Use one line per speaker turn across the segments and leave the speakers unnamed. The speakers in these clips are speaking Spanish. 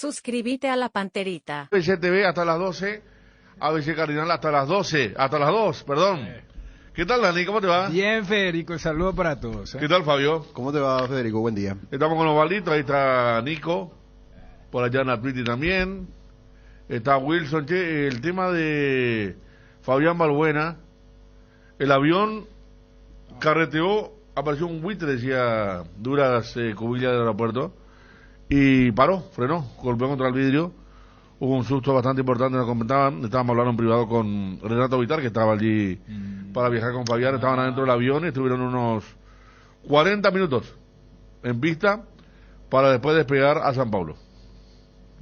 Suscríbete a la Panterita.
ABC TV hasta las 12, ABC Cardinal hasta las 12, hasta las 2, perdón. ¿Qué tal, Dani? ¿Cómo te va?
Bien, Federico, el saludo para todos.
¿Qué tal, Fabio?
¿Cómo te va, Federico? Buen día.
Estamos con Osvaldito, ahí está Nico, por allá en Atliti también, está Wilson. Che, el tema de Fabián Balbuena, el avión carreteó, apareció un buitre, decía Duras Cubilla del aeropuerto, y paró, frenó, golpeó contra el vidrio. Hubo un susto bastante importante, nos comentaban, estábamos hablando en privado con Renato Vitar, que estaba allí para viajar con Fabián, estaban adentro del avión y estuvieron unos 40 minutos en pista para después despegar a San Paulo.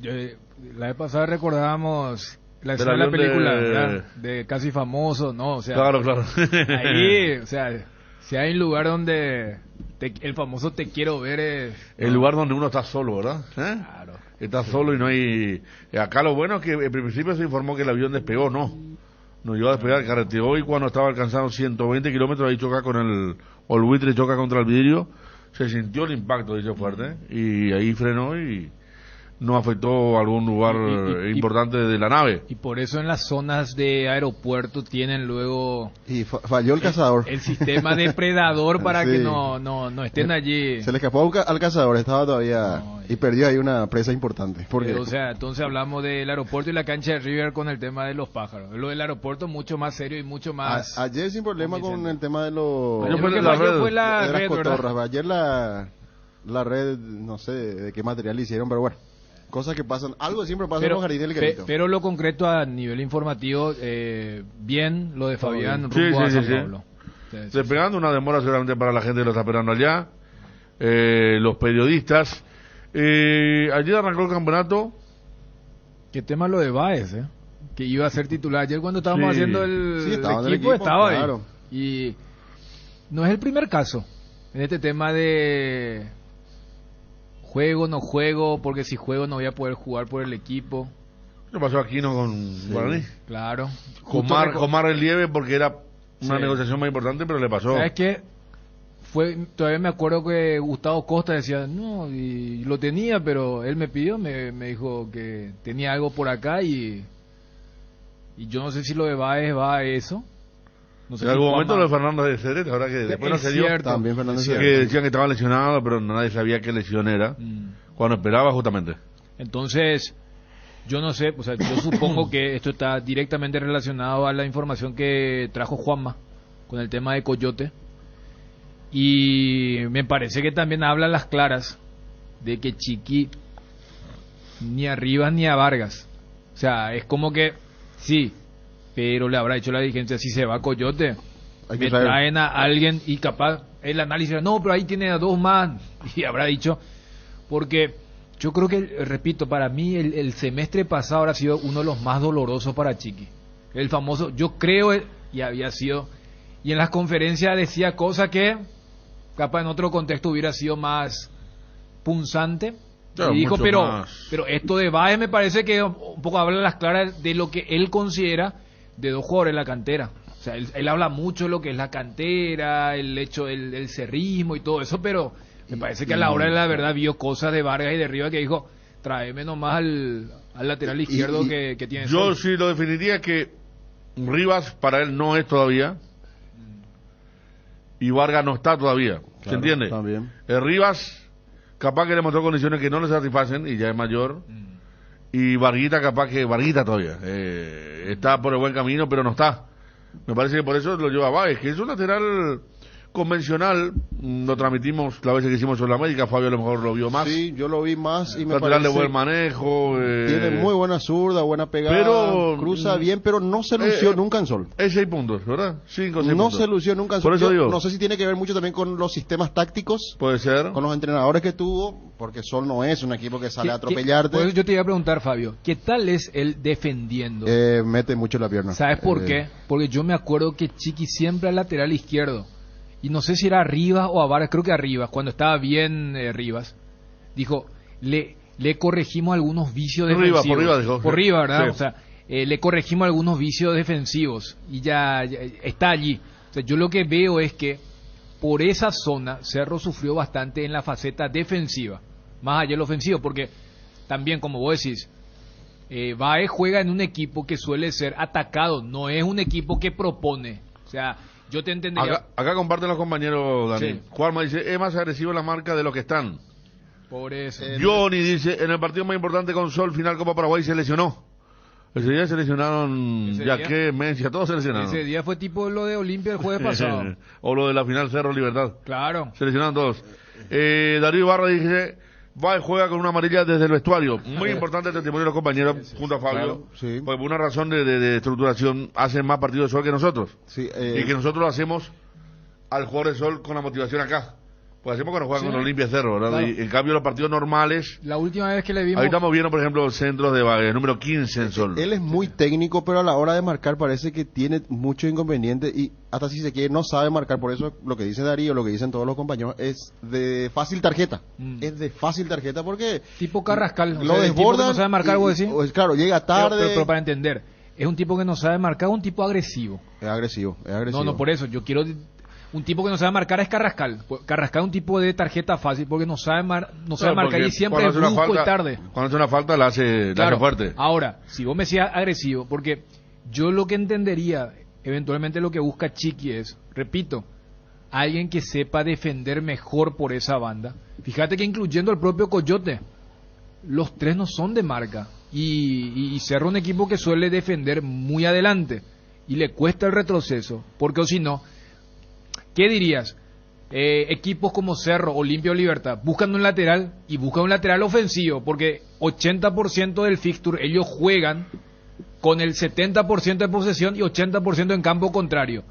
La vez pasada recordábamos la
Del
escena de la
avión
película,
de-
¿verdad? De Casi Famoso, ¿no? O sea,
Claro, claro.
ahí, o sea, si hay un lugar donde el famoso te quiero ver es...
El lugar donde uno está solo, ¿verdad? ¿Eh?
Claro.
Está solo y no hay... Acá lo bueno es que en principio se informó que el avión despegó, no llegó a despegar, carreteó y cuando estaba alcanzando 120 kilómetros ahí choca con el buitre, choca contra el vidrio, se sintió el impacto, dice fuerte, y ahí frenó y no afectó algún lugar importante de la nave.
Y por eso en las zonas de aeropuerto tienen luego
Y falló el cazador.
el sistema depredador para
Sí.
que no estén allí.
Se le escapó al cazador, estaba todavía...
No,
y perdió ahí una presa importante. Porque
O sea, entonces hablamos del aeropuerto y la cancha de River con el tema de los pájaros. Lo del aeropuerto mucho más serio y mucho más...
ayer sin problema con
convincente.
el tema de los...
Ayer
Ayer
fue
lo que
la
falló
red,
fue la
de las
red, ¿verdad?
cotorras. Ayer la red, no sé de qué material hicieron, pero bueno. Cosas que pasan. Algo siempre pasa en los jardines del Querito.
pero lo concreto a nivel informativo, bien lo de Fabián
Sí,
rumbo a
sí,
San
sí.
Pablo. Sí, sí,
Despegando, una demora seguramente para la gente que lo está esperando allá, los periodistas. Ayer arrancó el campeonato.
¿Qué tema lo de Baez, que iba a ser titular? Ayer cuando estábamos
Sí.
haciendo el,
Sí, estaba en el
equipo,
equipo,
estaba
claro.
ahí. Y no es el primer caso en este tema de juego, no juego, porque si juego no voy a poder jugar por el equipo.
¿Qué pasó aquí no con Guaraní?
Claro.
Con
Justo
más relieve porque era una
Sí.
negociación más importante, pero le pasó.
¿Sabes qué? Todavía me acuerdo que Gustavo Costa decía, no, y lo tenía, pero él me pidió, me dijo que tenía algo por acá y yo no sé si lo de Baez va a eso. No sé
En
si
algún momento
Juanma-
lo de Fernando de Cedret, ahora que después no
Es
se dio,
cierto.
También Fernando
Es
Cedret.
que decían que estaba lesionado, pero nadie sabía qué lesión era, cuando esperaba justamente.
Entonces, yo no sé, o sea, yo supongo que esto está directamente relacionado a la información que trajo Juanma con el tema de Coyote. Y me parece que también habla a las claras de que Chiqui ni a Rivas ni a Vargas. O sea, es como que sí, pero le habrá hecho la dirigencia si se va Coyote.
Hay que
Me
traer.
traen a alguien y capaz el análisis, no, pero ahí tiene a dos más. Y habrá dicho, porque yo creo que, repito, para mí el semestre pasado habrá sido uno de los más dolorosos para Chiqui. El famoso, yo creo, y había sido, y en las conferencias decía cosas que capaz en otro contexto hubiera sido más punzante.
Claro,
Y dijo,
mucho más.
pero esto de Baez me parece que un poco habla a las claras de lo que él considera de dos jugadores en la cantera. O sea, él habla mucho de lo que es la cantera, el hecho del cerrismo y todo eso, pero me parece que a la hora de la verdad vio cosas de Vargas y de Rivas que dijo, tráeme nomás al lateral izquierdo que tiene.
Yo
Sol.
sí lo definiría que Rivas para él no es todavía y Vargas no está todavía, ¿se
Claro,
entiende?
también.
Rivas capaz que le mostró condiciones que no le satisfacen y ya es mayor, y Varguita capaz que Varguita todavía está por el buen camino pero no está. Me parece que por eso lo lleva Báez, que es un lateral convencional. Lo transmitimos la vez que hicimos sobre la América, Fabio a lo mejor lo vio más.
Sí, yo lo vi más y me
Lateral de
parece...
buen manejo.
Tiene muy buena zurda, buena pegada,
pero,
cruza bien, pero no se lució nunca en Sol.
Es 6 puntos, ¿verdad? 5 o 6
No
puntos.
se lució nunca en
Por
Sol.
eso
Yo
digo.
no sé si tiene que ver mucho también con los sistemas tácticos,
Puede ser.
con los entrenadores que tuvo, porque Sol no es un equipo que sale a
Por
atropellarte.
eso yo te iba a preguntar, Fabio, ¿qué tal es él defendiendo?
Mete mucho la pierna.
¿Sabes por qué? Porque yo me acuerdo que Chiqui siempre al lateral izquierdo, y no sé si era a Rivas o a Vargas, creo que a Rivas, cuando estaba bien Rivas, dijo, le corregimos algunos vicios
Rivas,
defensivos.
por Rivas dijo.
Por Rivas, ¿verdad?
Sí.
O sea, le corregimos algunos vicios defensivos y ya está allí. O sea, yo lo que veo es que por esa zona Cerro sufrió bastante en la faceta defensiva, más allá del ofensivo, porque también, como vos decís, Baez juega en un equipo que suele ser atacado, no es un equipo que propone. O sea, yo te entendería.
Acá comparten los compañeros, Dani.
Sí.
Juanma dice, es más agresivo la marca de los que están.
Por eso.
Johnny dice, en el partido más importante con Sol, final Copa Paraguay, se lesionó. Ese día se lesionaron
Ese
Yaqué, Mencia, todos se lesionaron.
Ese día fue tipo lo de Olimpia el jueves pasado.
O lo de la final Cerro Libertad.
Claro.
Se lesionaron todos. Darío Ibarra dice, va y juega con una amarilla desde el vestuario. Muy importante el testimonio de los compañeros, junto a Fabio.
Claro, sí.
Pues por una razón de estructuración, hacen más partidos de Sol que nosotros.
Sí,
Y que nosotros lo hacemos al jugador de Sol con la motivación acá. Pues hacemos cuando juegan
Sí.
con Olimpia Cerro, ¿verdad?
Claro.
Y en cambio los partidos normales,
La última vez que le vimos...
ahí estamos viendo, por ejemplo, centros de Bagué, número 15 en Sol.
él es muy técnico, pero a la hora de marcar parece que tiene mucho inconveniente y hasta si se quiere no sabe marcar. Por eso lo que dice Darío, lo que dicen todos los compañeros, es de fácil tarjeta. Es de fácil tarjeta porque
Tipo Carrascal. O
lo
sea, el tipo que
desbordan.
no sabe marcar, vos decís.
Claro, llega tarde.
Pero para entender, es un tipo que no sabe marcar, un tipo agresivo.
Es agresivo, es agresivo.
No, por eso, yo quiero... Un tipo que no sabe marcar es Carrascal. Carrascal es un tipo de tarjeta fácil porque no sabe, no sabe
Claro,
marcar
porque
y siempre
cuando
es
hace una
brusco y
falta-
tarde.
Cuando hace una falta la hace fuerte.
Ahora, si vos me decías agresivo, porque yo lo que entendería, eventualmente lo que busca Chiqui es, repito, alguien que sepa defender mejor por esa banda. Fíjate que incluyendo el propio Coyote, los tres no son de marca. Y Cerro un equipo que suele defender muy adelante y le cuesta el retroceso, porque o si no, ¿qué dirías? Equipos como Cerro, Olimpia o Libertad buscan un lateral y buscan un lateral ofensivo porque 80% del fixture ellos juegan con el 70% de posesión y 80% en campo contrario.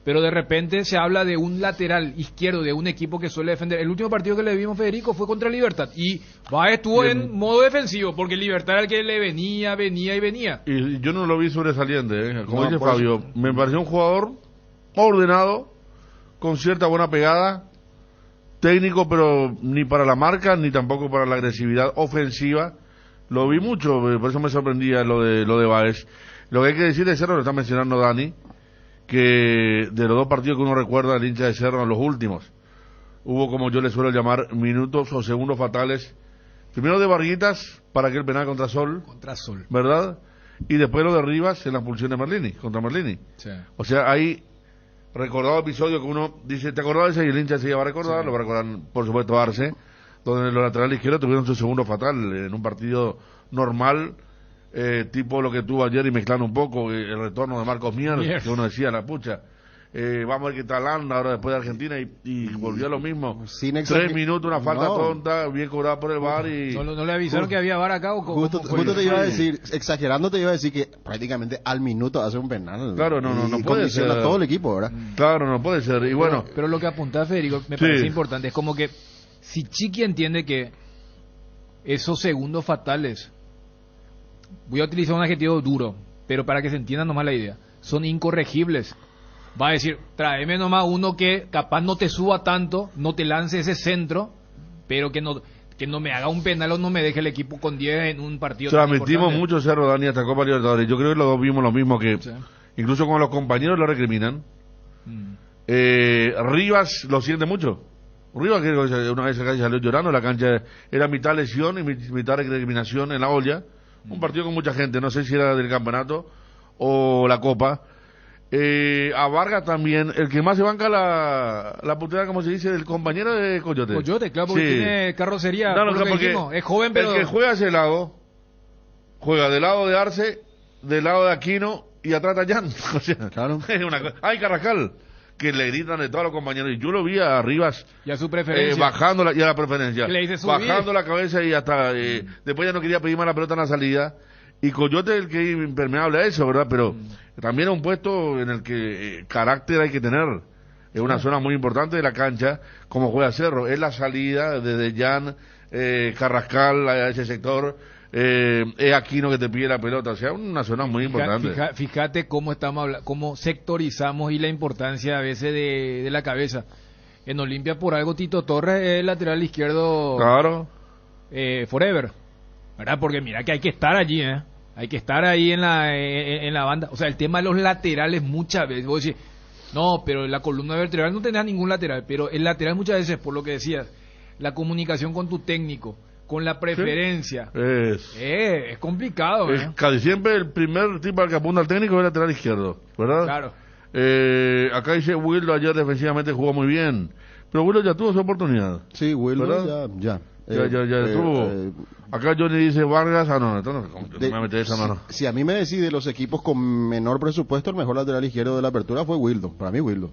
Pero de repente se habla de un lateral izquierdo de un equipo que suele defender. El último partido que le vimos, Federico, fue contra Libertad y Baez estuvo en modo defensivo porque Libertad era el que le venía.
Y yo no lo vi sobresaliente, como
No,
dice
por
Fabio. Me pareció un jugador ordenado, con cierta buena pegada, técnico, pero ni para la marca, ni tampoco para la agresividad ofensiva. Lo vi mucho, por eso me sorprendía lo de Baez. Lo que hay que decir de Cerro, lo está mencionando Dani, que de los dos partidos que uno recuerda al hincha de Cerro, en los últimos, hubo, como yo le suelo llamar, minutos o segundos fatales. Primero de Varguitas para aquel penal contra Sol,
Contra Sol.
¿verdad? Y después lo de Rivas en la expulsión de Merlini, contra Merlini.
Sí.
O sea, hay recordado episodio que uno dice, ¿te acordás de ese? Y el hincha se iba a recordar,
Sí.
lo va a recordar, por supuesto, Arce, donde los laterales izquierdos tuvieron su segundo fatal en un partido normal, tipo lo que tuvo ayer y mezclando un poco el retorno de Marcos Mier, que uno decía, la pucha, vamos a ver qué tal anda ahora después de Argentina y volvió a lo mismo.
Sin
3 minutos, una falta
No.
tonta, bien cobrada por el VAR y...
¿No le avisaron que había VAR acá o cómo
Justo,
fue?
justo te iba a
Sí.
decir, exagerando te iba a decir que prácticamente al minuto hace un penal.
Claro, no
Y
puede
condiciona
ser.
a todo el equipo, ¿verdad?
Claro, no puede ser. Y bueno,
Pero lo que apuntaba Federico me
Sí.
parece importante. Es como que si Chiqui entiende que esos segundos fatales, voy a utilizar un adjetivo duro, pero para que se entienda nomás la idea, son incorregibles. Va a decir, tráeme nomás uno que capaz no te suba tanto, no te lance ese centro, pero que no me haga un penal o no me deje el equipo con 10 en un partido tan
transmitimos
importante.
mucho Cerro, Dani, hasta Copa Libertadores. Yo creo que los dos vimos lo mismo, que
Sí.
incluso cuando los compañeros lo recriminan,
Mm.
Rivas lo siente mucho. Rivas, que una vez acá salió llorando, la cancha era mitad lesión y mitad recriminación en la olla. Un partido con mucha gente, no sé si era del campeonato o la Copa. A Vargas también, el que más se banca la puteada, como se dice, del compañero de Coyote.
Coyote, claro, porque
Sí.
tiene carrocería,
No,
por lo
claro,
que
porque
dijimos. Es joven, pero...
el que juega hacia el lado, juega del lado de Arce, del lado de Aquino y atrás de Jan. O sea,
Claro.
es una cosa. Hay Carrascal, que le gritan de todos los compañeros. Y yo lo vi a Rivas
Y a su preferencia.
bajando y a la preferencia.
Que le dice subir.
Bajando la cabeza y hasta. Después ya no quería pedir más la pelota en la salida. Y Coyote es el que es impermeable a eso, ¿verdad? Pero también es un puesto en el que carácter hay que tener. Es una zona muy importante de la cancha, como juega Cerro. Es la salida desde Jan, Carrascal a ese sector. Es Aquino que te pide la pelota. O sea, una zona muy importante.
Fíjate cómo estamos cómo sectorizamos y la importancia a veces de la cabeza. En Olimpia por algo Tito Torres es el lateral izquierdo
Claro.
forever, ¿verdad? Porque mira que hay que estar allí, ¿eh? Hay que estar ahí en la banda. O sea, el tema de los laterales muchas veces, vos decís, no, pero la columna vertebral no tenés ningún lateral, pero el lateral muchas veces, por lo que decías, la comunicación con tu técnico, con la preferencia.
Es
Complicado,
casi siempre el primer tipo al que apunta al técnico es el lateral izquierdo, ¿verdad?
Claro.
Acá dice Wildo, ayer defensivamente jugó muy bien, pero Wildo ya tuvo su oportunidad.
Sí, Wildo
¿verdad?
ya
tuvo. Acá Johnny dice Vargas, no me mete esa mano.
Si a mí me decide los equipos con menor presupuesto, el mejor lateral izquierdo de la apertura fue Wildo, para mí Wildo.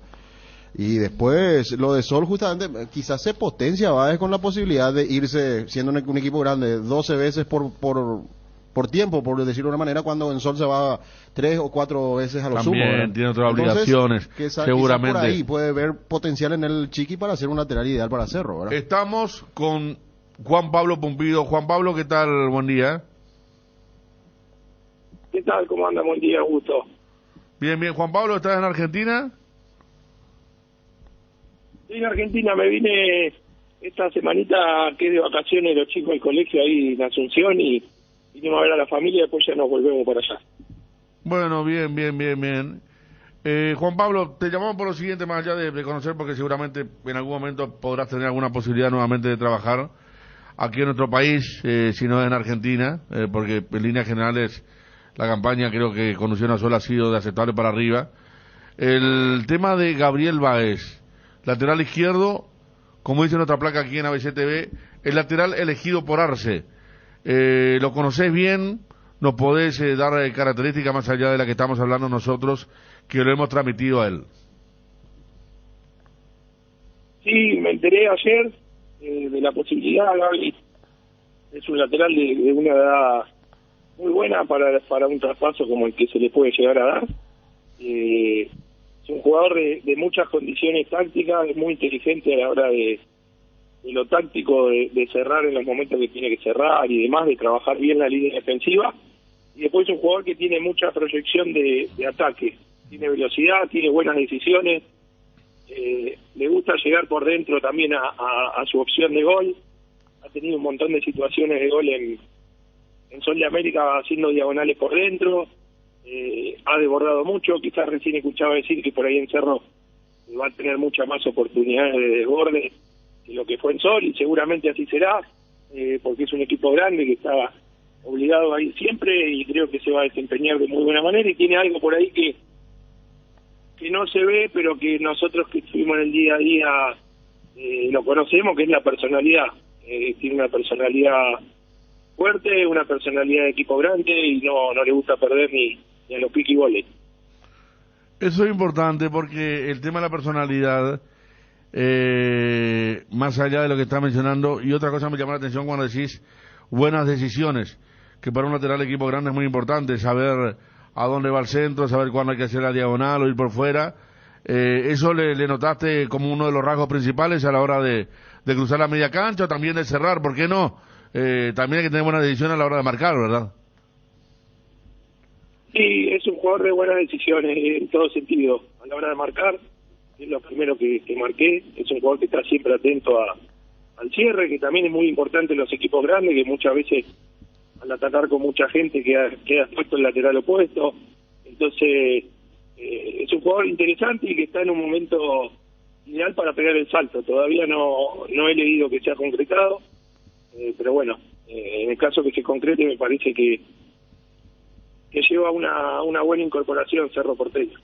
Y después, lo de Sol, justamente, quizás se potencia Báez con la posibilidad de irse, siendo un equipo grande, 12 veces por tiempo, por decirlo de una manera, cuando en Sol se va 3 o 4 veces a lo sumo.
También tiene otras obligaciones, seguramente.
Por ahí puede ver potencial en el Chiqui para ser un lateral ideal para Cerro, ¿verdad?
Estamos con Juan Pablo Pumpido. Juan Pablo, ¿qué tal? Buen día.
¿Qué tal? ¿Cómo anda? Buen día, gusto.
Bien. Juan Pablo, ¿estás en Argentina?
Sí, en Argentina. Me vine esta semanita que es de vacaciones los chicos del colegio ahí en Asunción y vinimos a ver a la familia y después ya nos volvemos para allá.
Bueno, bien. Juan Pablo, te llamamos por lo siguiente, más allá de conocer, porque seguramente en algún momento podrás tener alguna posibilidad nuevamente de trabajar aquí en nuestro país, si no en Argentina, porque en líneas generales la campaña creo que con Luciano Sol ha sido de aceptable para arriba. El tema de Gabriel Báez, lateral izquierdo, como dice nuestra placa aquí en ABC TV, el lateral elegido por Arce. ¿Lo conocés bien? ¿Nos podés dar características más allá de la que estamos hablando nosotros, que lo hemos transmitido a él?
Sí, me enteré ayer de la posibilidad. Gaby es un lateral de una edad muy buena para un traspaso como el que se le puede llegar a dar. Es un jugador de muchas condiciones tácticas, es muy inteligente a la hora de lo táctico, de cerrar en los momentos que tiene que cerrar y demás, de trabajar bien la línea defensiva. Y después es un jugador que tiene mucha proyección de ataque, tiene velocidad, tiene buenas decisiones, le gusta llegar por dentro también a su opción de gol. Ha tenido un montón de situaciones de gol en Sol de América haciendo diagonales por dentro. Ha desbordado mucho, quizás recién escuchaba decir que por ahí en Cerro va a tener muchas más oportunidades de desborde que lo que fue en Sol, y seguramente así será, porque es un equipo grande que está obligado a ir siempre y creo que se va a desempeñar de muy buena manera, y tiene algo por ahí que no se ve, pero que nosotros que estuvimos en el día a día lo conocemos, que es la personalidad. Tiene una personalidad fuerte, una personalidad de equipo grande y no le gusta perder ni a los pique y goles.
Eso es importante porque el tema de la personalidad, más allá de lo que está mencionando, y otra cosa me llama la atención cuando decís buenas decisiones, que para un lateral de equipo grande es muy importante saber a dónde va el centro, saber cuándo hay que hacer la diagonal o ir por fuera. ¿Eso le notaste como uno de los rasgos principales a la hora de cruzar la media cancha o también de cerrar? ¿Por qué no? También hay que tener buenas decisiones a la hora de marcar, ¿verdad?
Sí, es un jugador de buenas decisiones en todo sentido. A la hora de marcar, es lo primero que marqué. Es un jugador que está siempre atento al cierre, que también es muy importante en los equipos grandes, que muchas veces al atacar con mucha gente queda puesto el lateral opuesto. Entonces, es un jugador interesante y que está en un momento ideal para pegar el salto. Todavía no he leído que se ha concretado, pero bueno, en el caso que se concrete me parece que lleva una buena incorporación Cerro Porteño.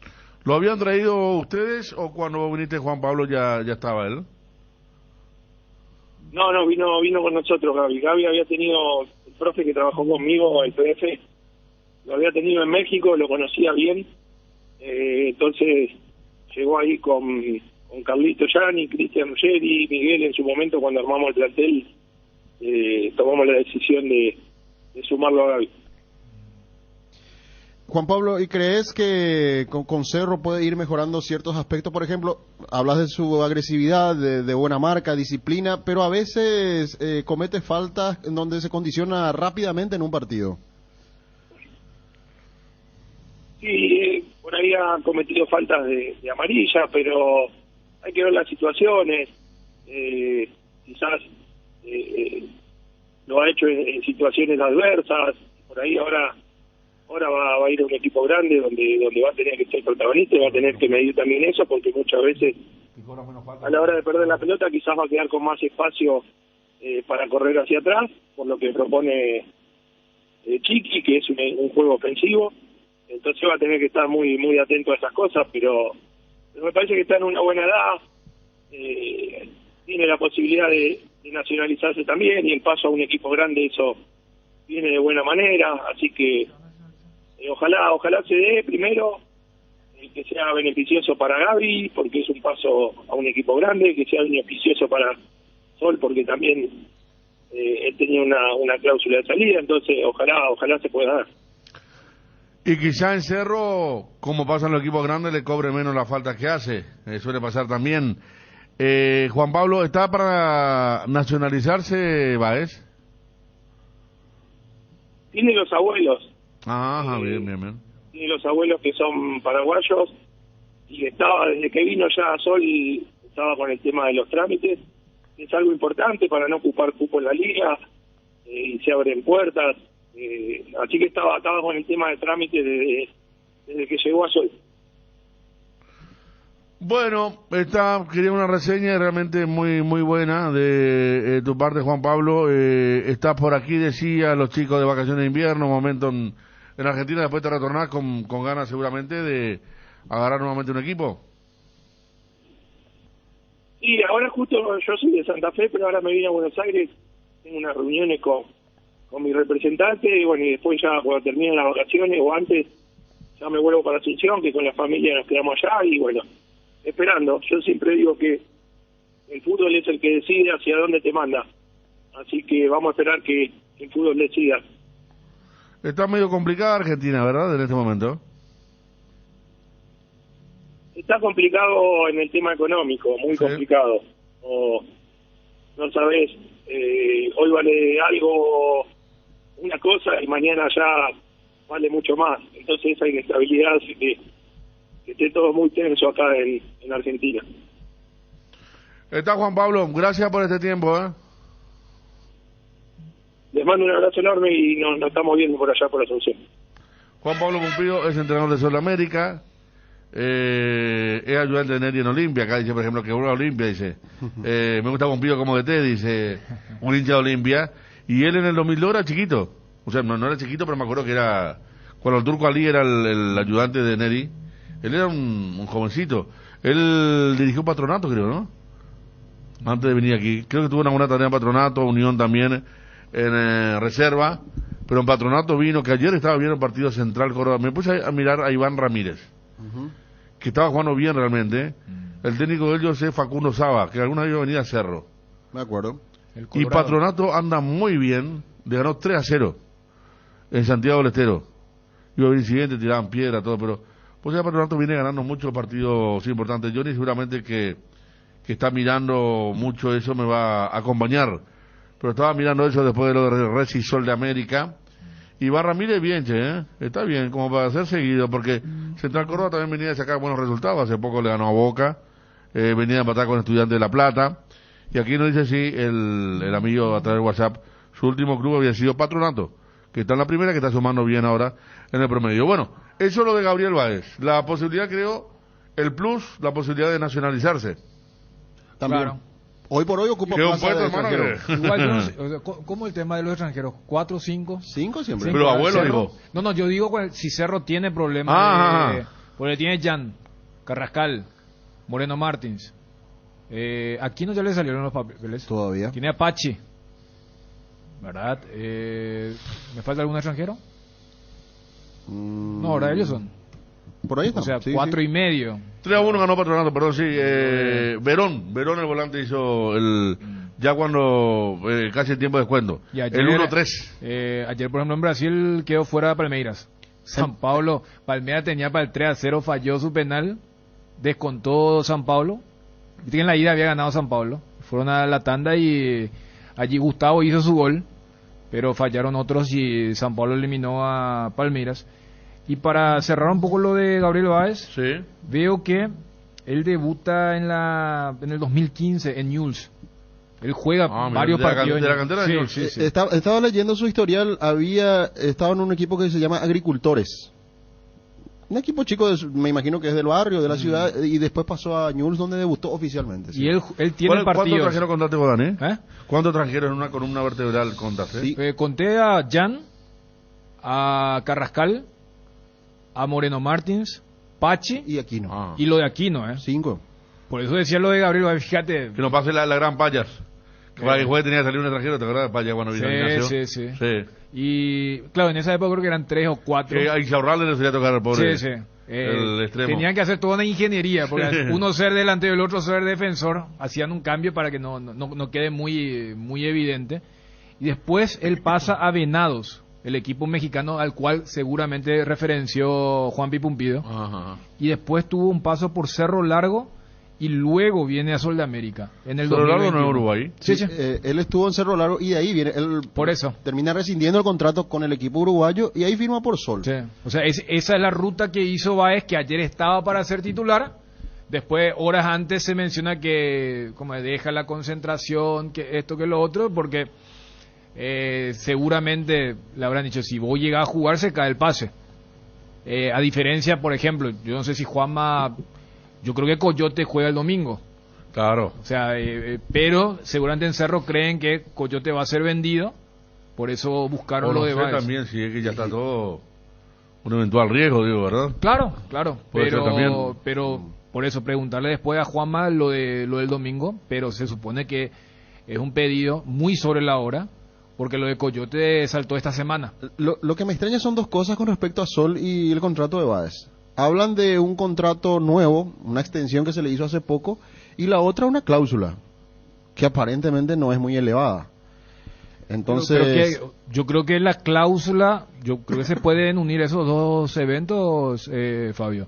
¿Lo habían traído ustedes o cuando viniste, Juan Pablo, ya estaba él?
No, vino con nosotros Gaby. Gaby había tenido, el profe que trabajó conmigo, el PF, lo había tenido en México, lo conocía bien, entonces llegó ahí con Carlito Gianni, Cristian Ruggeri, Miguel en su momento cuando armamos el plantel, tomamos la decisión de sumarlo a Gaby.
Juan Pablo, ¿y crees que con Cerro puede ir mejorando ciertos aspectos? Por ejemplo, hablas de su agresividad, de buena marca, disciplina, pero a veces comete faltas en donde se condiciona rápidamente en un partido.
Sí, por ahí ha cometido faltas de amarilla, pero hay que ver las situaciones. Quizás lo ha hecho en situaciones adversas. Por ahí ahora va a ir a un equipo grande donde va a tener que ser protagonista y va a tener que medir también eso, porque muchas veces a la hora de perder la pelota quizás va a quedar con más espacio para correr hacia atrás, por lo que propone Chiqui, que es un juego ofensivo. Entonces va a tener que estar muy atento a esas cosas, pero me parece que está en una buena edad, tiene la posibilidad de nacionalizarse también, y el paso a un equipo grande eso viene de buena manera, así que ojalá se dé primero, que sea beneficioso para Gaby, porque es un paso a un equipo grande, que sea beneficioso para Sol, porque también él tenía una cláusula de salida, entonces ojalá se pueda dar.
Y quizá en Cerro, como pasa en los equipos grandes, le cobre menos las faltas que hace. Suele pasar también. Juan Pablo, ¿está para nacionalizarse Báez?
Tiene los abuelos.
Ajá, bien.
Tiene los abuelos que son paraguayos, y desde que vino ya Sol, estaba con el tema de los trámites. Es algo importante para no ocupar cupo en la liga, y se abren puertas. Así que estaba con el tema de trámite desde que llegó a Sol.
Bueno, quería una reseña realmente muy buena de tu parte, Juan Pablo. Estás por aquí, decía, los chicos de vacaciones de invierno, momento en Argentina, después te retornás con ganas seguramente de agarrar nuevamente un equipo.
Sí, ahora justo yo soy de Santa Fe, pero ahora me vine a Buenos Aires, tengo unas reuniones con mi representante, y bueno, y después ya cuando terminen las vacaciones o antes, ya me vuelvo para Asunción, que con la familia nos quedamos allá, y bueno, esperando. Yo siempre digo que el fútbol es el que decide hacia dónde te manda, así que vamos a esperar que el fútbol decida.
Está medio complicada Argentina, ¿verdad?, en este momento.
Está complicado en el tema económico, muy complicado. No sabes, hoy vale algo, una cosa, y mañana ya vale mucho más. Entonces esa inestabilidad hace que esté todo muy tenso acá en Argentina.
Está Juan Pablo, gracias por este tiempo.
Les mando un abrazo enorme y nos estamos viendo por allá por Asunción.
Juan Pablo Pumpido es entrenador de Sudamérica. Es ayudante de Neri en Olimpia. Acá dice, por ejemplo, que vuelva a Olimpia, dice. Me gusta Pumpido como DT, dice un hincha de Olimpia. Y él en el 2002 era chiquito. O sea, no era chiquito, pero me acuerdo que era cuando el Turco Ali era el ayudante de Neri. Él era un jovencito. Él dirigió Patronato, creo, ¿no? Antes de venir aquí. Creo que tuvo una buena tarea en Patronato, Unión también en reserva. Pero en Patronato vino, que ayer estaba viendo el partido Central Córdoba. Me puse a mirar a Iván Ramírez, que estaba jugando bien realmente. El técnico de ellos es Facundo Saba, que alguna vez venía a Cerro.
Me acuerdo.
Y Patronato anda muy bien. Le ganó 3-0 en Santiago del Estero. Iba a haber incidentes, tiraban piedra, todo, pero pues ya Patronato viene ganando muchos partidos importantes. Johnny seguramente que está mirando mucho eso me va a acompañar. Pero estaba mirando eso después de lo de Reci Sol de América. Y Iván Ramírez bien, está bien, como para ser seguido, porque Central Córdoba también venía a sacar buenos resultados. Hace poco le ganó a Boca, venía a empatar con Estudiantes de La Plata. Y aquí nos dice sí el amigo a través de WhatsApp, su último club había sido Patronato, que está en la primera, que está sumando bien ahora en el promedio. Bueno, eso es lo de Gabriel Báez. La posibilidad, creo, el plus, la posibilidad de nacionalizarse.
También.
Claro.
Hoy por hoy ocupa plaza de extranjero.
Igual yo no sé, o sea, ¿cómo el tema de los extranjeros? ¿4 o 5?
5 siempre.
Pero abuelo dijo.
No, yo digo si Cerro tiene problemas. Porque tiene Jan, Carrascal, Moreno Martins. Aquí no ya le salieron los papeles.
Todavía.
Tiene Apache. ¿Verdad? ¿Me falta algún extranjero? No, ahora ellos son.
Por ahí está.
O sea, 4 y medio.
3-1 ganó Patronato, perdón, sí. Verón el volante hizo ya cuando casi el tiempo de descuento.
Ayer,
el 1-3.
Ayer, por ejemplo, en Brasil quedó fuera de Palmeiras. San Paulo, Palmeiras tenía para el 3-0, falló su penal, descontó San Paulo. En la ida había ganado San Paulo. Fueron a la tanda y allí Gustavo hizo su gol, pero fallaron otros y San Paulo eliminó a Palmeiras. Y para cerrar un poco lo de Gabriel Báez,
Sí.
veo que él debuta en el 2015 en Newell's. Él juega varios partidos.
De la cantera de Newell's.
Sí.
Estaba leyendo su historial, estaba en un equipo que se llama Agricultores. Un equipo chico, me imagino que es del barrio, de la ciudad, y después pasó a Newell's, donde debutó oficialmente. ¿Sí?
Y él tiene
¿Cuántos
partidos.
extranjeros contaste vos, Dani?
¿Eh?
¿Cuántos extranjeros en una columna vertebral contaste?
Sí.
Conté a Jan, a Carrascal, a Moreno Martins, Pachi
Y aquí no.
Ah.
y lo de Aquino, ¿eh?
5.
Por eso decía lo de Gabriel, fíjate.
Que nos pase la gran Payas. Que para que juegue tenía que salir un extranjero, ¿te acuerdas de Payas cuando vino al Ignacio?
Sí. Y claro, en esa época creo que eran 3 o 4.
A Isaurralde le sería tocar al pobre.
Sí.
El extremo.
Tenían que hacer toda una ingeniería, porque uno ser delantero y el otro ser defensor, hacían un cambio para que no quede muy evidente. Y después él pasa a Venados, el equipo mexicano al cual seguramente referenció Juan Pipumpido.
Ajá.
Y después tuvo un paso por Cerro Largo y luego viene a Sol de América en el
Cerro Largo
2021.
no es Uruguay.
Sí.
Él estuvo en Cerro Largo y de ahí viene. Él
Por eso.
termina rescindiendo el contrato con el equipo uruguayo y ahí firma por Sol.
Sí. O sea, esa es la ruta que hizo Báez, que ayer estaba para ser titular. Después, horas antes, se menciona que como deja la concentración, que esto, que lo otro, porque seguramente le habrán dicho, si vos llegás a jugar, se cae el pase. A diferencia, por ejemplo, yo no sé si Juanma, yo creo que Coyote juega el domingo.
Claro.
O sea, pero seguramente en Cerro creen que Coyote va a ser vendido, por eso buscaron
O
lo
no
de
sé
Báez.
también si es que ya está todo un eventual riesgo, digo, ¿verdad?
Claro,
Puede ser también.
pero por eso preguntarle después a Juanma lo del domingo, pero se supone que es un pedido muy sobre la hora, porque lo de Coyote saltó esta semana.
Lo que me extraña son dos cosas con respecto a Sol y el contrato de Báez. Hablan de un contrato nuevo, una extensión que se le hizo hace poco, y la otra una cláusula, que aparentemente no es muy elevada. Entonces,
Yo creo que la cláusula, yo creo que se pueden unir esos dos eventos, Fabio,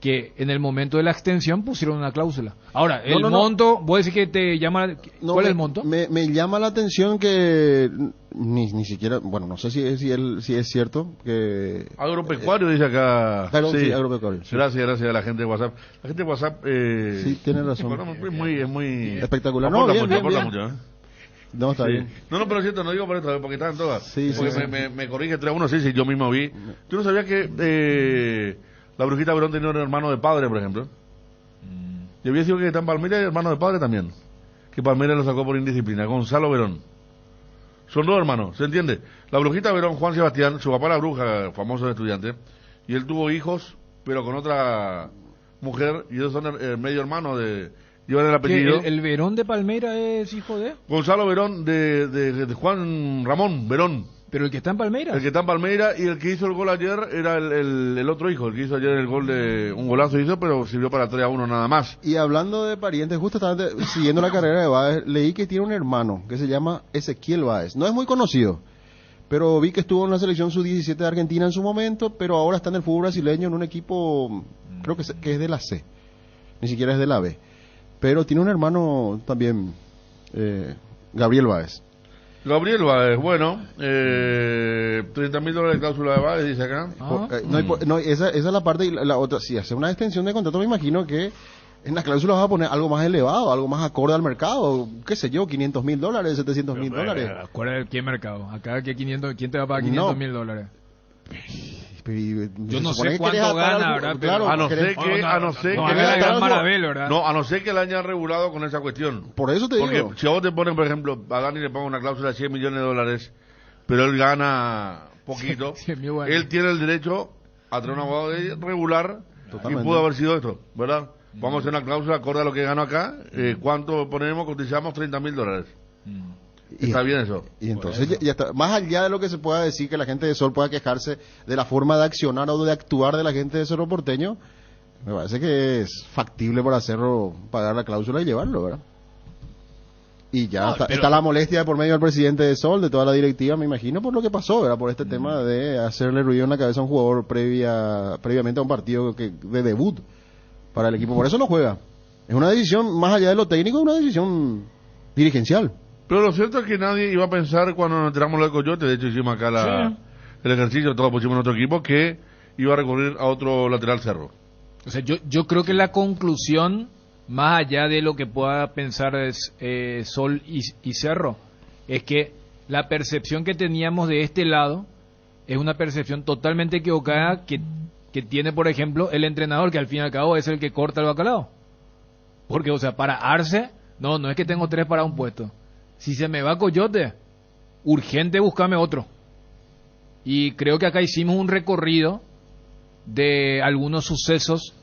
que en el momento de la extensión pusieron una cláusula. Ahora, el monto, vos decís que te llama, ¿cuál es el monto?
Me llama la atención que ni siquiera, bueno, no sé si es cierto que...
Agropecuario dice acá.
Claro, sí, agropecuario. Sí.
Gracias a la gente de WhatsApp. La gente de WhatsApp...
sí, tiene razón.
Es muy...
Espectacular.
Aporta
No,
mucho,
bien,
aporta
bien.
mucho, ¿eh?
No, está
Sí.
bien.
No, pero es cierto, no digo por esto, porque están todas.
Sí,
porque
sí.
me corrige 3-1, sí, yo mismo vi. ¿Tú no sabías que la Brujita Verón tenía un hermano de padre, por ejemplo? Yo había sido que está en Palmeiras y hermano de padre también. Que Palmeiras lo sacó por indisciplina. Gonzalo Verón. Son dos hermanos, ¿se entiende? La Brujita Verón, Juan Sebastián, su papá era bruja, famoso estudiante, y él tuvo hijos, pero con otra mujer, y ellos son medio hermanos de... Llevan el apellido.
¿El Verón de Palmeira es hijo de?
Gonzalo Verón de Juan Ramón Verón.
¿Pero el que está en Palmeiras?
El que está en Palmeiras, y el que hizo el gol ayer era el otro hijo, el que hizo ayer el gol de un golazo hizo, pero sirvió para 3-1 nada más.
Y hablando de parientes, justamente siguiendo la carrera de Báez, leí que tiene un hermano que se llama Ezequiel Báez. No es muy conocido, pero vi que estuvo en la selección sub-17 de Argentina en su momento, pero ahora está en el fútbol brasileño en un equipo, creo que es de la C, ni siquiera es de la B. Pero tiene un hermano también, Gabriel Báez.
Gabriel Báez, bueno, $30,000 de cláusula de Báez, dice acá.
Esa es la parte, y la otra, si hace una extensión de contrato, me imagino que en las cláusulas va a poner algo más elevado, algo más acorde al mercado, qué sé yo, $500,000, $700,000.
¿Cuál es qué mercado? Acá, ¿quién te va a pagar $500,000?
Yo
no sé cuánto gana, ¿verdad?
Claro,
a no ser que le hayan regulado con esa cuestión.
Por eso te digo.
Porque si a vos te ponen, por ejemplo, a Dani le pongo una cláusula de $100 millones, pero él gana poquito,
Sí, bueno.
él tiene el derecho a tener un abogado regular.
Totalmente.
Y pudo haber sido esto, ¿verdad? Vamos a hacer una cláusula acorde a lo que gano acá. ¿Cuánto ponemos? Cotizamos $30,000. Está bien eso.
Y entonces ya está. Más allá de lo que se pueda decir, que la gente de Sol pueda quejarse de la forma de accionar o de actuar de la gente de Cerro Porteño, me parece que es factible para Cerro pagar la cláusula y llevarlo, ¿verdad? Y ya está la molestia de por medio del presidente de Sol, de toda la directiva, me imagino, por lo que pasó, ¿verdad? Por este tema de hacerle ruido en la cabeza a un jugador previamente a un partido de debut para el equipo. Por eso no juega. Es una decisión, más allá de lo técnico, es una decisión dirigencial.
Pero lo cierto es que nadie iba a pensar cuando nos enteramos lo de Coyote, de hecho hicimos acá el ejercicio, todos pusimos en otro equipo, que iba a recurrir a otro lateral Cerro.
O sea, yo creo que la conclusión, más allá de lo que pueda pensar Sol y Cerro, es que la percepción que teníamos de este lado es una percepción totalmente equivocada, que que tiene, por ejemplo, el entrenador, que al fin y al cabo es el que corta el bacalao. Porque, o sea, para Arce, no es que tengo 3 para un puesto. Si se me va Coyote, urgente buscarme otro. Y creo que acá hicimos un recorrido de algunos sucesos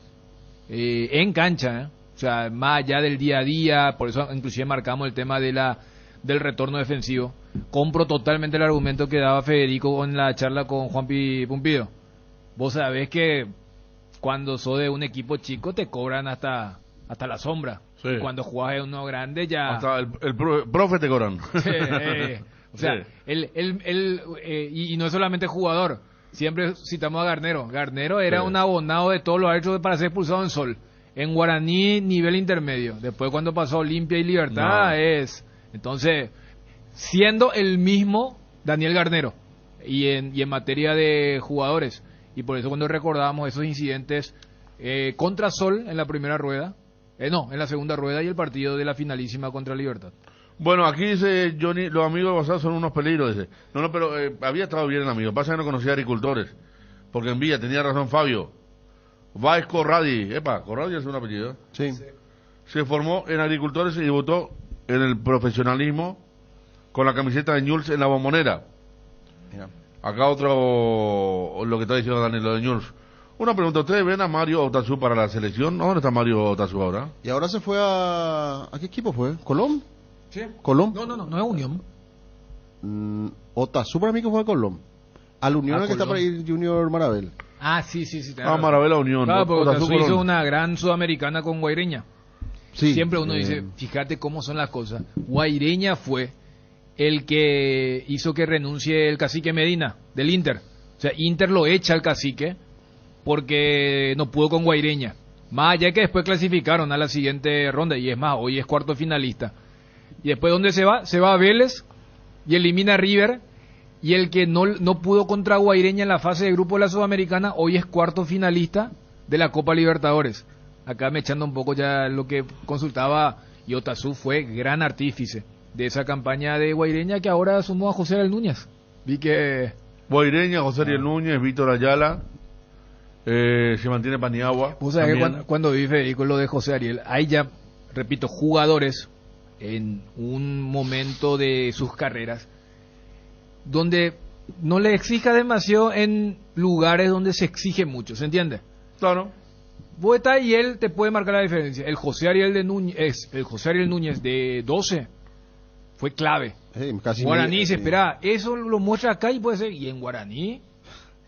en cancha, ¿eh? O sea, más allá del día a día, por eso inclusive marcamos el tema del retorno defensivo. Compro totalmente el argumento que daba Federico en la charla con Juan Pumpido. Vos sabés que cuando sos de un equipo chico te cobran hasta la sombra.
Sí.
Y cuando jugás en uno grande ya...
Hasta el profe te cobran.
O sea, y no es solamente jugador. Siempre citamos a Garnero. Garnero era un abonado de todos los árbitros para ser expulsado en Sol. En Guaraní, nivel intermedio. Después cuando pasó a Olimpia y Libertad Entonces, siendo el mismo Daniel Garnero. Y en materia de jugadores. Y por eso cuando recordábamos esos incidentes contra Sol en la primera rueda. En la segunda rueda y el partido de la finalísima contra Libertad.
Bueno, aquí dice Johnny, los amigos de WhatsApp son unos peligros, dice. No, pero había estado bien el amigo. Pasa que no conocía agricultores. Porque en Villa tenía razón Fabio. Váez Corradi. Corradi es un apellido.
Sí.
Se formó en agricultores y debutó en el profesionalismo con la camiseta de Newell's en la Bombonera.
Mira.
Acá otro, lo que está diciendo Daniel, lo de Newell's. Una pregunta, ¿ustedes ven a Mario Otazu para la selección? ¿Dónde está Mario Otazu ahora?
Y ahora se fue ¿a qué equipo fue? ¿Colón?
Sí.
¿Colón?
No es Unión.
Otazu para mí que fue a Colón. Al Unión que está para ir Junior Marabel.
Ah, sí.
Maravilla Unión.
Claro, porque
Otazu
Otazu hizo
Colón.
una gran sudamericana con Guaireña.
Sí.
Siempre uno dice, fíjate cómo son las cosas. Guaireña fue el que hizo que renuncie el cacique Medina del Inter. O sea, Inter lo echa al cacique porque no pudo con Guaireña. Más allá que después clasificaron a la siguiente ronda, y es más, hoy es cuarto finalista. Y después, ¿dónde se va? Se va a Vélez y elimina a River. Y el que no pudo contra Guaireña en la fase de grupo de la Sudamericana, hoy es cuarto finalista de la Copa Libertadores. Acá me echando un poco ya lo que consultaba, y Otazu fue gran artífice de esa campaña de Guaireña, que ahora sumó a José Ariel Núñez. Vi que...
Guaireña, José Ariel Núñez, Víctor Ayala, se mantiene Paniagua.
Vos sabés que cuando vi Federico lo de José Ariel, hay ya, repito, jugadores en un momento de sus carreras donde no le exija demasiado en lugares donde se exige mucho, ¿se entiende?
Claro.
Vos estás y él te puede marcar la diferencia. El José Ariel Núñez de 12 fue clave.
Casi
Guaraní se espera, eso lo muestra acá y puede ser, y en Guaraní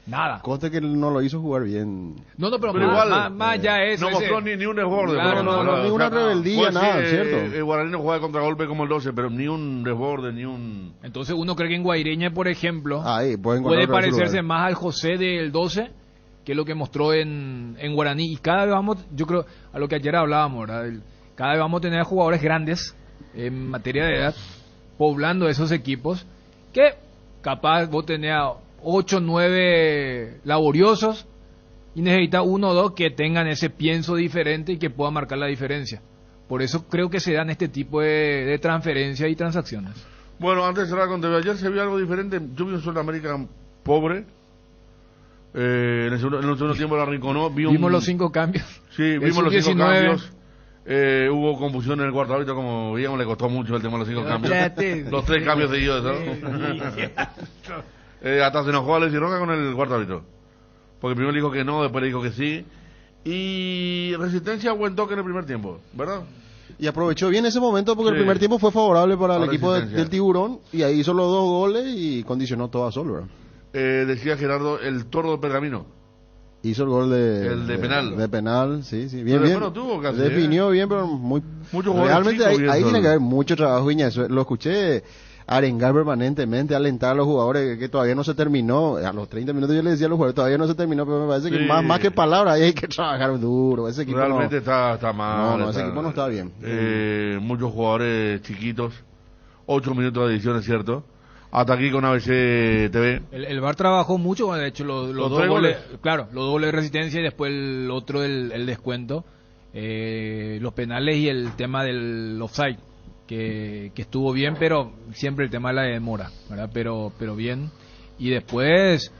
nada.
Conste que él no lo hizo jugar bien.
No, pero
igual,
más ya eso.
No mostró ni un desborde.
Claro,
pero
ni una rebeldía, nada, ¿cierto?
El Guaraní no juega de contragolpe como el 12, pero ni un desborde, ni un...
Entonces uno cree que en Guaireña, por ejemplo,
puede
parecerse más al José del 12 que lo que mostró en Guaraní. Y cada vez vamos, yo creo, a lo que ayer hablábamos, ¿verdad? Cada vez vamos a tener jugadores grandes en materia de edad poblando esos equipos que capaz vos tenés 8, 9 laboriosos y necesitas 1 o 2 que tengan ese pienso diferente y que puedan marcar la diferencia. Por eso creo que se dan este tipo de transferencias y transacciones.
Bueno, antes de cerrar con TV, ayer se vio algo diferente. Yo vi un Sudamérica pobre. En el segundo tiempo la arrinconó.
Vimos los 5 cambios.
Sí, vimos los 5 cambios. Hubo confusión en el cuarto árbitro, como veíamos, le costó mucho el tema de los 5 cambios. Los 3 cambios seguidos, ¿no? Hasta se enojó Alexis Roca con el cuarto árbitro. Porque primero le dijo que no, después le dijo que sí. Y Resistencia buen toque en el primer tiempo, ¿verdad?
Y aprovechó bien ese momento porque el primer tiempo fue favorable para el equipo
Resistencia.
del Tiburón. Y ahí hizo los 2 goles y condicionó todo a Sol, ¿verdad?
Decía Gerardo, el toro del Pergamino.
Hizo el gol
de penal.
De penal, sí. Bien,
Pero
bien.
no tuvo casi,
Definió bien, pero muy...
Muchos jugadores
realmente
chicos,
ahí
bien
tiene que
solo.
haber mucho trabajo, Iña. Eso lo escuché arengar permanentemente, alentar a los jugadores que todavía no se terminó. A los 30 minutos yo le decía a los jugadores, todavía no se terminó, pero me parece que
Sí.
más que palabras, ahí hay que trabajar duro. Ese equipo
Realmente está mal.
no, ese equipo no está bien.
Muchos jugadores chiquitos. 8 minutos de edición, es cierto. Hasta aquí con ABC TV.
El VAR trabajó mucho, de hecho los 2
3
goles, claro, los 2 goles de Resistencia y después el otro el descuento, los penales y el tema del offside, que estuvo bien, pero siempre el tema de la demora, ¿verdad? Pero bien. Y después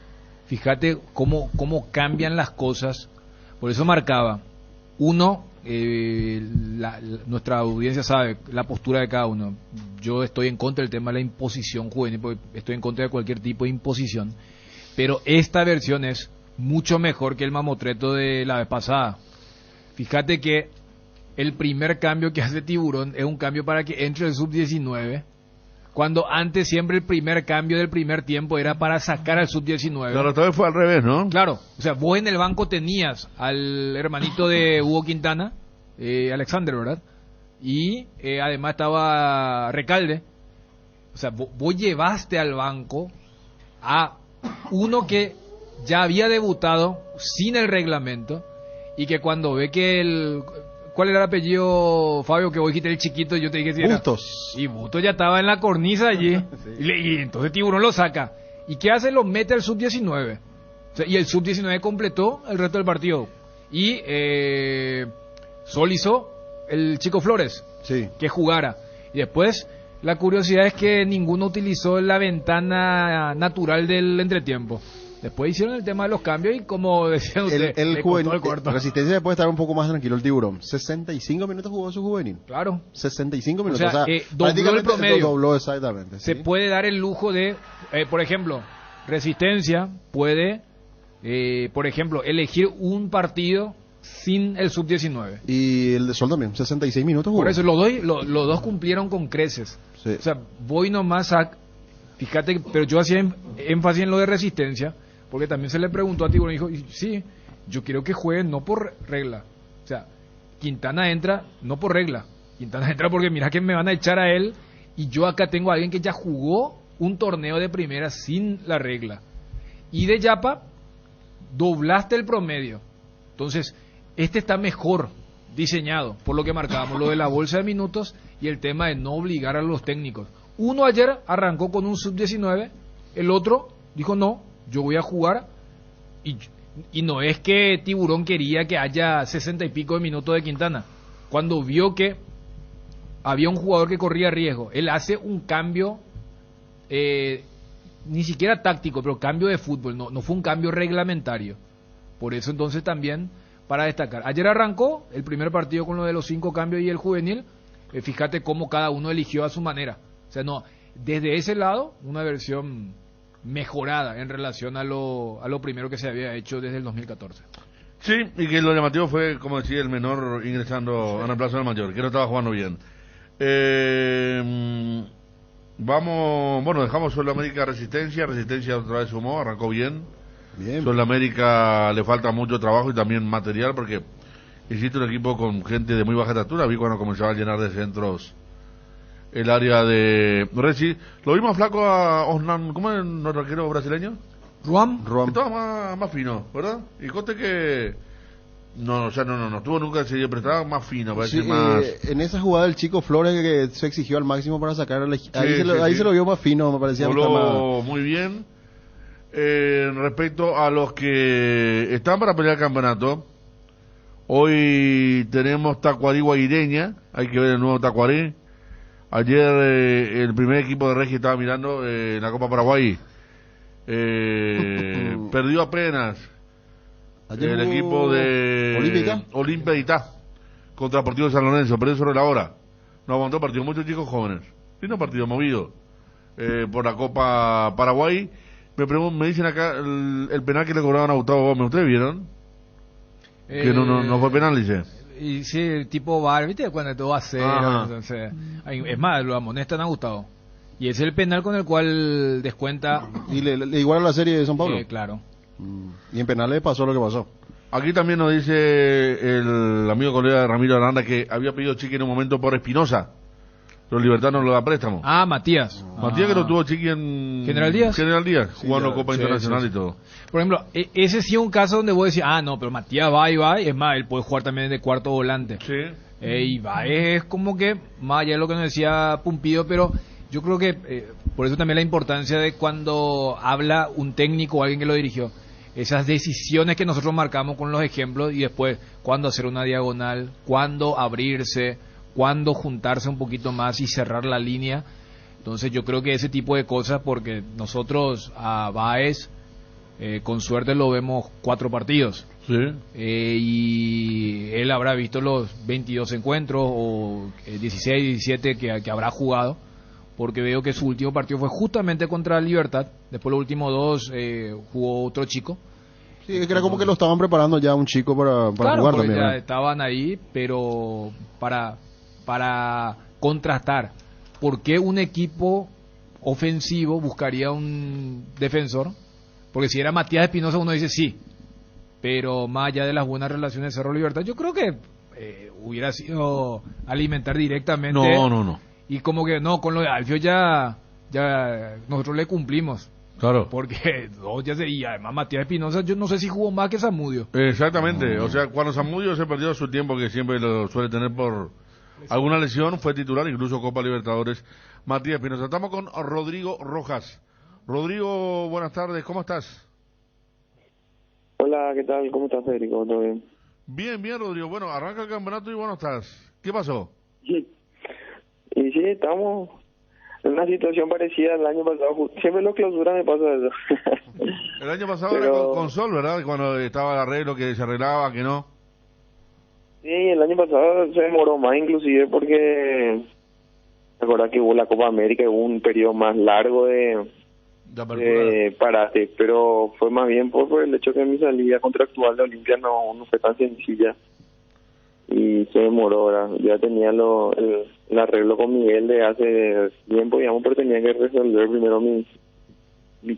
fíjate cómo cambian las cosas. Por eso marcaba, uno, nuestra audiencia sabe la postura de cada uno. Yo estoy en contra del tema de la imposición juvenil, porque estoy en contra de cualquier tipo de imposición, pero esta versión es mucho mejor que el mamotreto de la vez pasada. Fíjate que el primer cambio que hace Tiburón es un cambio para que entre el sub-19, cuando antes siempre el primer cambio del primer tiempo era para sacar al sub-19.
Claro, esta vez fue al revés, ¿no?
Claro, o sea, vos en el banco tenías al hermanito de Hugo Quintana, Alexander, ¿verdad? Y además estaba Recalde. O sea, vos llevaste al banco a uno que ya había debutado sin el reglamento y que cuando ve que ¿cuál era el apellido, Fabio, que vos dijiste el chiquito? Yo te dije si era
Bustos.
y Bustos ya estaba en la cornisa allí. Y entonces Tiburón lo saca. ¿Y qué hace? Lo mete al sub-19. O sea, y el sub-19 completó el resto del partido. Y Sol hizo el Chico Flores,
Sí.
que jugara. Y después, la curiosidad es que ninguno utilizó la ventana natural del entretiempo. Después hicieron el tema de los cambios y como decían ustedes,
El
le
juvenil,
costó el cuarto.
Resistencia puede estar un poco más tranquilo el Tiburón. 65 minutos jugó su juvenil.
Claro.
65 minutos.
O sea, dobló
prácticamente
el promedio.
Dobló exactamente.
Se
¿sí?
puede dar el lujo de, por ejemplo, Resistencia puede, por ejemplo, elegir un partido sin el sub-19.
Y el de Sol también, 66 minutos jugó.
Por eso los dos cumplieron con creces.
Sí.
O sea, voy nomás a... Fíjate, pero yo hacía énfasis en lo de Resistencia, porque también se le preguntó a Tiburón y dijo, sí, yo quiero que jueguen no por regla. O sea, Quintana entra no por regla. Quintana entra porque mira que me van a echar a él y yo acá tengo a alguien que ya jugó un torneo de primera sin la regla. Y de Yapa, doblaste el promedio. Entonces, este está mejor diseñado, por lo que marcábamos, lo de la bolsa de minutos y el tema de no obligar a los técnicos. Uno ayer arrancó con un sub-19, el otro dijo no, yo voy a jugar y no es que Tiburón quería que haya 60 y pico de minutos de Quintana. Cuando vio que había un jugador que corría riesgo, él hace un cambio, ni siquiera táctico, pero cambio de fútbol, no fue un cambio reglamentario. Por eso entonces también, para destacar. Ayer arrancó el primer partido con lo de los 5 cambios y el juvenil. Fíjate cómo cada uno eligió a su manera. O sea, no, desde ese lado, una versión mejorada en relación a lo primero que se había hecho desde el 2014.
Sí, y que lo llamativo fue, como decía, el menor ingresando a reemplazo del mayor, que no estaba jugando bien. Vamos, bueno, dejamos Sudamérica Resistencia otra vez sumó, arrancó bien.
Bien.
Sudamérica le falta mucho trabajo y también material, porque hiciste un equipo con gente de muy baja estatura, vi cuando comenzaba a llenar de centros el área de Reci. Lo vimos flaco a Osnan, ¿cómo es el arquero brasileño?
Ruam.
Que estaba más fino, ¿verdad? Y conste que no estuvo nunca ese día, pero estaba más fino, parece
Sí,
más...
en esa jugada el chico Flores que se exigió al máximo para sacar ahí
sí.
se lo vio más fino, me parecía
Voló muy bien. Respecto a los que están para pelear el campeonato, hoy tenemos Tacuarí Guaireña, hay que ver el nuevo Tacuarí. Ayer el primer equipo de Regi estaba mirando en la Copa Paraguay, perdió apenas
Ayer
el
jugó
equipo de Olimpia de Itá contra Deportivo de San Lorenzo, perdió sobre la hora, no aguantó partido, muchos chicos jóvenes, vino partido movido por la Copa Paraguay. Me dicen acá el penal que le cobraban a Gustavo Gómez, ¿ustedes vieron? Que no fue penal, dice.
Y sí, tipo VAR, ¿viste? Cuando todo va a cero,
Ajá.
entonces... Es más, lo amonestan a Gustavo. Y es el penal con el cual descuenta...
y le iguala la serie de San Pablo.
Claro.
Y en penales le pasó lo que pasó.
Aquí también nos dice el amigo colega Ramiro Aranda que había pedido Chiqui en un momento por Espinosa. Los libertanos lo da préstamo.
Ah, Matías.
Matías que lo tuvo Chiqui en
¿General Díaz?
Jugando
claro.
Copa
Sí,
Internacional
sí.
y todo.
Por ejemplo, ese sí es un caso donde vos decís, no, pero Matías va, y es más, él puede jugar también de cuarto volante.
Sí.
Y va, es como que, más allá de lo que nos decía Pumpido, pero yo creo que, por eso también la importancia de cuando habla un técnico o alguien que lo dirigió, esas decisiones que nosotros marcamos con los ejemplos y después cuándo hacer una diagonal, cuándo abrirse, cuándo juntarse un poquito más y cerrar la línea. Entonces yo creo que ese tipo de cosas, porque nosotros a Baez con suerte lo vemos 4 partidos.
Sí.
Y él habrá visto los 22 encuentros o 16, 17 que habrá jugado, porque veo que su último partido fue justamente contra Libertad. Después los últimos 2 jugó otro chico.
Sí, es que era como que lo estaban preparando ya un chico para
Claro,
jugar
porque
también,
ya
¿verdad?
estaban ahí, pero para contrastar, ¿por qué un equipo ofensivo buscaría un defensor? Porque si era Matías Espinosa uno dice sí, pero más allá de las buenas relaciones de Cerro Libertad, yo creo que hubiera sido alimentar directamente.
No.
Y como que no, con lo de Alfio ya nosotros le cumplimos.
Claro.
Porque y además Matías Espinosa, yo no sé si jugó más que Zamudio.
Exactamente. O sea, cuando Zamudio se perdió su tiempo, que siempre lo suele tener por alguna lesión, fue titular, incluso Copa Libertadores, Matías Espinosa. Estamos con Rodrigo Rojas. Rodrigo, buenas tardes, ¿cómo estás?
Hola, ¿qué tal? ¿Cómo estás, Federico? ¿Todo bien?
Bien, Rodrigo. Bueno, arranca el campeonato y bueno estás. ¿Qué pasó?
Sí. Y sí, estamos en una situación parecida al año pasado. Siempre los clausuras me pasa eso.
El año pasado
Pero...
era con Sol, ¿verdad? Cuando estaba el arreglo, que se arreglaba, que no.
Sí, el año pasado se demoró más, inclusive, porque... Recuerda que hubo la Copa América y hubo un periodo más largo de parate, pero fue más bien por el hecho que mi salida contractual de Olimpia no fue tan sencilla y se demoró, ¿verdad? Ya tenía el arreglo con Miguel de hace tiempo, digamos, pero tenía que resolver primero mi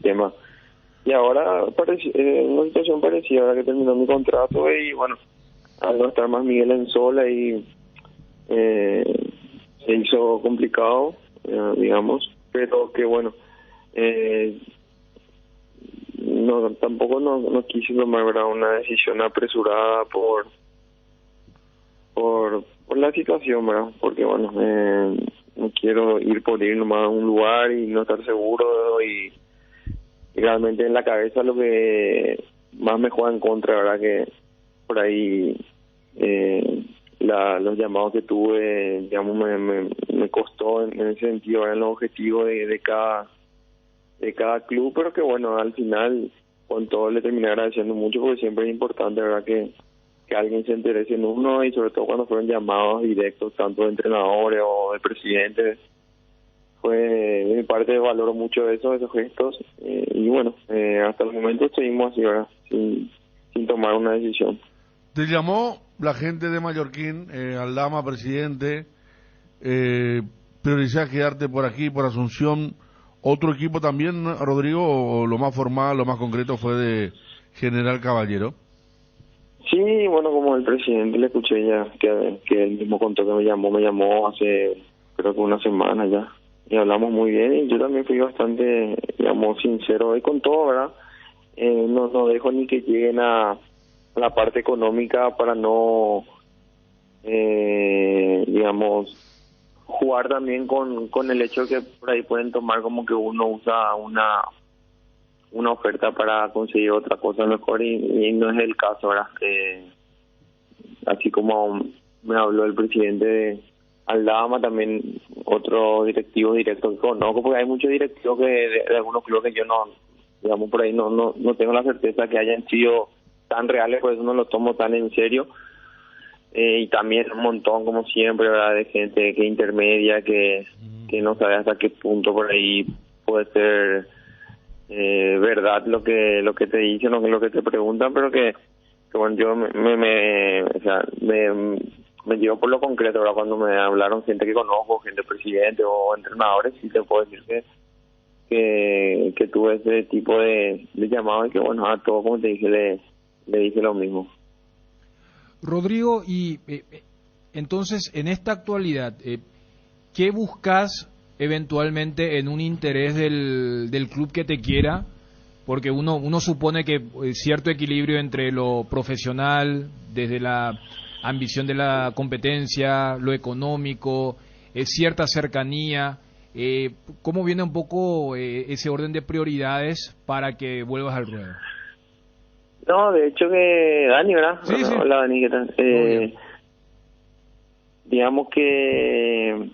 tema. Y ahora una situación parecida, ahora que terminó mi contrato y bueno, al no estar más Miguel en sola y se hizo complicado, digamos, pero que bueno, tampoco no quise tomar, ¿verdad?, una decisión apresurada por la situación, ¿verdad? Porque bueno, no quiero ir por ir nomás a un lugar y no estar seguro y realmente en la cabeza lo que más me juega en contra, ¿verdad? Que por ahí los llamados que tuve, digamos, me costó en ese sentido, ¿verdad?, en los objetivos de cada club, pero que bueno, al final con todo le terminé agradeciendo mucho porque siempre es importante, ¿verdad?, que alguien se interese en uno y sobre todo cuando fueron llamados directos tanto de entrenadores o de presidentes. Fue de mi parte, valoro mucho esos gestos y bueno, hasta el momento seguimos así, ¿verdad?, sin tomar una decisión.
Te llamó la gente de Mallorquín, Aldama, presidente, priorizás quedarte por aquí, por Asunción. ¿Otro equipo también, Rodrigo, o lo más formal, lo más concreto fue de General Caballero?
Sí, bueno, como el presidente le escuché ya, que él mismo contó que me llamó hace creo que una semana ya, y hablamos muy bien, y yo también fui bastante, digamos, sincero y con todo, ¿verdad? No dejo ni que lleguen a la parte económica para no, digamos, jugar también con el hecho que por ahí pueden tomar como que uno usa una oferta para conseguir otra cosa mejor y no es el caso, ¿verdad? Así como me habló el presidente de Aldama, también otro directivo directo que conozco, porque hay muchos directivos que de algunos clubes que yo no, digamos, por ahí no tengo la certeza que hayan sido tan reales, por eso no lo tomo tan en serio. Y también un montón, como siempre, ¿verdad?, de gente que intermedia, que no sabe hasta qué punto por ahí puede ser verdad lo que te dicen o lo que te preguntan, pero que bueno, yo me llevo por lo concreto, ¿verdad? Cuando me hablaron gente que conozco, gente presidente o entrenadores, sí te puedo decir que tuve ese tipo de llamados y que bueno, a todo, como te dije, le dije lo mismo.
Rodrigo, y entonces en esta actualidad, ¿qué buscas eventualmente en un interés del club que te quiera? Porque uno supone que cierto equilibrio entre lo profesional, desde la ambición de la competencia, lo económico, cierta cercanía, ¿cómo viene un poco ese orden de prioridades para que vuelvas al ruedo?
No, de hecho que Dani, ¿verdad?
Sí, sí.
Hola, Dani, ¿qué tal? Digamos que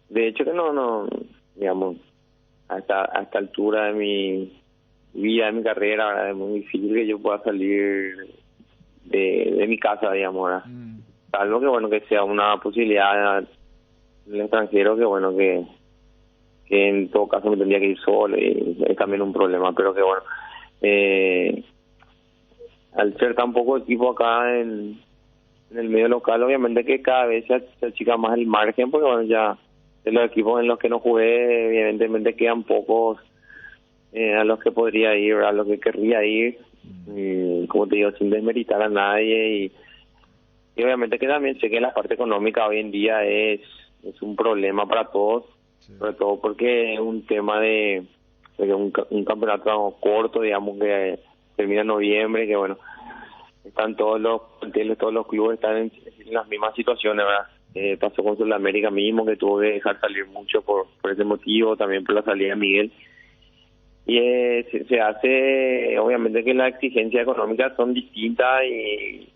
de hecho que no, digamos,
a esta altura de mi vida, de mi carrera, ¿verdad? Es muy difícil que yo pueda salir de mi casa, digamos, ¿verdad? Salvo que, bueno, que sea una posibilidad en el extranjero, que, bueno, que en todo caso me tendría que ir solo y es también un problema, pero que, bueno, al ser tan poco equipo acá en el medio local, obviamente que cada vez se achica más el margen, porque, bueno, ya de los equipos en los que no jugué, evidentemente quedan pocos a los que podría ir, a los que querría ir, como te digo, sin desmeritar a nadie, y obviamente que también sé que la parte económica hoy en día es un problema para todos, sobre todo porque es un tema de un campeonato corto, digamos, que termina en noviembre, que, bueno, están todos los clubes están en las mismas situaciones, ¿verdad? Pasó con Sudamérica mismo, que tuvo que dejar salir mucho por ese motivo, también por la salida de Miguel. Y se hace, obviamente que las exigencias económicas son distintas y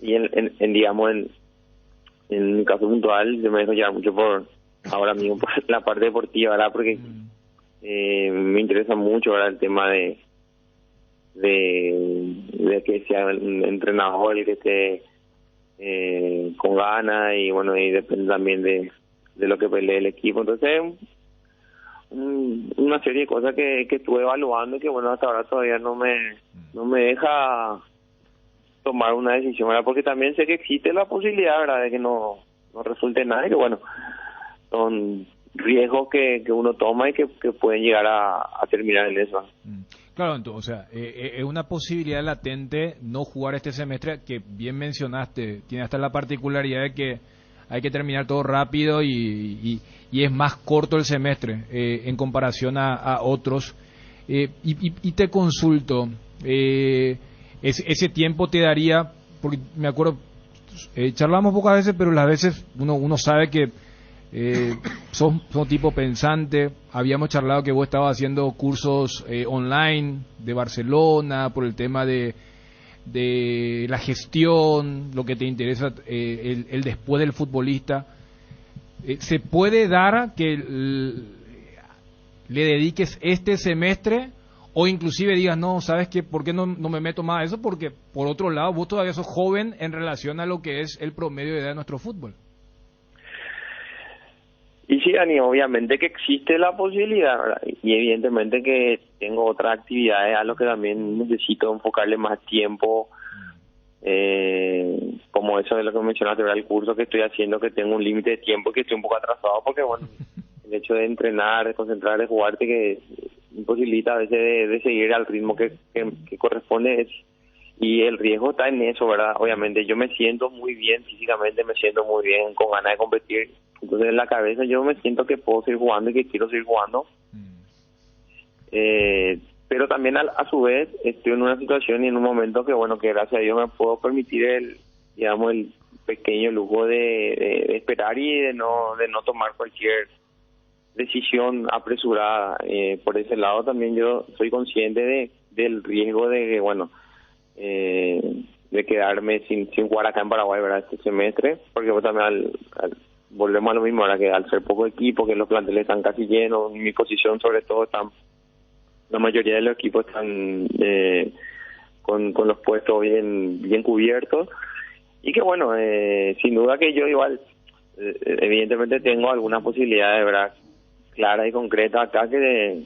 digamos, en mi caso puntual, yo me dejo llevar mucho por ahora mismo por la parte deportiva, ¿verdad? Porque me interesa mucho, ¿verdad? El tema de que sea un entrenador y que esté con ganas, y, bueno, y depende también de lo que pelee el equipo. Entonces, una serie de cosas que estuve evaluando y que, bueno, hasta ahora todavía no me deja tomar una decisión, ¿verdad? Porque también sé que existe la posibilidad, ¿verdad?, de que no resulte nada, y que, bueno, son riesgos que uno toma y que pueden llegar a terminar en eso.
Claro, entonces, o sea, es una posibilidad latente no jugar este semestre, que bien mencionaste, tiene hasta la particularidad de que hay que terminar todo rápido y es más corto el semestre en comparación a otros. Y te consulto, ese tiempo te daría, porque me acuerdo, charlamos pocas veces, pero las veces uno sabe que son tipo pensante. Habíamos charlado que vos estabas haciendo cursos online de Barcelona por el tema de la gestión, lo que te interesa, el después del futbolista. ¿Se puede dar que le dediques este semestre, o inclusive digas, no, sabes que por qué no me meto más a eso? Porque por otro lado vos todavía sos joven en relación a lo que es el promedio de edad de nuestro fútbol.
Y sí, Dani, obviamente que existe la posibilidad, ¿verdad? Y evidentemente que tengo otras actividades a lo que también necesito enfocarle más tiempo, como eso de lo que mencionaste, ¿verdad? El curso que estoy haciendo, que tengo un límite de tiempo, que estoy un poco atrasado, porque, bueno, el hecho de entrenar, de concentrar, de jugarte, que imposibilita a veces de seguir al ritmo que corresponde, y el riesgo está en eso, ¿verdad? Obviamente yo me siento muy bien físicamente, me siento muy bien, con ganas de competir. Entonces en la cabeza yo me siento que puedo seguir jugando y que quiero seguir jugando. Pero también a su vez estoy en una situación y en un momento que, bueno, que gracias a Dios me puedo permitir el pequeño lujo de esperar y de no tomar cualquier decisión apresurada. Por ese lado también yo soy consciente del riesgo de que, bueno, de quedarme sin jugar acá en Paraguay, ¿verdad?, este semestre, porque, pues, también volvemos a lo mismo, ahora que al ser poco equipo, que los planteles están casi llenos, en mi posición sobre todo la mayoría de los equipos están con los puestos bien cubiertos, y que, bueno, sin duda que yo igual evidentemente tengo algunas posibilidades, ¿verdad?, claras y concretas acá, que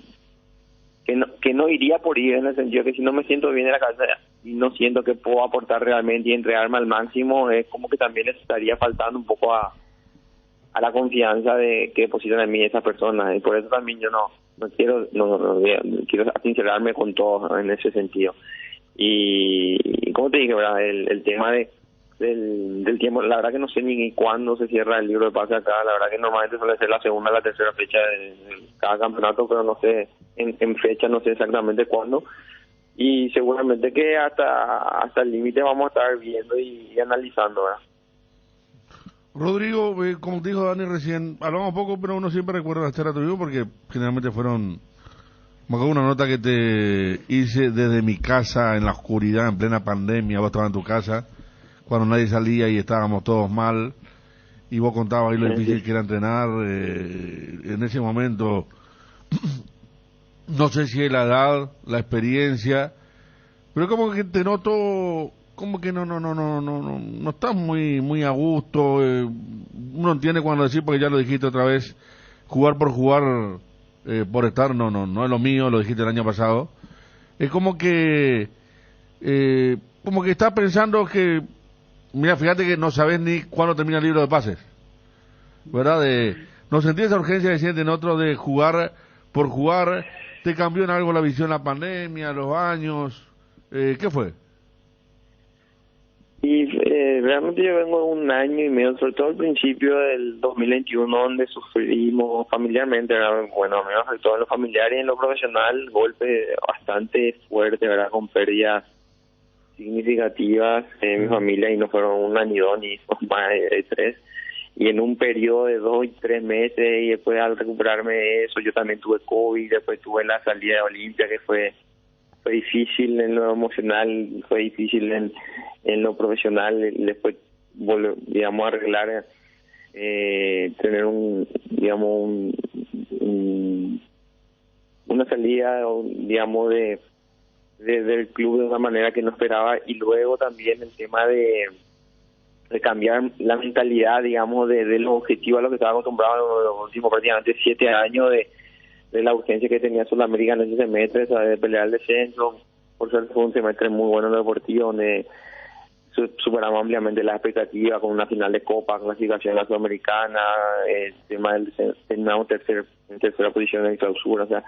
no iría por ir, en el sentido que si no me siento bien en la cabeza y no siento que puedo aportar realmente y entregarme al máximo, es como que también les estaría faltando un poco a la confianza que depositan en mí esas personas, y por eso también yo no quiero quiero sincerarme con todo en ese sentido. Y como te dije, ¿verdad?, el tema del tiempo, la verdad que no sé ni cuándo se cierra el libro de pase acá. La verdad que normalmente suele ser la segunda o la tercera fecha de cada campeonato, pero no sé en fecha, no sé exactamente cuándo, y seguramente que hasta el límite vamos a estar viendo y analizando, ¿verdad?
Rodrigo, como te dijo Dani recién, hablamos poco, pero uno siempre recuerda las charlas tuyas porque generalmente fueron... Me acuerdo una nota que te hice desde mi casa, en la oscuridad, en plena pandemia. Vos estabas en tu casa, cuando nadie salía y estábamos todos mal, y vos contabas ahí lo difícil que era entrenar. En ese momento no sé si es la edad, la experiencia, pero como que te noto como que no estás muy a gusto. Uno entiende cuando decís, porque ya lo dijiste otra vez, jugar por jugar, por estar, no es lo mío, lo dijiste el año pasado. Es como que estás pensando que, mira, fíjate que no sabes ni cuándo termina el libro de pases, ¿verdad? No sentí esa urgencia de siente en otro de jugar por jugar. ¿Te cambió en algo la visión, la pandemia, los años? ¿Qué fue?
Y realmente yo vengo de un año y medio, sobre todo al principio del 2021, donde sufrimos familiarmente, ¿verdad? Bueno, me afectó en lo familiar y en lo profesional, golpe bastante fuerte, ¿verdad? Con pérdidas significativas en mi familia, y no fueron una ni dos ni más de tres. Y en un periodo de 2 y 3 meses, y después al recuperarme de eso, yo también tuve COVID, después tuve la salida de Olimpia, que fue difícil en lo emocional, fue difícil en lo profesional. Después digamos, arreglar, tener una salida, digamos, del club de una manera que no esperaba. Y luego también el tema de cambiar la mentalidad, digamos, de los objetivos a los que estaba acostumbrado en los últimos prácticamente 7 años, de la urgencia que tenía Sudamérica en ese semestre, ¿sabes? De pelear el descenso. Por suerte fue un semestre muy bueno en lo deportivo, donde superamos ampliamente las expectativas, con una final de Copa, clasificación a la Sudamericana, el tema del terminamos en tercera posición en clausura. O sea,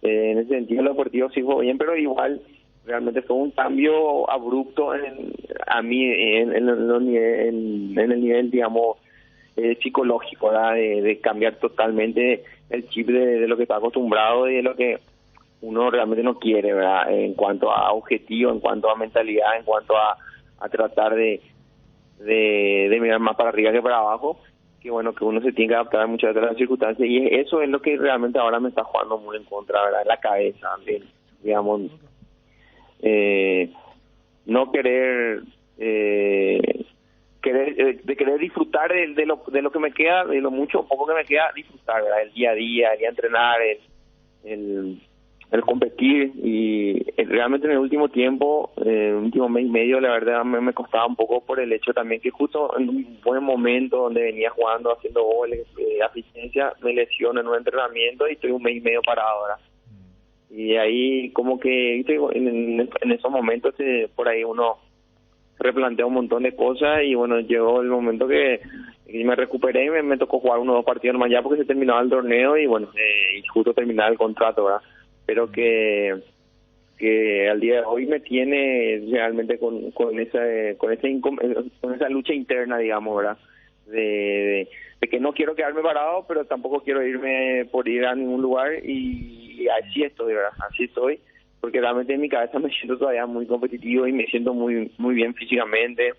en ese sentido lo deportivo sí fue bien, pero igual realmente fue un cambio abrupto en el nivel, digamos, psicológico, ¿verdad? De cambiar totalmente el chip de lo que está acostumbrado y de lo que uno realmente no quiere, ¿verdad? En cuanto a objetivo, en cuanto a mentalidad, en cuanto a tratar de mirar más para arriba que para abajo, que bueno, que uno se tiene que adaptar a muchas de las circunstancias, y eso es lo que realmente ahora me está jugando muy en contra, ¿verdad? En la cabeza, digamos, no querer querer disfrutar de lo que me queda, de lo mucho o poco que me queda, disfrutar, ¿verdad? El día a día, el entrenar, el competir. Y realmente en el último tiempo, último mes y medio, la verdad me costaba un poco, por el hecho también que justo en un buen momento donde venía jugando, haciendo goles, asistencia, me lesiono en un entrenamiento y estoy un mes y medio parado, ¿verdad? Y ahí como que en esos momentos por ahí uno replantea un montón de cosas, y bueno, llegó el momento que me recuperé y me tocó jugar 1 o 2 partidos más allá porque se terminaba el torneo y bueno, y justo terminaba el contrato, ¿verdad? Pero que al día de hoy me tiene realmente con esa lucha interna, digamos, ¿verdad? De que no quiero quedarme parado, pero tampoco quiero irme por ir a ningún lugar, y así estoy, ¿verdad? Así estoy, porque realmente en mi cabeza me siento todavía muy competitivo y me siento muy bien físicamente.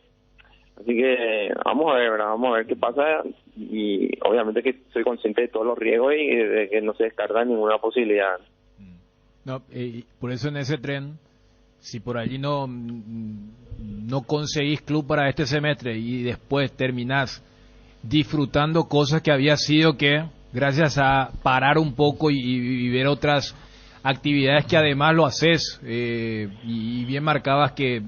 Así que vamos a ver, ¿verdad? Vamos a ver qué pasa, y obviamente que soy consciente de todos los riesgos y de que no se descarta ninguna posibilidad.
No, por eso en ese tren, si por allí no conseguís club para este semestre y después terminás disfrutando cosas que había sido que gracias a parar un poco y ver otras actividades que además lo haces, y bien marcabas que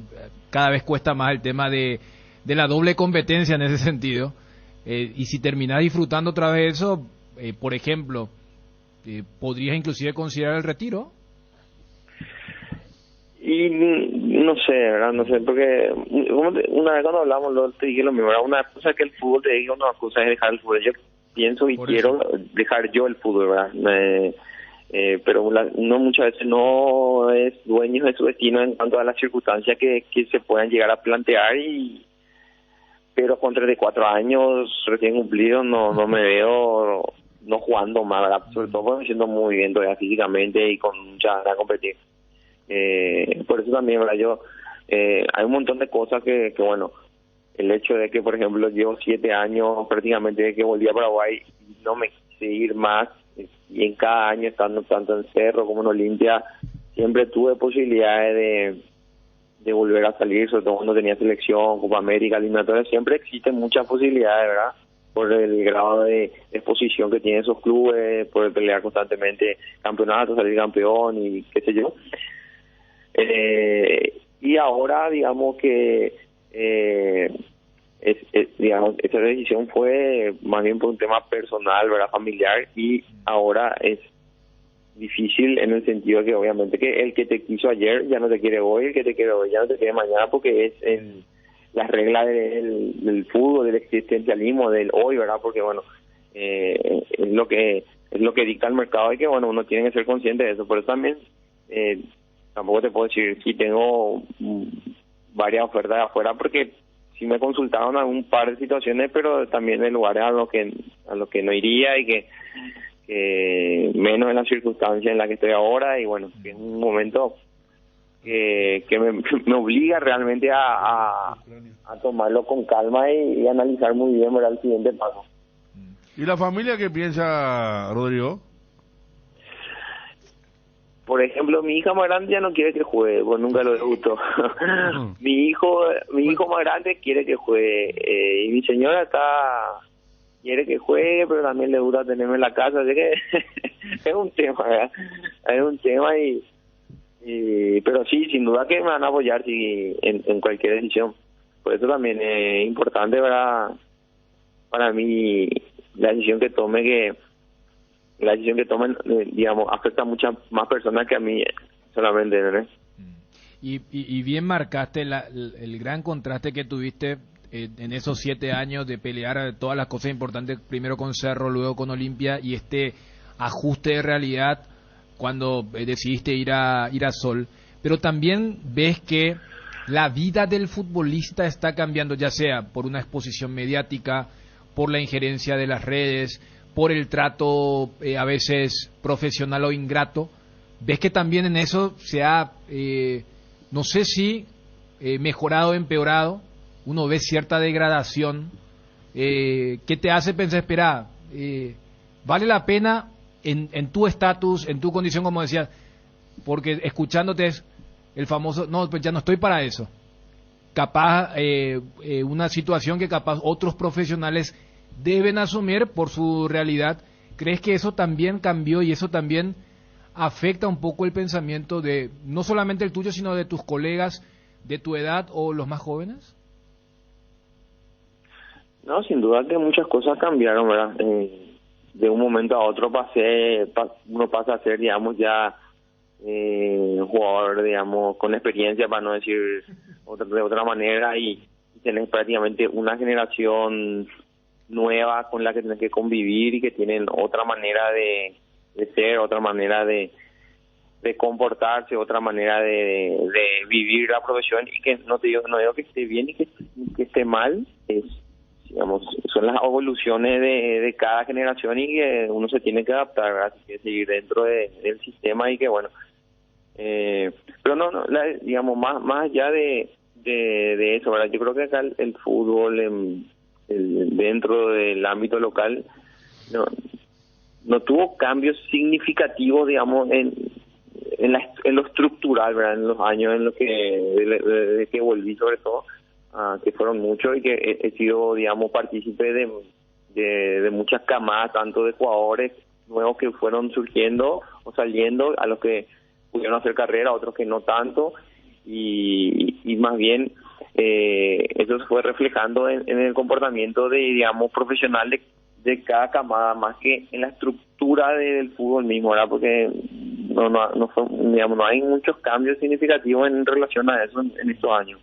cada vez cuesta más el tema de la doble competencia en ese sentido, y si terminás disfrutando otra vez eso, por ejemplo, ¿podrías inclusive considerar el retiro?
Y no sé, ¿verdad? No sé, porque una vez cuando hablamos, te dije lo mismo, ¿verdad? Una cosa es que el fútbol te diga, una cosa es dejar el fútbol. Yo pienso y quiero dejar yo el fútbol, ¿verdad? Pero uno muchas veces no es dueño de su destino en cuanto a las circunstancias que se puedan llegar a plantear, pero con 34 años recién cumplidos no me veo no jugando más, ¿verdad? Sobre todo porque me siento muy bien todavía físicamente y con mucha ganas de competir. Por eso también, ¿verdad? Hay un montón de cosas que bueno, el hecho de que, por ejemplo, llevo 7 años prácticamente de que volví a Paraguay, no me quise ir más, y en cada año, estando tanto en Cerro como en Olimpia, siempre tuve posibilidades de volver a salir, sobre todo cuando tenía selección, Copa América, eliminatoria, siempre existen muchas posibilidades, ¿verdad? por el grado de exposición que tienen esos clubes, por pelear constantemente campeonatos, salir campeón y qué sé yo. Y ahora, digamos que digamos, esa decisión fue más bien por un tema personal, ¿verdad? Familiar, y ahora es difícil en el sentido de que obviamente que el que te quiso ayer ya no te quiere hoy, el que te quiere hoy ya no te quiere mañana, porque es en las reglas del fútbol, del existencialismo, del hoy, ¿verdad? Porque bueno, es lo que dicta el mercado, y que bueno, uno tiene que ser consciente de eso. Por eso también tampoco te puedo decir si tengo varias ofertas de afuera, porque sí me consultaron a un par de situaciones, pero también en lugares a los que no iría, y que menos en la circunstancia en la que estoy ahora, y bueno, que es un momento que me obliga realmente a tomarlo con calma y analizar muy bien, ¿verdad?, el siguiente paso.
¿Y la familia qué piensa, Rodrigo?
Por ejemplo, mi hija más grande ya no quiere que juegue, pues nunca lo debutó. mi hijo más grande quiere que juegue, y mi señora quiere que juegue, pero también le gusta tenerme en la casa, así que es un tema, ¿verdad? Es un tema, pero sí, sin duda que me van a apoyar en cualquier decisión. Por eso también es importante, ¿verdad?, para mí la decisión que tomen, digamos, afecta a muchas más personas que a mí solamente, ¿no?
Y bien marcaste el gran contraste que tuviste en esos 7 años de pelear todas las cosas importantes, primero con Cerro, luego con Olimpia, y este ajuste de realidad cuando decidiste ir a Sol. Pero también ves que la vida del futbolista está cambiando, ya sea por una exposición mediática, por la injerencia de las redes, por el trato a veces profesional o ingrato. ¿Ves que también en eso se ha, no sé si mejorado o empeorado? Uno ve cierta degradación. ¿Qué te hace pensar, espera, vale la pena en tu estatus, en tu condición, como decías? Porque escuchándote es el famoso, no, pues ya no estoy para eso. Capaz, una situación que capaz otros profesionales deben asumir por su realidad. ¿Crees que eso también cambió y eso también afecta un poco el pensamiento de, no solamente el tuyo, sino de tus colegas de tu edad o los más jóvenes?
No, sin duda que muchas cosas cambiaron, ¿verdad? De un momento a otro uno pasa a ser, digamos, ya jugador, digamos, con experiencia, para no decir de otra manera, y tenés prácticamente una generación nueva con la que tenés que convivir, y que tienen otra manera de ser, otra manera de comportarse, otra manera de vivir la profesión, y que no digo que esté bien y que esté mal, digamos, son las evoluciones de cada generación, y que uno se tiene que adaptar, ¿verdad? Tiene que seguir dentro del sistema, y que bueno, pero digamos, más allá de eso, ¿verdad? Yo creo que acá el fútbol dentro del ámbito local no tuvo cambios significativos, digamos, en lo estructural, ¿verdad? En los años en los desde que volví, sobre todo, que fueron muchos, y que he sido, digamos, partícipe de muchas camadas, tanto de jugadores nuevos que fueron surgiendo o saliendo, a los que pudieron hacer carrera, otros que no tanto, y más bien eso se fue reflejando en el comportamiento digamos, profesional de cada camada, más que en la estructura del fútbol mismo, ¿verdad? Porque no fue, digamos, no hay muchos cambios significativos en relación a eso en estos años.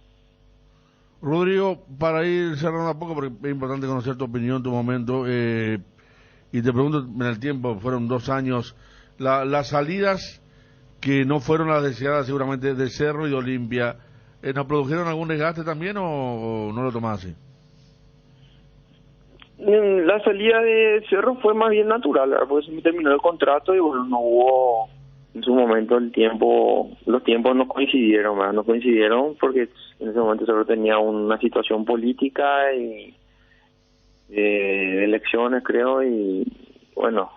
Rodrigo, para ir cerrando un poco, porque es importante conocer tu opinión, tu momento, y te pregunto, en el tiempo, fueron 2 años, las salidas que no fueron las deseadas seguramente de Cerro y de Olimpia, ¿nos produjeron algún desgaste también o no lo tomás así?
La salida de Cerro fue más bien natural, ¿verdad? Porque se me terminó el contrato y bueno, no hubo en su momento los tiempos no coincidieron, ¿verdad? No coincidieron porque en ese momento Cerro tenía una situación política y de elecciones, creo, y bueno,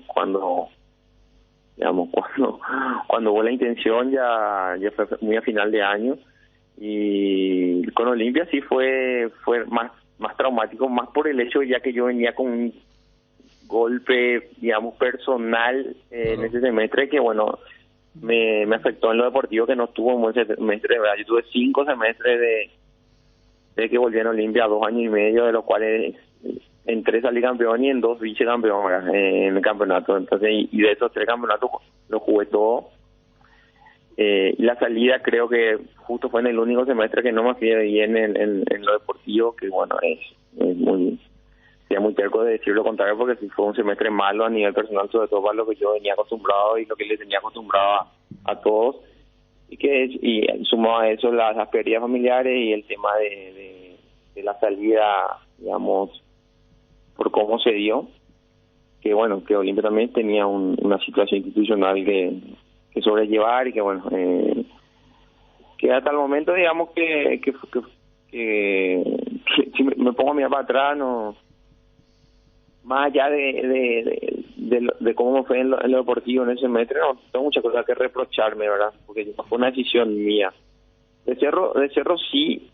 cuando hubo la intención ya fue muy a final de año, y con Olimpia sí fue más
más traumático, más por el hecho ya que yo venía con un golpe, digamos, personal en ese semestre que, bueno, me afectó en lo deportivo, que no estuvo un buen semestre, ¿verdad? Yo tuve 5 semestres de que volví a Olimpia, 2 años y medio, de los cuales en 3 salí campeón y en 2 vicecampeón, ¿verdad? En el campeonato. Entonces, y de esos 3 campeonatos los jugué todos. Y la salida creo que justo fue en el único semestre que no me fui bien en lo deportivo, que bueno, es muy, sería muy terco de decir lo contrario, porque sí fue un semestre malo a nivel personal, sobre todo para lo que yo venía acostumbrado y lo que le tenía acostumbrado a todos, y sumado a eso las pérdidas familiares y el tema de la salida, digamos, por cómo se dio, que bueno, que Olimpia también tenía una situación institucional que sobrellevar, y que bueno, que hasta el momento, digamos, que si me pongo a mirar para atrás, no, más allá de cómo me fue en lo deportivo en ese semestre, no tengo muchas cosas que reprocharme, ¿verdad? Porque fue una decisión mía. De Cerro sí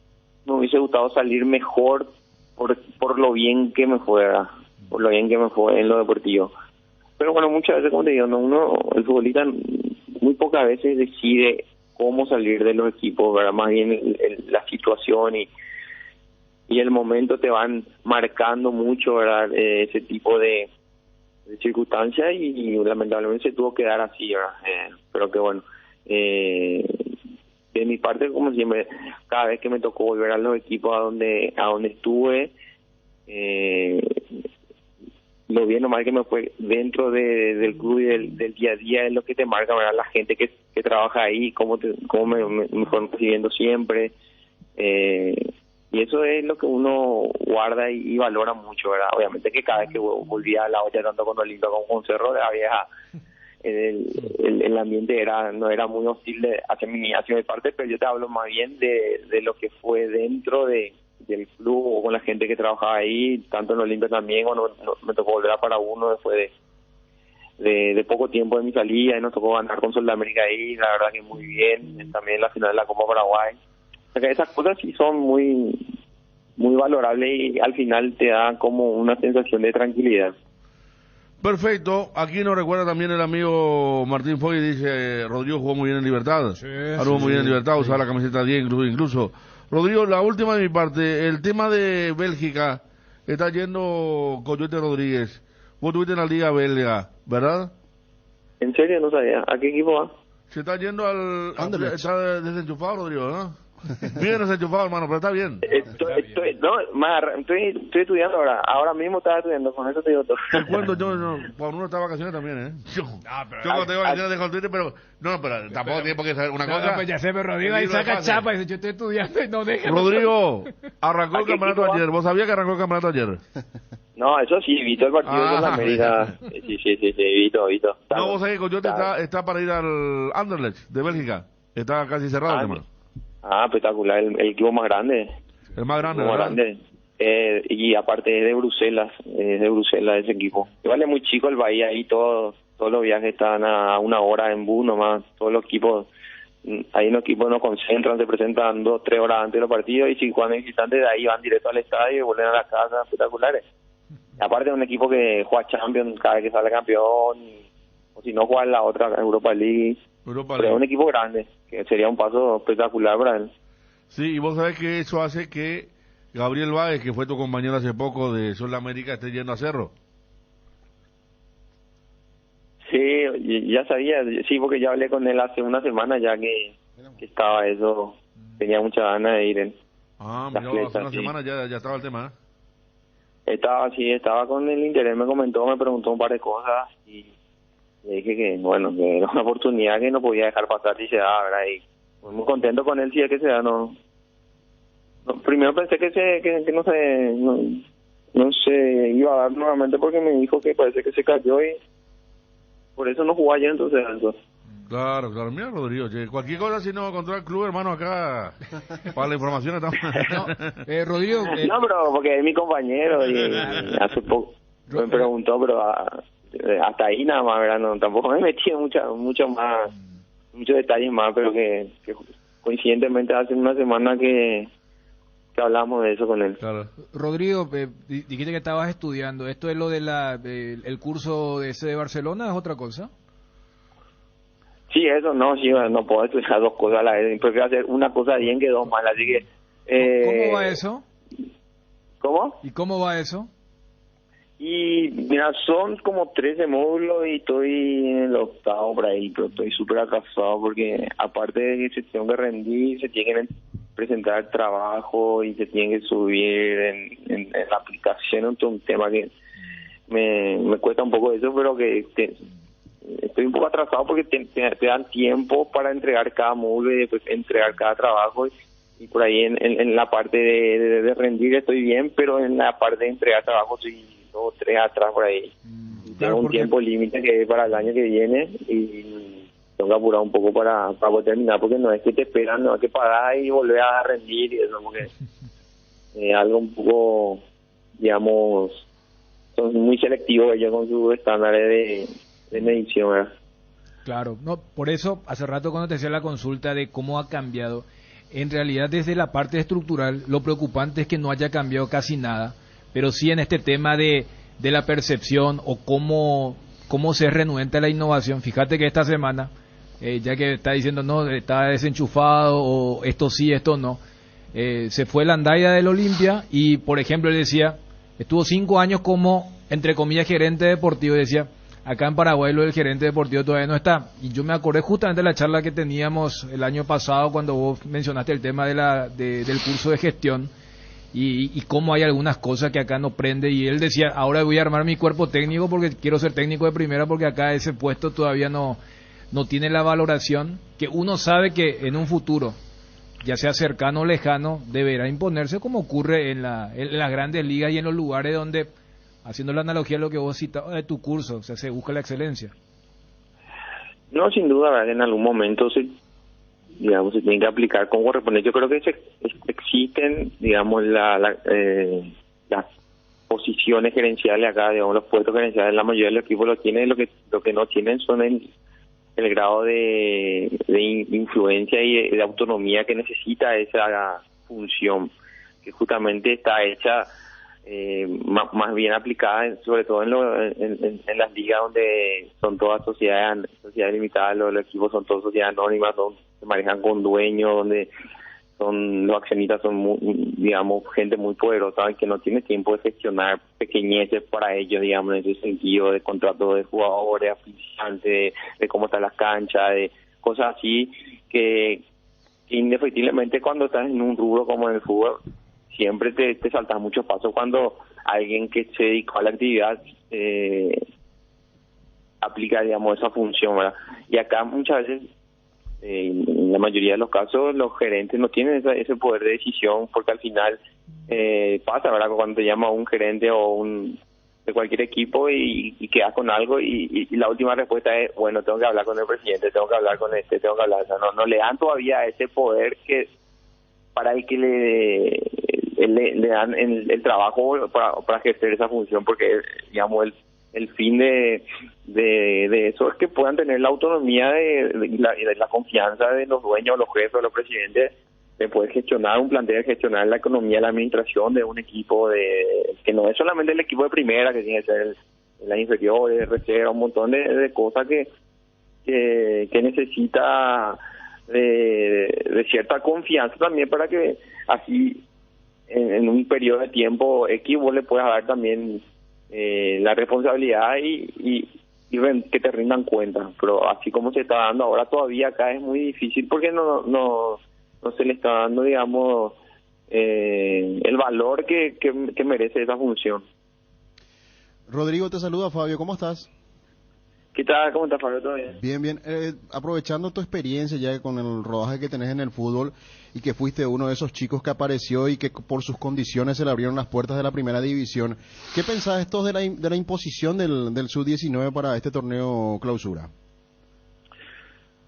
me hubiese gustado salir mejor por lo bien que me fue, ¿verdad? Por lo bien que me fue en lo deportivo. Pero bueno, muchas veces, como te digo, el futbolista muy pocas veces decide cómo salir de los equipos, ¿verdad? Más bien la situación y el momento te van marcando mucho, ¿verdad? Ese tipo de circunstancias, y lamentablemente se tuvo que dar así, ¿verdad? Pero que bueno, de mi parte, como siempre, cada vez que me tocó volver a los equipos a donde estuve, lo bien o mal que me fue dentro del club y del día a día es lo que te marca, ¿verdad? La gente que trabaja ahí, cómo me fueron recibiendo siempre, y eso es lo que uno guarda y valora mucho, ¿verdad? Obviamente que cada vez que volvía a la olla, tanto con Olimpia como con Cerro, el ambiente no era muy hostil hacia mi parte, pero yo te hablo más bien de lo que fue dentro del club o con la gente que trabajaba ahí, tanto en Olimpia también, cuando me tocó volver a Paraguno después de poco tiempo de mi salida, y nos tocó ganar con Sudamérica ahí, la verdad que muy bien, también la final de la Copa Paraguay. O sea que esas cosas sí son muy muy valorables, y al final te da como una sensación de tranquilidad.
Perfecto, aquí nos recuerda también el amigo Martín Foy, dice, Rodrigo jugó muy bien en Libertad, jugó muy bien en Libertad, usaba la camiseta 10 incluso. Rodrigo, la última de mi parte, el tema de Bélgica, está yendo Coyote Rodríguez, vos estuviste en la Liga Belga, ¿verdad?
¿En serio? No sabía. ¿A qué equipo va?
Se está yendo está desenchufado, Rodrigo, ¿no? Bien desenchufado, hermano, pero está bien. Estoy
estudiando ahora mismo estaba estudiando, con eso te digo todo.
Te cuento, yo cuando uno está de vacaciones también, ¿eh? Yo cuando tengo vacaciones dejo el Twitter, pero tampoco tiene por qué saber una cosa.
Pues ya sé, pero Rodrigo ahí saca chapa y dice, yo estoy estudiando y no deja.
Rodrigo, arrancó el campeonato ayer, ¿vos sabías que arrancó el campeonato ayer?
No, eso sí, visto el partido con la América. Sí, visto.
No, vos sabés que Coyote está para ir al Anderlecht de Bélgica, está casi cerrado el tema.
Espectacular, el equipo más grande.
El más grande,
¿verdad? Grande. Y aparte es de Bruselas ese equipo. Igual es muy chico el Bahía, ahí todos los viajes están a 1 hora en bus nomás. Todos los equipos, ahí los equipos no concentran, se presentan 2-3 horas antes de los partidos, y si juegan visitantes de ahí van directo al estadio y vuelven a la casa, espectaculares. Aparte es un equipo que juega Champions cada vez que sale campeón, o si no juega en la otra Europa League. Pero es un equipo grande, que sería un paso espectacular para él.
Sí, y vos sabés que eso hace que Gabriel Báez, que fue tu compañero hace poco de Sudamérica, esté yendo a Cerro.
Sí, ya sabía, sí, porque ya hablé con él hace una semana ya que estaba eso, tenía mucha ganas de ir él.
Mira, hace una semana ya estaba el tema, ¿eh?
Estaba con el interés, me preguntó un par de cosas, y le dije que era una oportunidad que no podía dejar pasar, y se da, ¿verdad? Y muy contento con él, si es que se da, no primero pensé que no se iba a dar nuevamente, porque me dijo que parece que se cayó y por eso no jugó ayer, entonces.
Claro, mira, Rodrigo, cualquier cosa, si no controla el club, hermano, acá para la información estamos.
Rodrigo,
no, pero porque es mi compañero, y hace poco me preguntó, pero hasta ahí nada más, ¿verdad? No, tampoco me metí en muchos detalles más, pero que coincidentemente hace una semana que que hablamos de eso con él.
Claro.
Rodrigo, dijiste que estabas estudiando. ¿Esto es lo de el curso de ese de Barcelona? ¿Es otra cosa?
Sí, eso no, sí, no puedo estudiar dos cosas a la vez. Prefiero hacer una cosa bien que dos mal, así que...
¿Cómo va eso?
¿Cómo?
¿Y cómo va eso?
Y mira, son como 13 módulos y estoy en el octavo por ahí, pero estoy súper atrasado porque aparte de que se tienen que rendir, se tienen que presentar trabajo y se tienen que subir en la aplicación. Entonces, un tema que me cuesta un poco eso, pero que estoy un poco atrasado porque te dan tiempo para entregar cada módulo y después entregar cada trabajo. Y por ahí en la parte de rendir estoy bien, pero en la parte de entregar trabajo estoy 2 o 3 atrás por ahí. Tengo un tiempo límite que es para el año que viene y tengo que apurar un poco para poder terminar, porque no es que te esperan, no es que parar y volver a rendir y eso, porque algo un poco, digamos, son muy selectivos ellos con sus estándares de medición, ¿verdad?
Claro, no, por eso hace rato cuando te hacía la consulta de cómo ha cambiado, en realidad desde la parte estructural lo preocupante es que no haya cambiado casi nada, pero sí en este tema de la percepción o cómo se renuente la innovación. Fíjate que esta semana, ya que está diciendo no, está desenchufado o esto sí, esto no, se fue la Andaya del Olimpia y por ejemplo él decía, estuvo 5 años como entre comillas gerente deportivo, decía, acá en Paraguay lo del gerente deportivo todavía no está. Y yo me acordé justamente de la charla que teníamos el año pasado cuando vos mencionaste el tema del curso de gestión y cómo hay algunas cosas que acá no prende. Y él decía, ahora voy a armar mi cuerpo técnico porque quiero ser técnico de primera, porque acá ese puesto todavía no tiene la valoración que uno sabe que en un futuro, ya sea cercano o lejano, deberá imponerse como ocurre en las grandes ligas y en los lugares donde, haciendo la analogía a lo que vos citabas de tu curso, o sea, se busca la excelencia. No, sin duda, ¿verdad? En algún momento se tiene que aplicar como corresponde. Yo creo que existen, digamos, las posiciones gerenciales acá, digamos, los puestos gerenciales, la mayoría de los equipos lo tienen, lo que no tienen son el grado de influencia y de autonomía que necesita esa función, que justamente está hecha más bien aplicada, sobre todo en las ligas donde son todas sociedades limitadas, los equipos son todas sociedades anónimas, se manejan con dueños, donde los accionistas son digamos, gente muy poderosa que no tiene tiempo de gestionar pequeñeces para ellos, digamos, en ese sentido de contratos de jugadores, aficionantes, de cómo están las canchas, de cosas así que indefectiblemente cuando estás en un rubro como en el fútbol siempre te saltas muchos pasos cuando alguien que se dedicó a la actividad aplica, digamos, esa función, ¿verdad? Y acá muchas veces, en la mayoría de los casos, los gerentes no tienen ese poder de decisión, porque al final pasa, ¿verdad? Cuando te llama un gerente de cualquier equipo y quedas con algo y la última respuesta es, bueno, tengo que hablar con el presidente, tengo que hablar con tengo que hablar, o sea, no le dan todavía ese poder que para el que le dan el trabajo para ejercer esa función, porque digamos el fin de eso es que puedan tener la autonomía de la confianza de los dueños, los jefes, los presidentes, de poder gestionar un plantel, gestionar la economía, la administración de un equipo, que no es solamente el equipo de primera, que tiene que ser las inferiores, reserva, un montón de cosas que necesita de cierta confianza también, para que así en un periodo de tiempo X vos le puedas dar también la responsabilidad y que te rindan cuenta. Pero así como se está dando ahora, todavía acá es muy difícil porque no se le está dando, digamos, el valor que merece esa función.
Rodrigo, te saluda Fabio, ¿cómo estás?
¿Qué tal? ¿Cómo estás, Fabio? ¿Todo bien?
Bien, bien. Aprovechando tu experiencia ya con el rodaje que tenés en el fútbol y que fuiste uno de esos chicos que apareció y que por sus condiciones se le abrieron las puertas de la primera división, ¿qué pensás esto de la imposición del Sub-19 para este torneo clausura?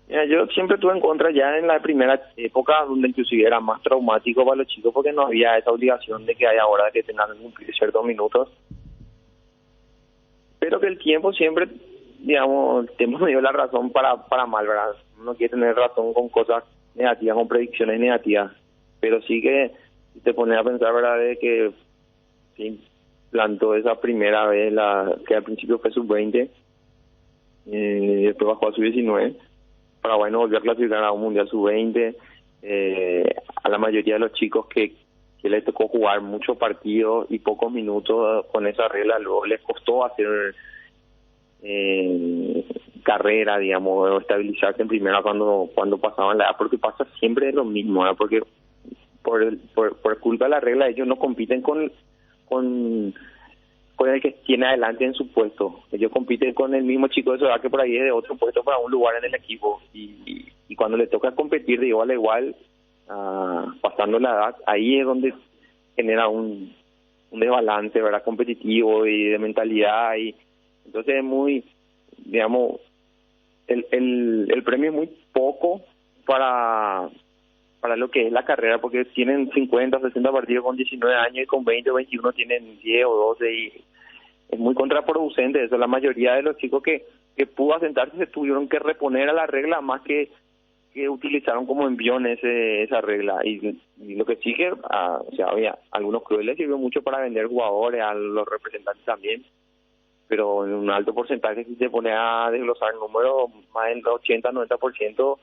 Mira, yo siempre estuve en contra ya en la primera época, donde inclusive era más traumático para los chicos porque no había esa obligación de que hay ahora que tengan que cumplir ciertos minutos. Pero que el tiempo siempre, digamos, el tiempo me dio la razón para mal, ¿verdad? Uno quiere tener razón con cosas negativas, con predicciones negativas, pero sí que si te pones a pensar, ¿verdad?, de que sí, plantó esa primera vez, que al principio fue sub-20, y después bajó a sub-19. Paraguay no volvió a clasificar a un mundial sub-20. A la mayoría de los chicos que les tocó jugar muchos partidos y pocos minutos con esa regla, luego les costó hacer carrera, digamos, o estabilizarse en primera cuando pasaban la edad, porque pasa siempre lo mismo, ¿verdad? Porque por culpa de la regla ellos no compiten con el que tiene adelante en su puesto. Ellos compiten con el mismo chico de su edad que por ahí es de otro puesto para un lugar en el equipo, y cuando le toca competir de igual a igual, pasando la edad, ahí es donde genera un desbalance, ¿verdad?, competitivo y de mentalidad, y entonces es muy, digamos, el premio es muy poco para lo que es la carrera, porque tienen 50 o 60 partidos con 19 años y con 20 o 21 tienen 10 o 12, y es muy contraproducente eso. La mayoría de los chicos que pudo asentarse se tuvieron que reponer a la regla, más que utilizaron como envión esa regla, y lo que sí que, o sea, había algunos crueles, sirvió mucho para vender jugadores, a los representantes también, pero en un alto porcentaje, si se pone a desglosar números, más del 80-90%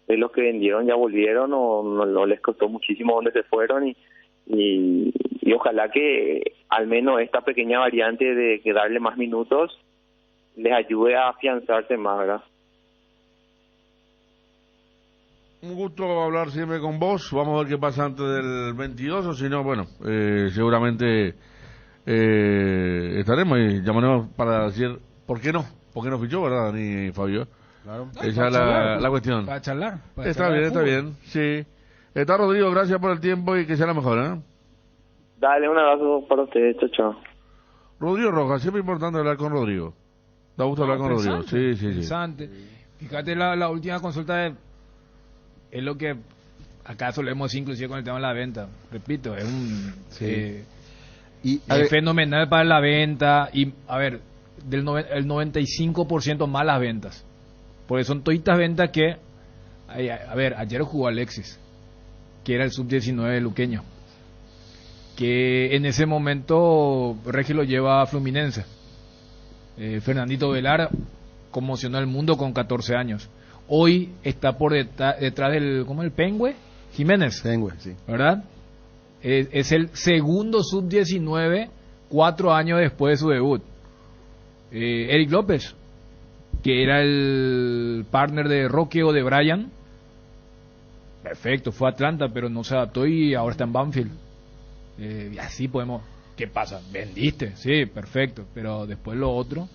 de los que vendieron ya volvieron, o no les costó muchísimo donde se fueron, y ojalá que al menos esta pequeña variante de que darle más minutos les ayude a afianzarse más, ¿verdad?
Un gusto hablar siempre con vos. Vamos a ver qué pasa antes del 22, o si no, bueno, seguramente estaremos y llamaremos para decir por qué no fichó, ¿verdad, Dani y Fabio?
Claro.
Esa es la cuestión.
Para charlar.
Está bien, sí. Está Rodrigo, gracias por el tiempo y que sea la mejor, ¿eh?
Dale, un abrazo para ustedes, chao.
Rodrigo Rojas, siempre importante hablar con Rodrigo. Da gusto hablar con Rodrigo. Sí.
Interesante. Fíjate la última consulta es lo que acá solemos decir, inclusive con el tema de la venta. Repito, es un es fenomenal para la venta, y a ver, el 95% malas ventas. Porque son toditas ventas que, a ver, ayer jugó Alexis, que era el sub-19 luqueño, que en ese momento Regi lo lleva a Fluminense. Fernandito Velar conmocionó al mundo con 14 años. Hoy está por detrás del, ¿cómo es el Pengüe? Jiménez.
Pengüe, sí.
¿Verdad? Es el segundo sub-19, 4 años después de su debut. Eric López, que era el partner de Roque o de Brian, perfecto, fue a Atlanta, pero no se adaptó y ahora está en Banfield. Y así podemos... ¿Qué pasa? ¿Vendiste? Sí, perfecto, pero después lo otro...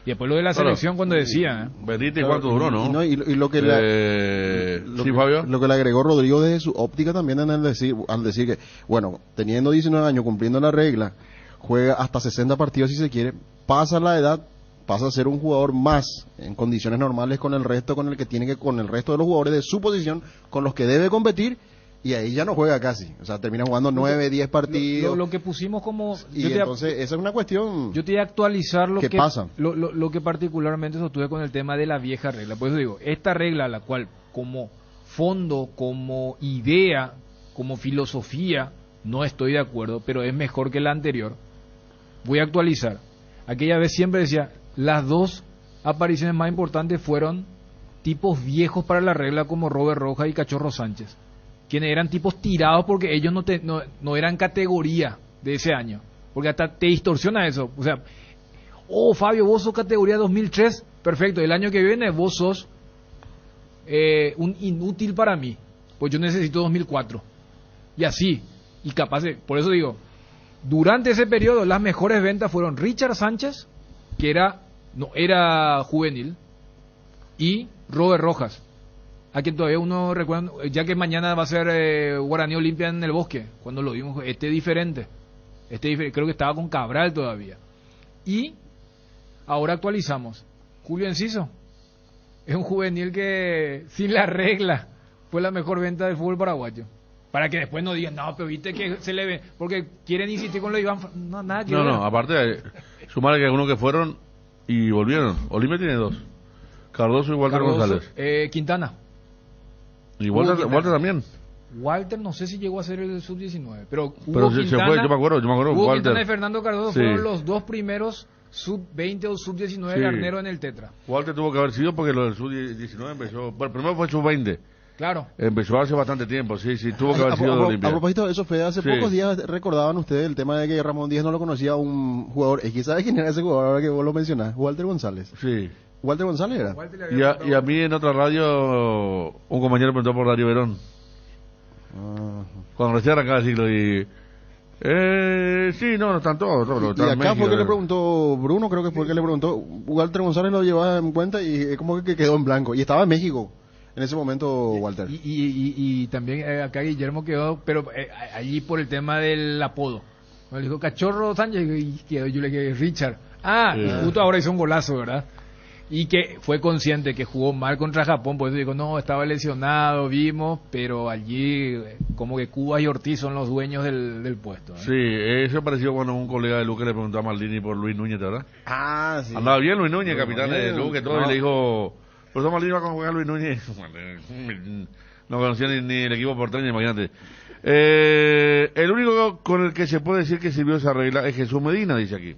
Y después lo de la selección, cuando decía...
Vendiste y cuánto duró, ¿no?
Y lo que
sí, Fabio.
Lo que le agregó Rodrigo desde su óptica también al decir que, bueno, teniendo 19 años, cumpliendo la regla, juega hasta 60 partidos si se quiere, pasa la edad, pasa a ser un jugador más en condiciones normales con el resto, con el resto de los jugadores de su posición, con los que debe competir, y ahí ya no juega casi, o sea, termina jugando 9, 10 partidos.
Lo que pusimos como...
Y entonces esa es una cuestión...
Yo te voy a actualizar lo que
pasa.
Lo que particularmente sostuve con el tema de la vieja regla. Por eso digo, esta regla, la cual como fondo, como idea, como filosofía, no estoy de acuerdo, pero es mejor que la anterior, voy a actualizar. Aquella vez siempre decía, las dos apariciones más importantes fueron tipos viejos para la regla como Robert Rojas y Cachorro Sánchez, quienes eran tipos tirados porque ellos no eran categoría de ese año, porque hasta te distorsiona eso. O sea, Fabio, vos sos categoría 2003, perfecto, el año que viene vos sos un inútil para mí, pues yo necesito 2004, y así, y capaz por eso digo, durante ese periodo las mejores ventas fueron Richard Sánchez, que era juvenil, y Robert Rojas, a quien todavía uno recuerda, ya que mañana va a ser Guaraní Olimpia en el Bosque, cuando lo vimos, diferente, creo que estaba con Cabral todavía. Y ahora actualizamos, Julio Enciso, es un juvenil que sin la regla fue la mejor venta del fútbol paraguayo. Para que después no digan, no, pero viste que se le ve, porque quieren insistir con lo de Iván, nada que ver.
No, aparte, sumar que algunos que fueron y volvieron. Olimpia tiene 2, Cardoso y Walter González.
Quintana.
Y Walter también.
Walter no sé si llegó a ser el sub-19, pero
Pero se fue, yo me acuerdo,
Hugo
Walter.
Quintana y Fernando Cardoso
Sí.
fueron los dos primeros sub-20 o sub-19
Sí.
Garnero en el Tetra.
Walter tuvo que haber sido porque lo del sub-19 empezó, bueno, primero fue el sub-20,
Claro.
empezó hace bastante tiempo, sí, tuvo que haber sido de
A
Olimpia.
propósito de eso, Fede, hace
Sí.
pocos días recordaban ustedes el tema de que Ramón Díaz no lo conocía a un jugador. ¿Sabe quién era ese jugador ahora que vos lo mencionás? Walter González.
Sí.
Walter González era.
Walter le había
Y a mí en otra radio, un compañero preguntó por Darío Verón,
Ah.
cuando recién arrancaba el ciclo, y... sí, no están todos,
Y
están en
acá
México,
fue que le preguntó, Bruno creo que fue que le preguntó, Walter González lo llevaba en cuenta y es como que quedó en blanco. Y estaba en México en ese momento, Walter.
Y también acá Guillermo quedó, pero allí por el tema del apodo. Me dijo Cachorro Sánchez y quedó, yo le dije Richard. Y justo ahora hizo un golazo, ¿verdad? Y que fue consciente que jugó mal contra Japón, por eso dijo, no, estaba lesionado, vimos, pero allí como que Cuba y Ortiz son los dueños del puesto.
Sí, eso pareció cuando un colega de Luque le preguntó a Maldini por Luis Núñez, ¿verdad?
Ah, sí.
Andaba bien Luis Núñez,
Muy
capitán
bien.
de Luque, todo,
No.
y le dijo, pero Maldini va a jugar Luis Núñez. No conocía ni el equipo porteño, imagínate. El único con el que se puede decir que sirvió esa regla es Jesús Medina, dice aquí.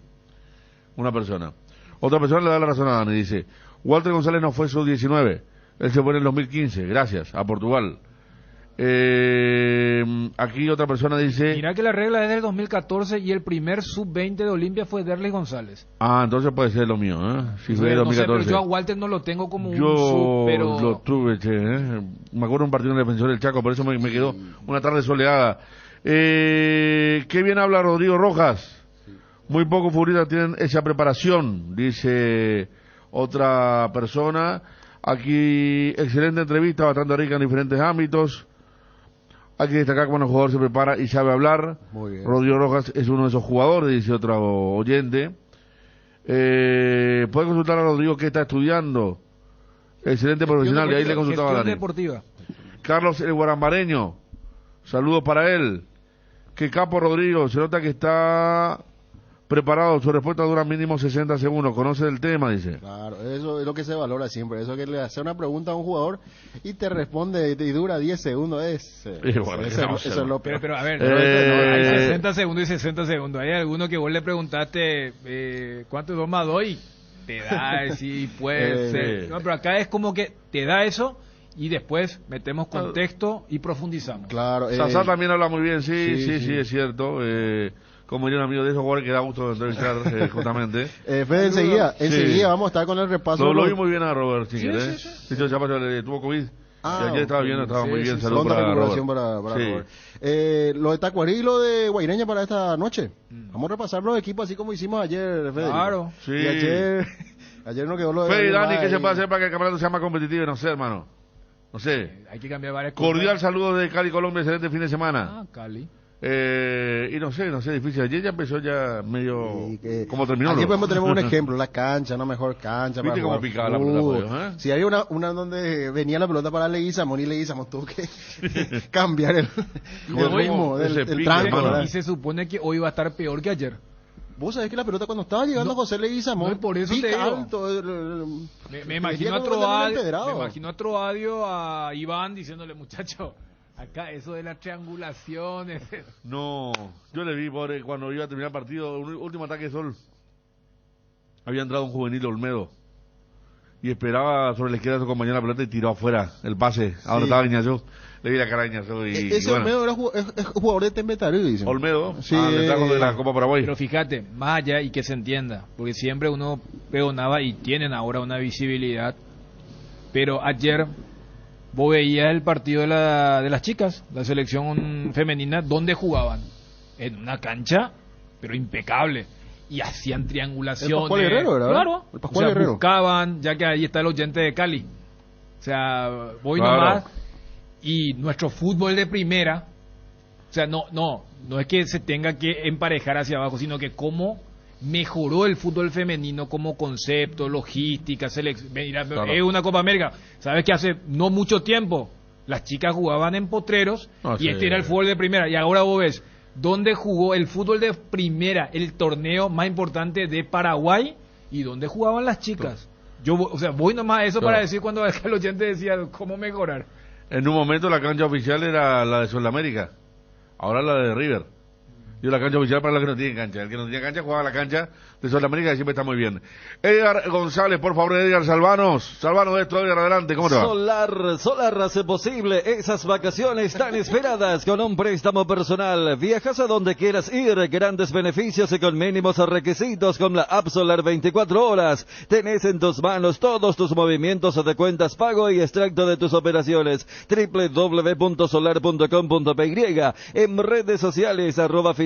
Una persona. Otra persona le da la razón a Dani, dice, Walter González no fue sub-19, él se fue en el 2015, gracias, a Portugal. Aquí otra persona dice...
Mirá que la regla es del 2014 y el primer sub-20 de Olimpia fue Derley González.
entonces puede ser lo mío, ¿eh? Si fue en
No sé, pero
2014.
yo a Walter no lo tengo como un
Yo
sub, pero...
lo tuve, che, me acuerdo de un partido en el Defensor del Chaco, por eso me quedó una tarde soleada. Qué bien habla Rodrigo Rojas. Muy pocos futbolistas tienen esa preparación, dice otra persona. Aquí, excelente entrevista, bastante rica en diferentes ámbitos. Hay que destacar cuando el jugador se prepara y sabe hablar.
Muy bien.
Rodrigo Rojas es uno de esos jugadores, dice otro oyente. Puede consultar a Rodrigo que está estudiando. Excelente profesional, y ahí le consultaba a
Gestión
Dani.
deportiva.
Carlos el Guarambareño, saludos para él. Que capo Rodrigo, se nota que está preparado, su respuesta dura mínimo 60 segundos, conoce el tema, dice.
Claro, eso es lo que se valora siempre, eso que le hace una pregunta a un jugador y te responde y dura 10 segundos,
Bueno,
eso es lo
Pero,
peor.
a ver,
Eh,
hay 60 segundos y 60 segundos. Hay alguno que vos le preguntaste, ¿cuánto es 2 más 2? Y te da, sí, puede ser. No, pero acá es como que te da eso y después metemos contexto y profundizamos.
Claro,
Sasá también habla muy bien, sí,
sí.
es cierto. Como diría un amigo de esos jugadores que da gusto entrevistar, justamente.
Fede, enseguida
Sí.
vamos a estar con el repaso.
Lo
de
vi
los-
muy bien a Robert Singer,
Sí,
¿eh?
sí, sí.
De hecho, ya pasó, tuvo COVID.
Ah,
y ayer estaba bien, estaba
sí,
muy bien.
sí,
Saludos
Pronta
para
recuperación
Robert.
para
Sí.
Robert. Lo de Tacuarí y lo de Guaireña para esta noche. Vamos a repasar los equipos así como hicimos ayer, Fede.
Claro.
Sí.
Y ayer no quedó lo de...
Fede y Dani,
Dani
¿qué se puede hacer para que el campeonato sea más competitivo? No sé, hermano. No sé.
Hay que cambiar varias cosas.
Cordial saludo de Cali, Colombia, excelente fin de semana.
Cali.
Y no sé, difícil. Ayer ya empezó ya medio...
Y que-
como terminó.
Aquí por ejemplo tenemos un ejemplo, la cancha, una mejor cancha.
¿Viste
para
cómo
jugar
picaba la pelota,
fútbol.
por Dios, eh?
Si hay una donde venía la pelota para Leguizamón y Leguizamón tuvo que cambiar el ritmo
ese
del
pique,
tranco,
hermano.
¿verdad?
Y se supone que hoy va a estar peor que ayer.
Vos sabés que la pelota cuando estaba llegando
No,
José Leguizamón,
no, por eso te
pica
digo.
alto.
Me imagino a Troadio, a Iván diciéndole, muchacho, acá eso de las triangulaciones.
No, yo le vi, pobre, cuando iba a terminar el partido, un último ataque de Sol. Había entrado un juvenil Olmedo. Y esperaba sobre la izquierda de su compañero la pelota y tiró afuera el pase. A donde estaba Iñazú. Le vi la cara a Iñazú y...
Ese
bueno.
Olmedo es jugador de Tembetarú, dicen.
Olmedo,
Sí.
le trajo de la Copa Paraguay.
Pero fíjate, más allá y que se entienda, porque siempre uno pregonaba y tienen ahora una visibilidad, pero ayer vos veías el partido de las chicas, la selección femenina, ¿dónde jugaban? En una cancha, pero impecable. Y hacían triangulaciones.
El Pascual Herrero, ¿verdad?
Claro.
El Pascual Herrero.
Buscaban, ya que ahí está el oyente de Cali. O sea, voy
Claro.
nomás. Y nuestro fútbol de primera, o sea, no es que se tenga que emparejar hacia abajo, sino que cómo mejoró el fútbol femenino como concepto, logística, mira,
Claro.
es una Copa América. Sabes que hace no mucho tiempo las chicas jugaban en potreros y
sí.
este era el fútbol de primera. Y ahora vos ves dónde jugó el fútbol de primera, el torneo más importante de Paraguay, y dónde jugaban las chicas. Yo, o sea, voy nomás a eso
Claro.
para decir cuando el oyente decía cómo mejorar.
En un momento la cancha oficial era la de Sudamérica, ahora la de River. Y la cancha oficial para los que no tienen cancha. El que no tiene cancha jugaba la cancha de Sudamérica y siempre está muy bien. Edgar González, por favor, Edgar, salvanos de esto, Edgar, adelante, ¿cómo te va?
Solar hace posible esas vacaciones tan esperadas con un préstamo personal. Viajas a donde quieras ir, grandes beneficios y con mínimos requisitos con la app Solar 24 horas. Tenés en tus manos todos tus movimientos de cuentas, pago y extracto de tus operaciones. www.solar.com.py. En redes sociales,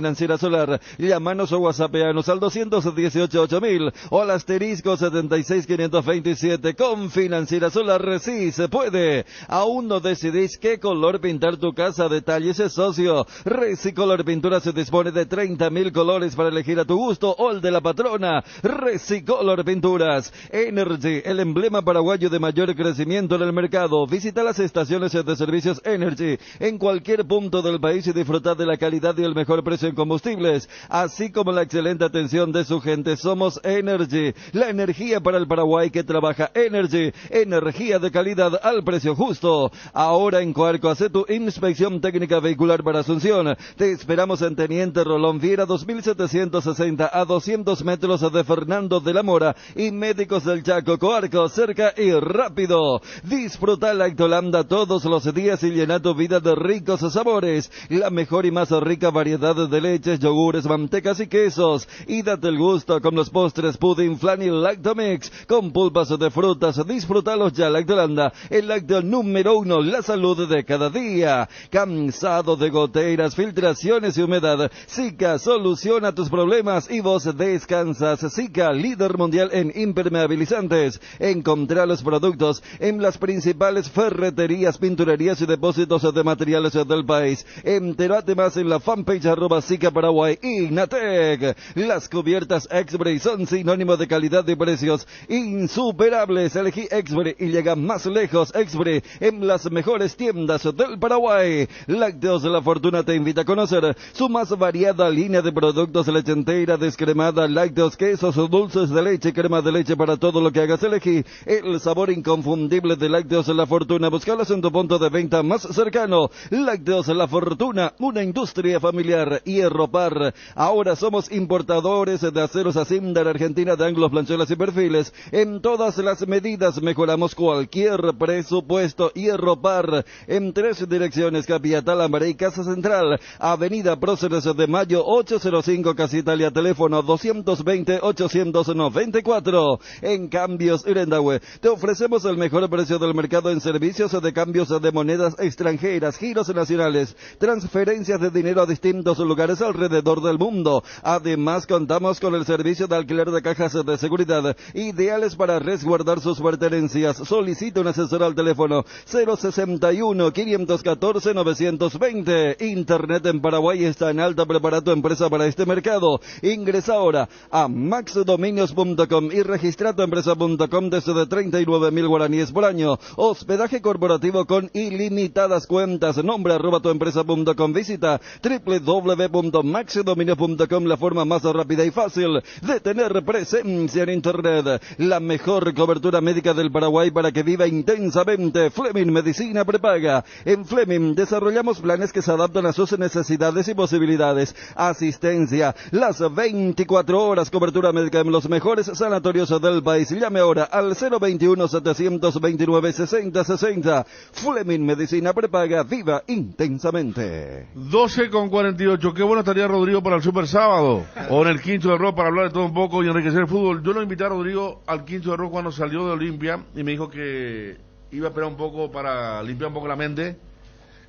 @Financiera Solar. Llámanos o whatsappeanos al 218-8000 o al asterisco 76527. Con Financiera Solar sí se puede. ¿Aún no decidís qué color pintar tu casa? Detalles socio. Recicolor Pintura se dispone de 30.000 colores para elegir a tu gusto o el de la patrona. Recicolor Pinturas. Energy, el emblema paraguayo de mayor crecimiento en el mercado. Visita las estaciones de servicios Energy en cualquier punto del país y disfrutar de la calidad y el mejor precio en combustibles, así como la excelente atención de su gente. Somos Energy, la energía para el Paraguay que trabaja. Energy, energía de calidad al precio justo. Ahora en Coarco, hace tu inspección técnica vehicular para Asunción. Te esperamos en Teniente Rolón Viera 2760 a 200 metros de Fernando de la Mora y Médicos del Chaco. Coarco, cerca y rápido. Disfruta Lactolanda todos los días y llena tu vida de ricos sabores. La mejor y más rica variedad de leches, yogures, mantecas y quesos. Y date el gusto con los postres pudding, flan y lactomix con pulpas de frutas. Disfrútalos ya. Lactolanda, el lácteo número 1, la salud de cada día. Cansado de goteras, filtraciones y humedad, Sika soluciona tus problemas y vos descansas. Sika, líder mundial en impermeabilizantes. Encontrá los productos en las principales ferreterías, pinturerías y depósitos de materiales del país. Entérate más en la fanpage @Sika Paraguay. Inatec, las cubiertas Exbray son sinónimo de calidad y precios insuperables. Elegí Exbray y llega más lejos. Exbray en las mejores tiendas del Paraguay. Lácteos de la Fortuna te invita a conocer su más variada línea de productos: leche entera, descremada, lácteos, quesos, dulces de leche, crema de leche. Para todo lo que hagas, elegí el sabor inconfundible de Lácteos de la Fortuna. Búscalos en tu punto de venta más cercano. Lácteos de la Fortuna, una industria familiar. Hierropar, ahora somos importadores de aceros Asindar Argentina, de ángulos, planchuelas y perfiles en todas las medidas. Mejoramos cualquier presupuesto. Hierropar en 3 direcciones: Capiatá, Lambaré y Casa Central. Avenida Próceres de Mayo 805, Casa Italia. Teléfono 220-894. En Cambios Irendahue te ofrecemos el mejor precio del mercado en servicios de cambios de monedas extranjeras, giros nacionales, transferencias de dinero a distintos lugares alrededor del mundo. Además, contamos con el servicio de alquiler de cajas de seguridad, ideales para resguardar sus pertenencias. Solicita un asesor al teléfono 061-514-920. Internet en Paraguay está en alta. Prepara tu empresa para este mercado. Ingresa ahora a maxdominios.com y registra tu empresa.com desde 39.000 guaraníes por año. Hospedaje corporativo con ilimitadas cuentas. Nombre @tuempresa.com. Visita www.maxdominios.com, la forma más rápida y fácil de tener presencia en Internet. La mejor cobertura médica del Paraguay para que viva intensamente. Fleming Medicina Prepaga. En Fleming desarrollamos planes que se adaptan a sus necesidades y posibilidades. Asistencia las 24 horas, cobertura médica en los mejores sanatorios del país. Llame ahora al 021-729-6060. Fleming Medicina Prepaga, viva intensamente.
12:48. Qué bueno estaría Rodrigo para el Super Sábado o en el Quincho de Rock para hablar de todo un poco y enriquecer el fútbol. Yo lo invité a Rodrigo al Quincho de Rock cuando salió de Olimpia y me dijo que iba a esperar un poco para limpiar un poco la mente.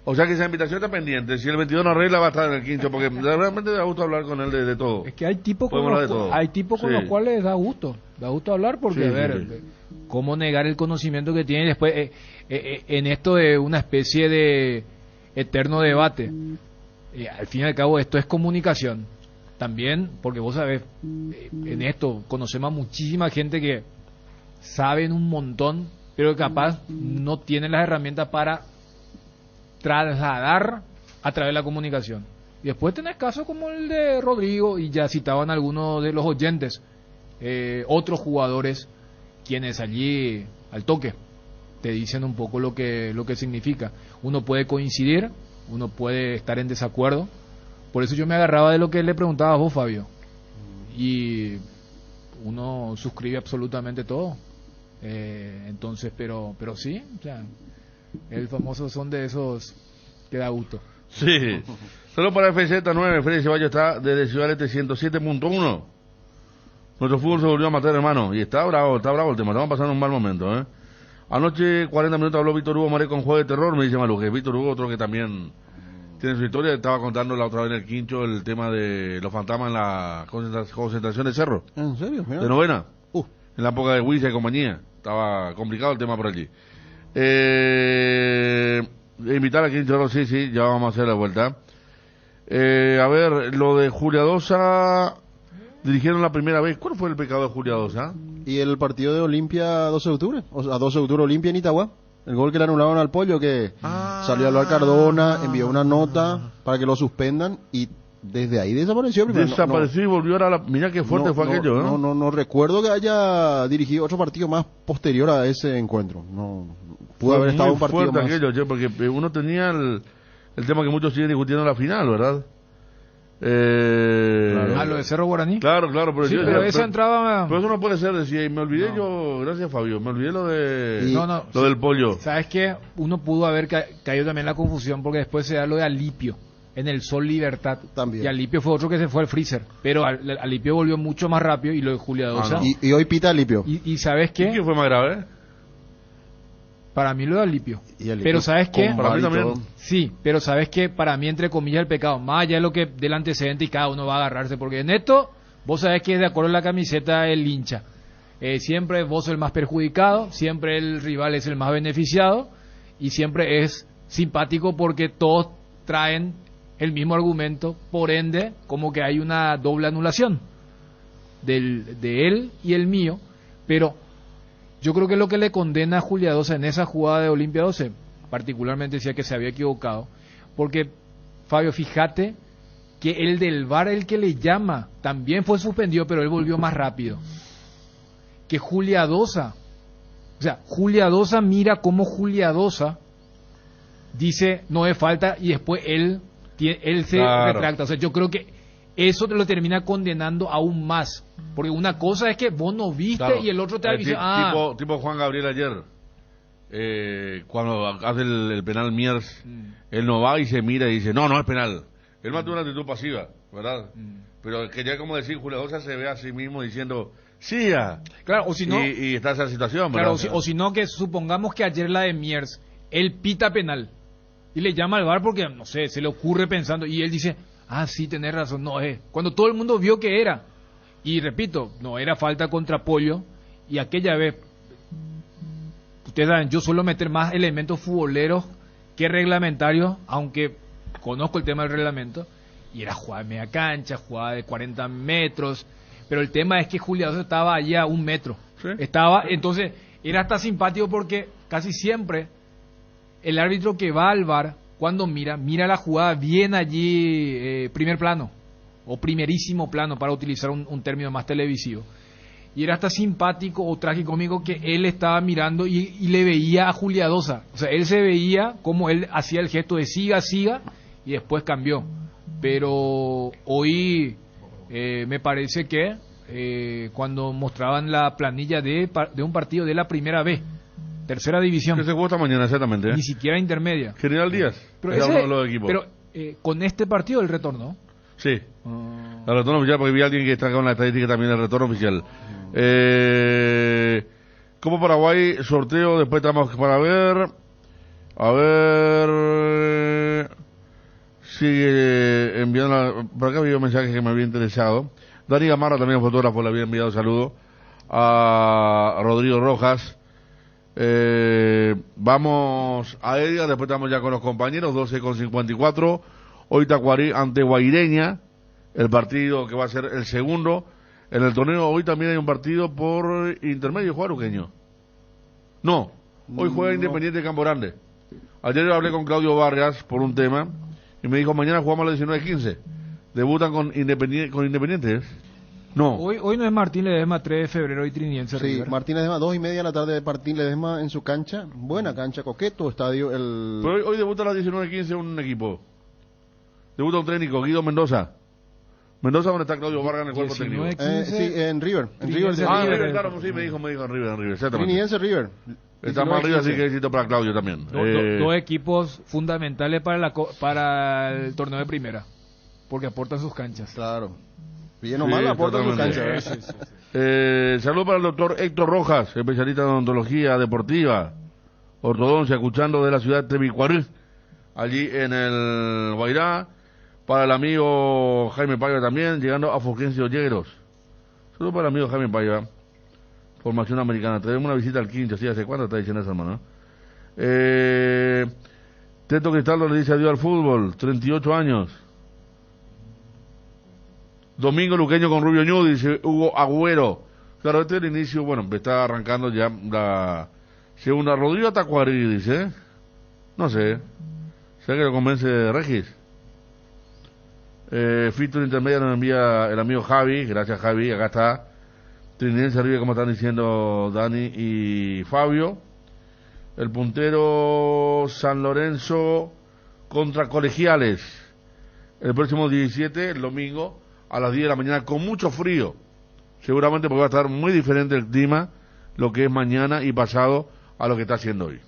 O sea que esa invitación está pendiente. Si el 22 no arregla, va a estar en el Quincho, porque realmente da gusto hablar con él de todo.
Es que hay tipos con los cuales da gusto hablar, porque cómo negar el conocimiento que tiene después en esto de una especie de eterno debate. Al fin y al cabo esto es comunicación también, porque vos sabés, en esto conocemos a muchísima gente que saben un montón, pero capaz no tienen las herramientas para trasladar a través de la comunicación. Y después tenés casos como el de Rodrigo, y ya citaban algunos de los oyentes, otros jugadores quienes allí al toque te dicen un poco lo que significa. Uno puede coincidir, uno puede estar en desacuerdo. Por eso yo me agarraba de lo que le preguntaba a vos, Fabio. Y uno suscribe absolutamente todo. Entonces, pero sí, o sea, el famoso son de esos que da gusto.
Sí. Solo para FZ9, Freddy Ceballos está desde Ciudad Este 107.1. Nuestro fútbol se volvió a matar, hermano. Y está bravo el tema. Estamos pasando un mal momento, ¿eh? Anoche, 40 minutos, habló Víctor Hugo Maré con Juego de Terror. Me dice Malu, que Víctor Hugo, otro que también tiene su historia. Estaba contando la otra vez en el quincho el tema de los fantasmas en la concentración de Cerro.
¿En serio? Mira.
De novena. En la época de Huiza y compañía. Estaba complicado el tema por allí. Invitar a Quincho, sí, ya vamos a hacer la vuelta. A ver, lo de Julia Dosa, dirigieron la primera vez. ¿Cuál fue el pecado de Julia Dosa?
Y el partido de Olimpia 12 de octubre, o sea, 12 de octubre Olimpia en Itagua. El gol que le anularon al Pollo, que salió a hablar Cardona, envió una nota para que lo suspendan y desde ahí desapareció.
Desapareció y volvió a la... Mira qué fuerte fue aquello, ¿no?
No recuerdo que haya dirigido otro partido más posterior a ese encuentro. No pudo haber estado un partido más.
Aquello, che, porque uno tenía el tema que muchos siguen discutiendo en la final, ¿verdad?
Claro. Lo de Cerro Guaraní.
Claro,
pero esa entraba...
Pero eso no puede ser, decía, y me olvidé yo, gracias Fabio, me olvidé lo de... lo del Pollo.
¿Sabes qué? Uno pudo haber caído también en la confusión porque después se da lo de Alipio en el Sol Libertad.
También.
Y Alipio fue otro que se fue al freezer. Pero Alipio volvió mucho más rápido y lo de Julia Dosa.
Y hoy pita Alipio.
¿Y sabes qué?
¿Y qué fue más grave?
Para mí lo de Alipio. Pero ¿sabes qué?
Para mí también.
Sí, pero ¿sabes qué? Para mí, entre comillas, el pecado, más allá de lo que del antecedente y cada uno va a agarrarse. Porque en esto, vos sabés que de acuerdo a la camiseta el hincha. Siempre vos sos el más perjudicado, siempre el rival es el más beneficiado y siempre es simpático porque todos traen el mismo argumento, por ende, como que hay una doble anulación de él y el mío, pero yo creo que lo que le condena a Julia Dosa en esa jugada de Olimpia 12, particularmente decía que se había equivocado, porque, Fabio, fíjate que el del VAR, el que le llama, también fue suspendido, pero él volvió más rápido que Julia Dosa. O sea, Julia Dosa mira cómo Julia Dosa dice no es falta y después él se retracta. O sea, yo creo que eso te lo termina condenando aún más. Porque una cosa es que vos no viste y el otro te dice,
tipo Juan Gabriel ayer, cuando hace el penal Miers, él no va y se mira y dice, no es penal. Él mantuvo una actitud pasiva, ¿verdad? Pero quería como decir, Julia Dosa se ve a sí mismo diciendo, sí,
claro, o si no,
y está esa situación, ¿verdad?
Claro, o si no, que supongamos que ayer la de Miers, él pita penal y le llama al VAR porque, no sé, se le ocurre pensando y él dice, sí, tenés razón, no es. Cuando todo el mundo vio que era. Y repito, no era falta contra Pollo. Y aquella vez, ustedes saben, yo suelo meter más elementos futboleros que reglamentarios, aunque conozco el tema del reglamento. Y era jugada de media cancha, jugada de 40 metros. Pero el tema es que Julia Dosa estaba allá a 1 metro.
¿Sí?
Entonces, era hasta simpático porque casi siempre el árbitro que va al VAR, cuando mira la jugada bien allí, primer plano o primerísimo plano, para utilizar un término más televisivo. Y era hasta simpático o tragicómico que él estaba mirando y le veía a Julia Dosa. O sea, él se veía como él hacía el gesto de siga, y después cambió. Pero hoy me parece que cuando mostraban la planilla de un partido de la primera B, tercera división,
que se jugó esta mañana exactamente,
ni siquiera intermedia.
General Díaz,
pero con este partido el retorno.
Sí, el retorno oficial, porque vi a alguien que está con la estadística también del retorno oficial. Copa Paraguay, sorteo, después estamos para ver. A ver, sigue enviando, por acá había un mensaje que me había interesado. Dani Gamarra, también fotógrafo, le había enviado saludo a Rodrigo Rojas. Vamos a Edgar, después estamos ya con los compañeros, 12:54. Hoy Tacuarí ante Guaireña, el partido que va a ser el segundo en el torneo. Hoy también hay un partido por intermedio, ¿juega Urugueño? No, hoy juega Independiente de Campo Grande. Ayer yo hablé con Claudio Vargas por un tema y me dijo, mañana jugamos a las 19:15. Debutan con Independiente. No.
Hoy no es Martín Ledesma, 3 de febrero y Trinidense
Sí,
River.
Martín Ledesma, 2:30 de la tarde, Martín Ledesma en su cancha. Buena cancha, coqueto estadio.
Pero hoy debuta a las 19:15 un equipo. Debuta un técnico, Guido Mendoza. Mendoza, donde está Claudio Vargas en el cuerpo técnico.
19-15.
Sí, en River. En River.
Trinidense
Ah,
River.
River, claro, sí, me dijo en River, exactamente.
Trinidense River.
Está más arriba, así que éxito para Claudio también.
Dos equipos fundamentales para el torneo de primera, porque aportan sus canchas.
Claro. Bien o mal aporta su cancha.
totalmente. Saludo para el doctor Héctor Rojas, especialista en odontología deportiva, ortodoncia, escuchando de la ciudad de Tebicuarí, allí en el Guairá. Para el amigo Jaime Paiva también, llegando a Fulgencio Lleros. Saludo para el amigo Jaime Paiva, formación americana. Tenemos una visita al quincho, ¿sí? ¿Hace cuánto está diciendo eso, hermano? Teto Cristaldo le dice adiós al fútbol, 38 años. Domingo Luqueño con Rubio Ñu, dice Hugo Agüero. Claro, este es el inicio, bueno, está arrancando ya la segunda. Rodrigo Tacuarí, dice. No sé. ¿Será que lo convence Regis? Fito Intermedia nos envía el amigo Javi. Gracias, Javi. Acá está. Trinidense River, como están diciendo Dani y Fabio. El puntero San Lorenzo contra Colegiales. El próximo 17, el domingo, a las 10 de la mañana, con mucho frío. Seguramente porque va a estar muy diferente el clima, lo que es mañana y pasado, a lo que está haciendo hoy.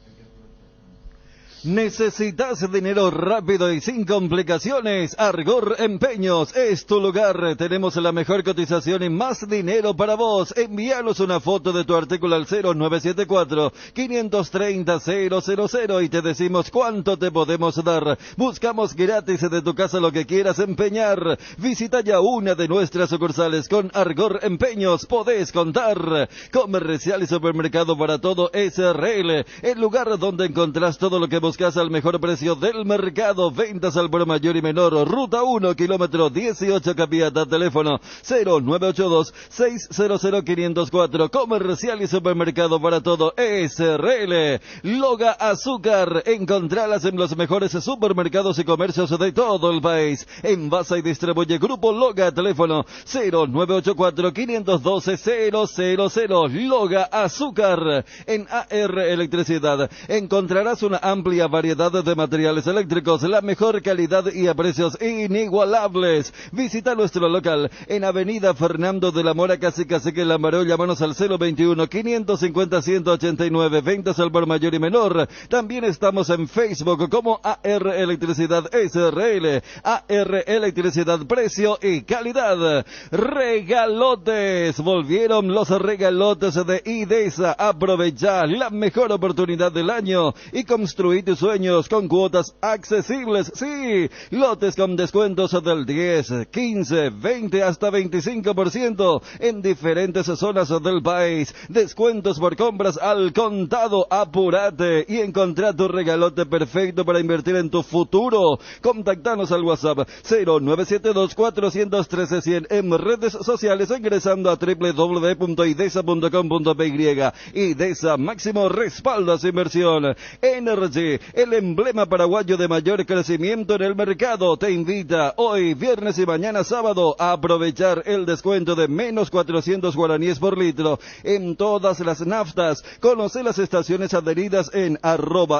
¿Necesitas dinero rápido y sin complicaciones? Argor Empeños es tu lugar. Tenemos la mejor cotización y más dinero para vos. Envíanos una foto de tu artículo al 0974-530-000 y te decimos cuánto te podemos dar. Buscamos gratis de tu casa lo que quieras empeñar. Visita ya una de nuestras sucursales. Con Argor Empeños podés contar. Comercial y supermercado para todo SRL. El lugar donde encontrás todo lo que buscas al mejor precio del mercado. Ventas al por mayor y menor. Ruta 1, kilómetro 18, Capiata. Teléfono 0982-600-504. Comercial y supermercado para todo SRL. Loga Azúcar. Encontralas en los mejores supermercados y comercios de todo el país. Envasa y distribuye Grupo Loga. Teléfono 0984-512-000. Loga Azúcar. En AR Electricidad encontrarás una amplia variedad de materiales eléctricos, la mejor calidad y a precios inigualables. Visita nuestro local en Avenida Fernando de la Mora, casi Cacique Lambaró. Llámanos al 021-550-189. Ventas al por mayor y menor. También estamos en Facebook como AR Electricidad SRL. AR Electricidad, precio y calidad. Regalotes. Volvieron los regalotes de IDESA. Aprovecha la mejor oportunidad del año y construir tus sueños con cuotas accesibles. Sí, lotes con descuentos del 10, 15, 20 hasta 25% en diferentes zonas del país. Descuentos por compras al contado. Apúrate y encontrá tu regalote perfecto para invertir en tu futuro. Contactanos al WhatsApp 0972-413-100 en redes sociales ingresando a www.idesa.com.py. IDESA, máximo respaldo a su inversión. Energy, el emblema paraguayo de mayor crecimiento en el mercado, te invita hoy, viernes y mañana sábado a aprovechar el descuento de menos 400 guaraníes por litro en todas las naftas. Conoce las estaciones adheridas en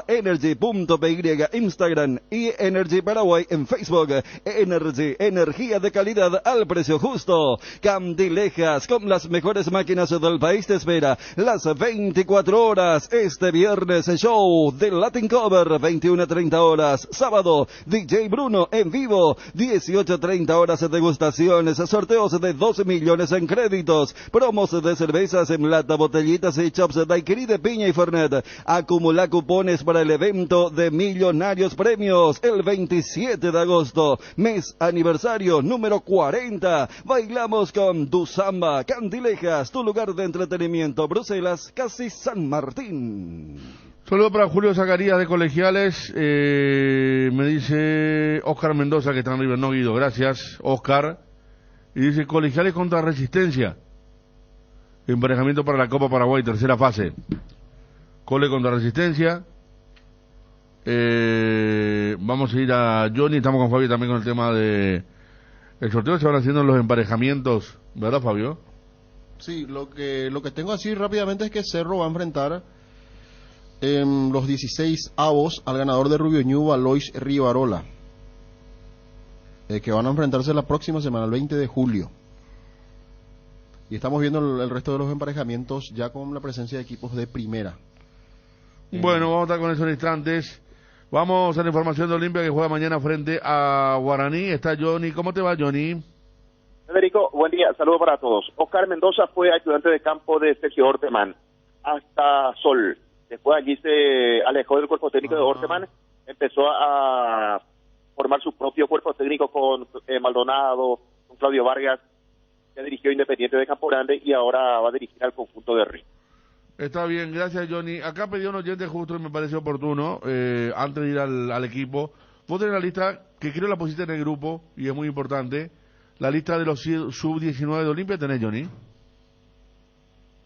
@energy.py, Instagram, y Energy Paraguay en Facebook. Energy, energía de calidad al precio justo. Candilejas, con las mejores máquinas del país, te espera las 24 horas. Este viernes, show de Latin Cover, 21:30 horas. Sábado, DJ Bruno en vivo, 18:30 horas de degustaciones, sorteos de 2 millones en créditos, promos de cervezas en lata, botellitas y chops de daiquiri de piña y fernet. Acumula cupones para el evento de Millonarios Premios el 27 de agosto, mes aniversario número 40. Bailamos con Tu Samba. Candilejas, tu lugar de entretenimiento. Bruselas, casi San Martín.
Saludos para Julio Zacarías de Colegiales. Me dice Oscar Mendoza, que está en River, no Guido. Gracias, Oscar. Y dice Colegiales contra Resistencia. Emparejamiento para la Copa Paraguay, tercera fase. Cole contra Resistencia. Vamos a ir a Johnny. Estamos con Fabio también con el tema de El sorteo se van haciendo los emparejamientos, ¿verdad, Fabio?
Sí, lo que tengo así rápidamente es que Cerro va a enfrentar en los 16 avos al ganador de Rubio Ñu, Valois Rivarola, que van a enfrentarse la próxima semana, el 20 de julio. Y estamos viendo el resto de los emparejamientos ya con la presencia de equipos de primera.
Bueno, vamos a estar con eso en instantes. Vamos a la información de Olimpia que juega mañana frente a Guaraní. Está Johnny. ¿Cómo te va, Johnny?
Federico, buen día, saludos para todos. Oscar Mendoza fue ayudante de campo de Sergio Orteman hasta Sol. Después allí se alejó del cuerpo técnico de Orteman, empezó a formar su propio cuerpo técnico con Maldonado, con Claudio Vargas, que dirigió Independiente de Campo Grande y ahora va a dirigir al conjunto de Río.
Está bien, gracias, Johnny. Acá pedí un oyente justo y me pareció oportuno, antes de ir al equipo. Vos tenés la lista, que creo la pusiste en el grupo, y es muy importante, la lista de los sub-19 de Olimpia, ¿tenés, Johnny?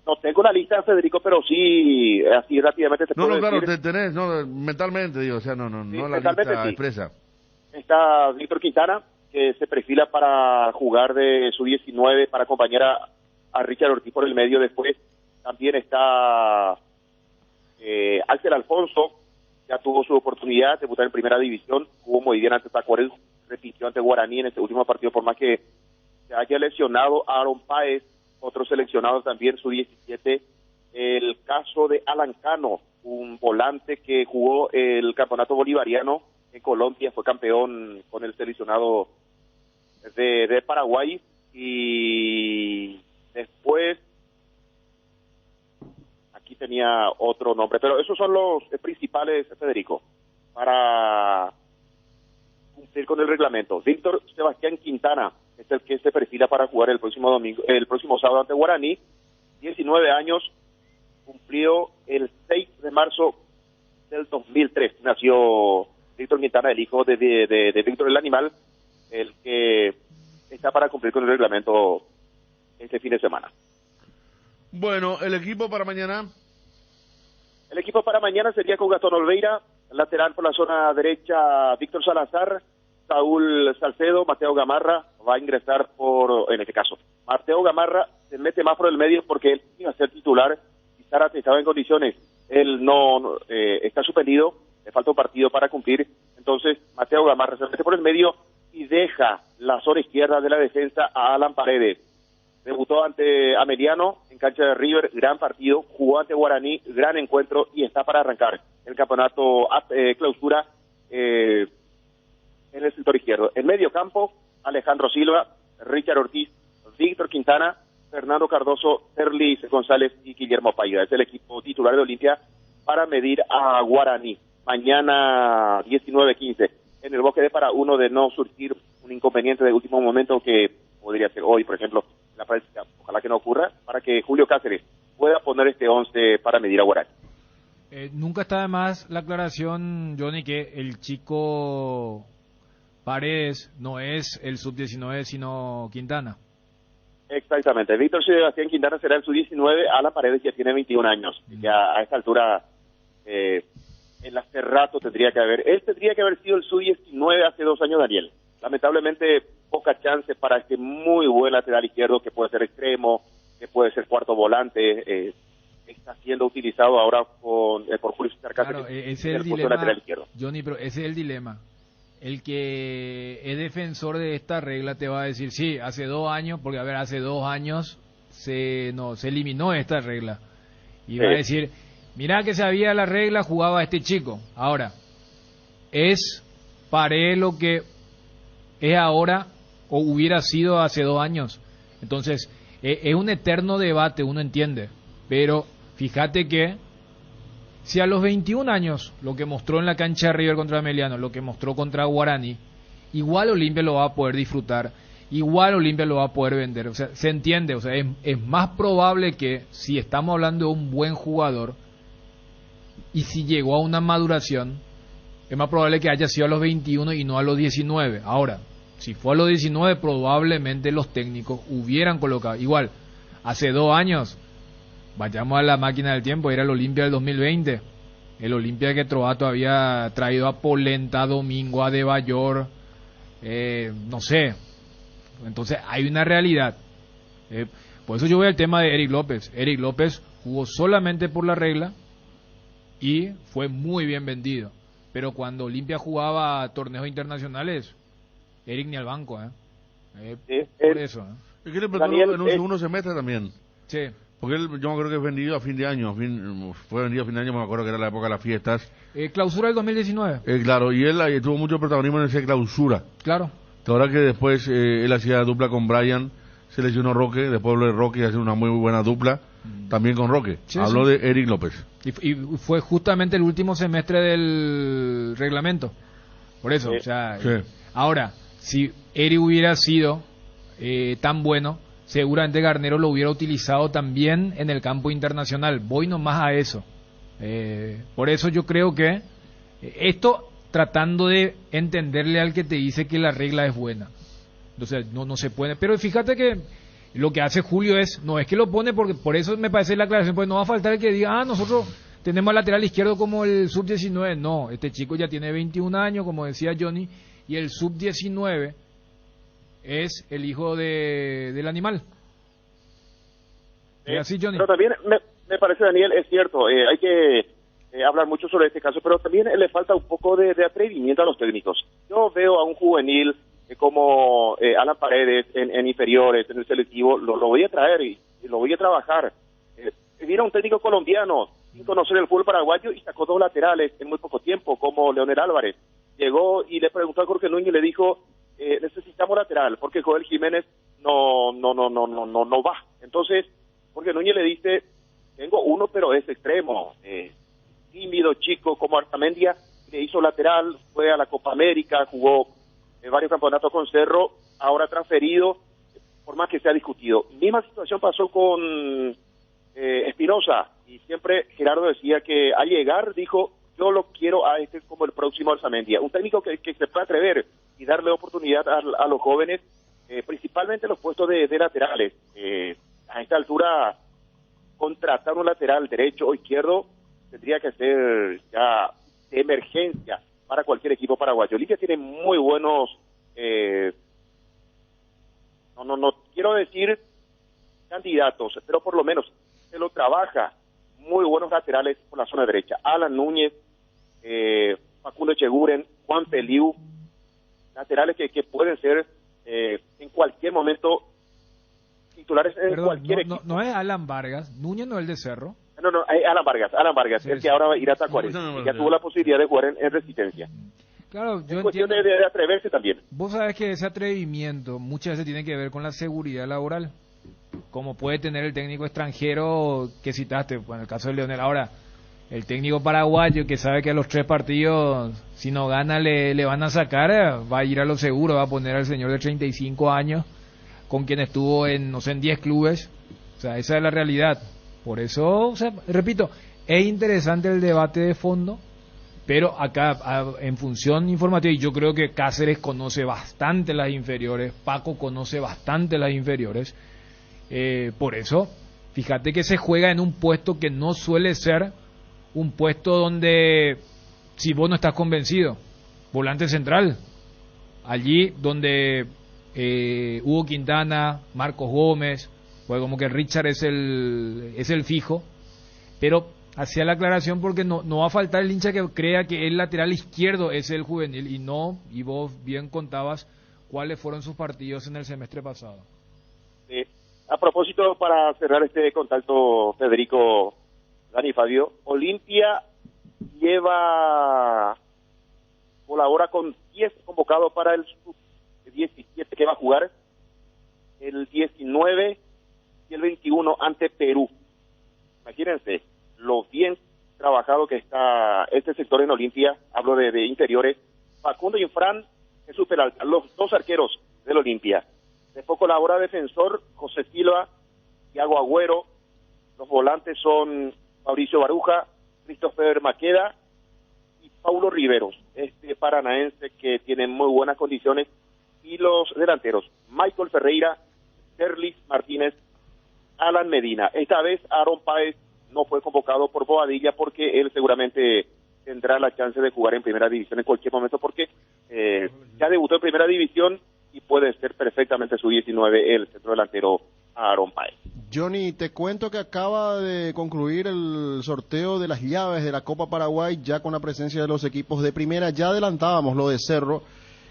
No tengo la lista, Federico, pero sí, así rápidamente te puedo decir.
No, claro, tenés, no, mentalmente, digo, o sea, no
Sí,
la lista
sí.
expresa.
Está Víctor Quintana, que se perfila para jugar de sub-19, para acompañar a Richard Ortiz por el medio después. También está Axel Alfonso, ya tuvo su oportunidad de debutar en primera división, jugó muy bien ante Tacuarembó, repitió ante Guaraní en este último partido, por más que se haya lesionado Aaron Páez, otros seleccionados también, sub-17, el caso de Alan Cano, un volante que jugó el campeonato bolivariano en Colombia, fue campeón con el seleccionado de Paraguay, y después aquí tenía otro nombre, pero esos son los principales, Federico, para cumplir con el reglamento. Víctor Sebastián Quintana es el que se perfila para jugar el próximo sábado ante Guaraní, 19 años, cumplió el 6 de marzo del 2003, nació Víctor Quintana, el hijo de Víctor el Animal, el que está para cumplir con el reglamento este fin de semana.
Bueno, ¿el equipo para mañana?
El equipo para mañana sería con Gastón Olveira, lateral por la zona derecha Víctor Salazar, Saúl Salcedo, Mateo Gamarra va a ingresar en este caso. Mateo Gamarra se mete más por el medio porque él iba a ser titular y Zárate estaba en condiciones. Él no está suspendido, le falta un partido para cumplir, entonces Mateo Gamarra se mete por el medio y deja la zona izquierda de la defensa a Alan Paredes. Debutó ante Ameliano en cancha de River, gran partido, jugó ante Guaraní, gran encuentro y está para arrancar el campeonato clausura en el sector izquierdo. En medio campo, Alejandro Silva, Richard Ortiz, Víctor Quintana, Fernando Cardoso, Terlis González y Guillermo Paiva. Es el equipo titular de Olimpia para medir a Guaraní. Mañana 19:15 en el Bosque de Para, uno de no surgir un inconveniente de último momento que podría ser hoy, por ejemplo, la práctica, ojalá que no ocurra, para que Julio Cáceres pueda poner este 11 para medir a Guaraní.
Nunca está de más la aclaración, Johnny, que el chico Paredes no es el sub-19, sino Quintana.
Exactamente, Víctor Sebastián Quintana será el sub-19, Alan Paredes ya tiene 21 años, ya a esta altura el hace rato él tendría que haber sido el sub-19 hace 2 años, Daniel. Lamentablemente poca chance para este muy buen lateral izquierdo que puede ser extremo, que puede ser cuarto volante, está siendo utilizado ahora por Julio César Cáceres.
Claro, ese es el dilema, Johnny, pero ese es el dilema. El que es defensor de esta regla te va a decir, sí, hace 2 años, porque a ver, hace 2 años se eliminó esta regla. Y va a decir, mirá que sabía la regla, jugaba este chico. Ahora, ¿es Paredes lo que es ahora o hubiera sido hace 2 años? Entonces, es un eterno debate, uno entiende. Pero fíjate que si a los 21 años, lo que mostró en la cancha de River contra Ameliano, lo que mostró contra Guaraní, igual Olimpia lo va a poder disfrutar, igual Olimpia lo va a poder vender. O sea, se entiende, o sea, es más probable que si estamos hablando de un buen jugador y si llegó a una maduración, es más probable que haya sido a los 21 y no a los 19. Ahora, si fue a los 19, probablemente los técnicos hubieran colocado. Igual, hace 2 años, vayamos a la máquina del tiempo, era el Olimpia del 2020. El Olimpia que Trovato había traído a Polenta, a Domingo, a De Bayor, no sé, Entonces hay una realidad. Por eso yo voy al tema de Eric López. Eric López jugó solamente por la regla y fue muy bien vendido. Pero cuando Olimpia jugaba torneos internacionales, Eric ni al banco, por eso.
Es que le empezó en un segundo semestre también.
Sí.
Porque él, yo me acuerdo que es vendido a fin de año, fue vendido a fin de año, me acuerdo que era la época de las fiestas.
Clausura del 2019.
Claro, y él tuvo mucho protagonismo en esa clausura.
Claro.
La verdad que después él hacía dupla con Brian, se lesionó Roque, después habló de Roque y hace una muy buena dupla, también con Roque.
Sí,
habló
sí.
de Eric López.
Y fue justamente el último semestre del reglamento. Por eso,
Sí.
o sea...
Sí.
Ahora, si Eric hubiera sido tan bueno, seguramente Garnero lo hubiera utilizado también en el campo internacional. Voy nomás a eso. Por eso yo creo que esto tratando de entenderle al que te dice que la regla es buena. Entonces no se puede. Pero fíjate que lo que hace Julio no es que lo pone porque por eso me parece la aclaración, pues no va a faltar el que diga, nosotros tenemos al lateral izquierdo como el sub-19. No, este chico ya tiene 21 años, como decía Johnny, y el sub-19 es el hijo del animal. ¿Es así, Johnny?
Pero también me parece, Daniel, es cierto, hay que hablar mucho sobre este caso, pero también le falta un poco de atrevimiento a los técnicos. Yo veo a un juvenil como Alan Paredes en inferiores, en el selectivo, lo voy a traer y lo voy a trabajar. Viene un técnico colombiano sin conocer el fútbol paraguayo y sacó 2 laterales en muy poco tiempo, como Leonel Álvarez. Llegó y le preguntó a Jorge Núñez y le dijo, necesitamos lateral, porque Joel Jiménez no va. Entonces, Jorge Núñez le dice, tengo uno, pero es extremo, tímido, chico, como Artamendia, le hizo lateral, fue a la Copa América, jugó varios campeonatos con Cerro, ahora transferido, por más que se ha discutido. Misma situación pasó con Espinosa, y siempre Gerardo decía que al llegar dijo, yo lo quiero a este como el próximo Artamendia, un técnico que se pueda atrever y darle oportunidad a los jóvenes, principalmente los puestos de laterales. A esta altura, contratar un lateral derecho o izquierdo tendría que ser ya de emergencia para cualquier equipo paraguayo. Olimpia tiene muy buenos, no quiero decir candidatos, pero por lo menos se lo trabaja, muy buenos laterales por la zona derecha. Alan Núñez, Facundo Echeguren, Juan Feliu, laterales que pueden ser en cualquier momento titulares en cualquier equipo.
No es Alan Vargas, Núñez no es el de Cerro.
No, Alan Vargas,
Sí,
el que
sí.
ahora va a ir a Tacuares, ya tuvo la posibilidad de jugar en Resistencia.
Claro, yo
Es cuestión
entiendo.
de atreverse también.
Vos sabés que ese atrevimiento muchas veces tiene que ver con la seguridad laboral, como puede tener el técnico extranjero que citaste, en el caso de Leonel. Ahora, el técnico paraguayo que sabe que a los 3 partidos, si no gana, le van a sacar, va a ir a lo seguro, va a poner al señor de 35 años, con quien estuvo en 10 clubes. O sea, esa es la realidad. Por eso, o sea, repito, es interesante el debate de fondo, pero acá, en función informativa, y yo creo que Cáceres conoce bastante las inferiores, Paco conoce bastante las inferiores, por eso, fíjate que se juega en un puesto que no suele ser un puesto donde, si vos no estás convencido, volante central, allí donde Hugo Quintana, Marcos Gómez, pues como que Richard es el fijo, pero hacía la aclaración porque no va a faltar el hincha que crea que el lateral izquierdo es el juvenil, y vos bien contabas cuáles fueron sus partidos en el semestre pasado.
A propósito, para cerrar este contacto, Federico, Dani, Fabio, Olimpia lleva por ahora con 10 convocados para el sub-17 que va a jugar el 19 y el 21 ante Perú. Imagínense lo bien trabajado que está este sector en Olimpia. Hablo de interiores. Facundo y Fran Jesús Peralta, los 2 arqueros del Olimpia. Después colabora defensor José Silva, Thiago Agüero. Los volantes son Mauricio Baruja, Christopher Maqueda y Paulo Riveros, este paranaense que tiene muy buenas condiciones. Y los delanteros, Michael Ferreira, Serlis Martínez, Alan Medina. Esta vez Aaron Páez no fue convocado por Bobadilla porque él seguramente tendrá la chance de jugar en primera división en cualquier momento porque ya debutó en primera división y puede ser perfectamente su 19 el centro delantero Aaron Paez.
Johnny, te cuento que acaba de concluir el sorteo de las llaves de la Copa Paraguay, ya con la presencia de los equipos de primera. Ya adelantábamos lo de Cerro,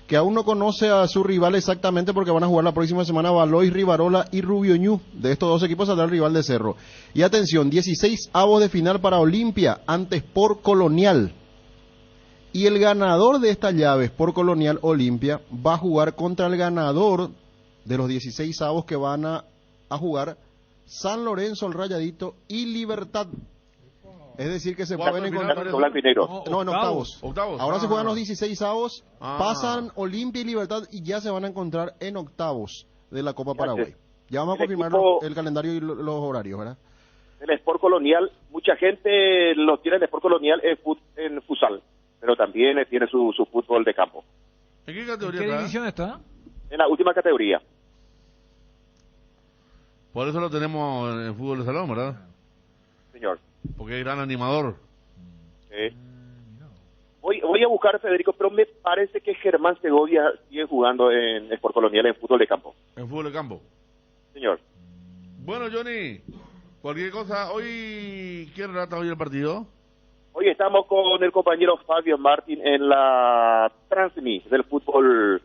que aún no conoce a su rival exactamente porque van a jugar la próxima semana Valois, Rivarola y Rubio Ñu. De estos dos equipos saldrá el rival de Cerro. Y atención, 16 avos de final para Olimpia ante Sport Colonial. Y el ganador de estas llaves, Sport Colonial Olimpia, va a jugar contra el ganador de los 16 avos que van a jugar San Lorenzo, el Rayadito y Libertad. Es decir, que se pueden encontrar
blanco y negro.
No, en octavos. Ahora se juegan los 16 avos,
Ah.
pasan Olimpia y Libertad y ya se van a encontrar en octavos de la Copa Paraguay. Ya vamos a confirmar el calendario y los horarios, ¿verdad?
El Sport Colonial, mucha gente lo tiene el Sport Colonial en futsal, pero también tiene su fútbol de campo.
¿En qué
¿En
categoría
qué
está?
división está?
En la última categoría.
Por eso lo tenemos en fútbol de salón, ¿verdad?
Señor.
Porque es gran animador.
Voy a buscar, Federico, pero me parece que Germán Segovia sigue jugando en Sport Colonial en fútbol de campo.
En fútbol de campo.
Señor.
Bueno, Johnny, cualquier cosa, hoy, ¿quién relata hoy el partido?
Hoy estamos con el compañero Fabio Martín en la Transmi del fútbol,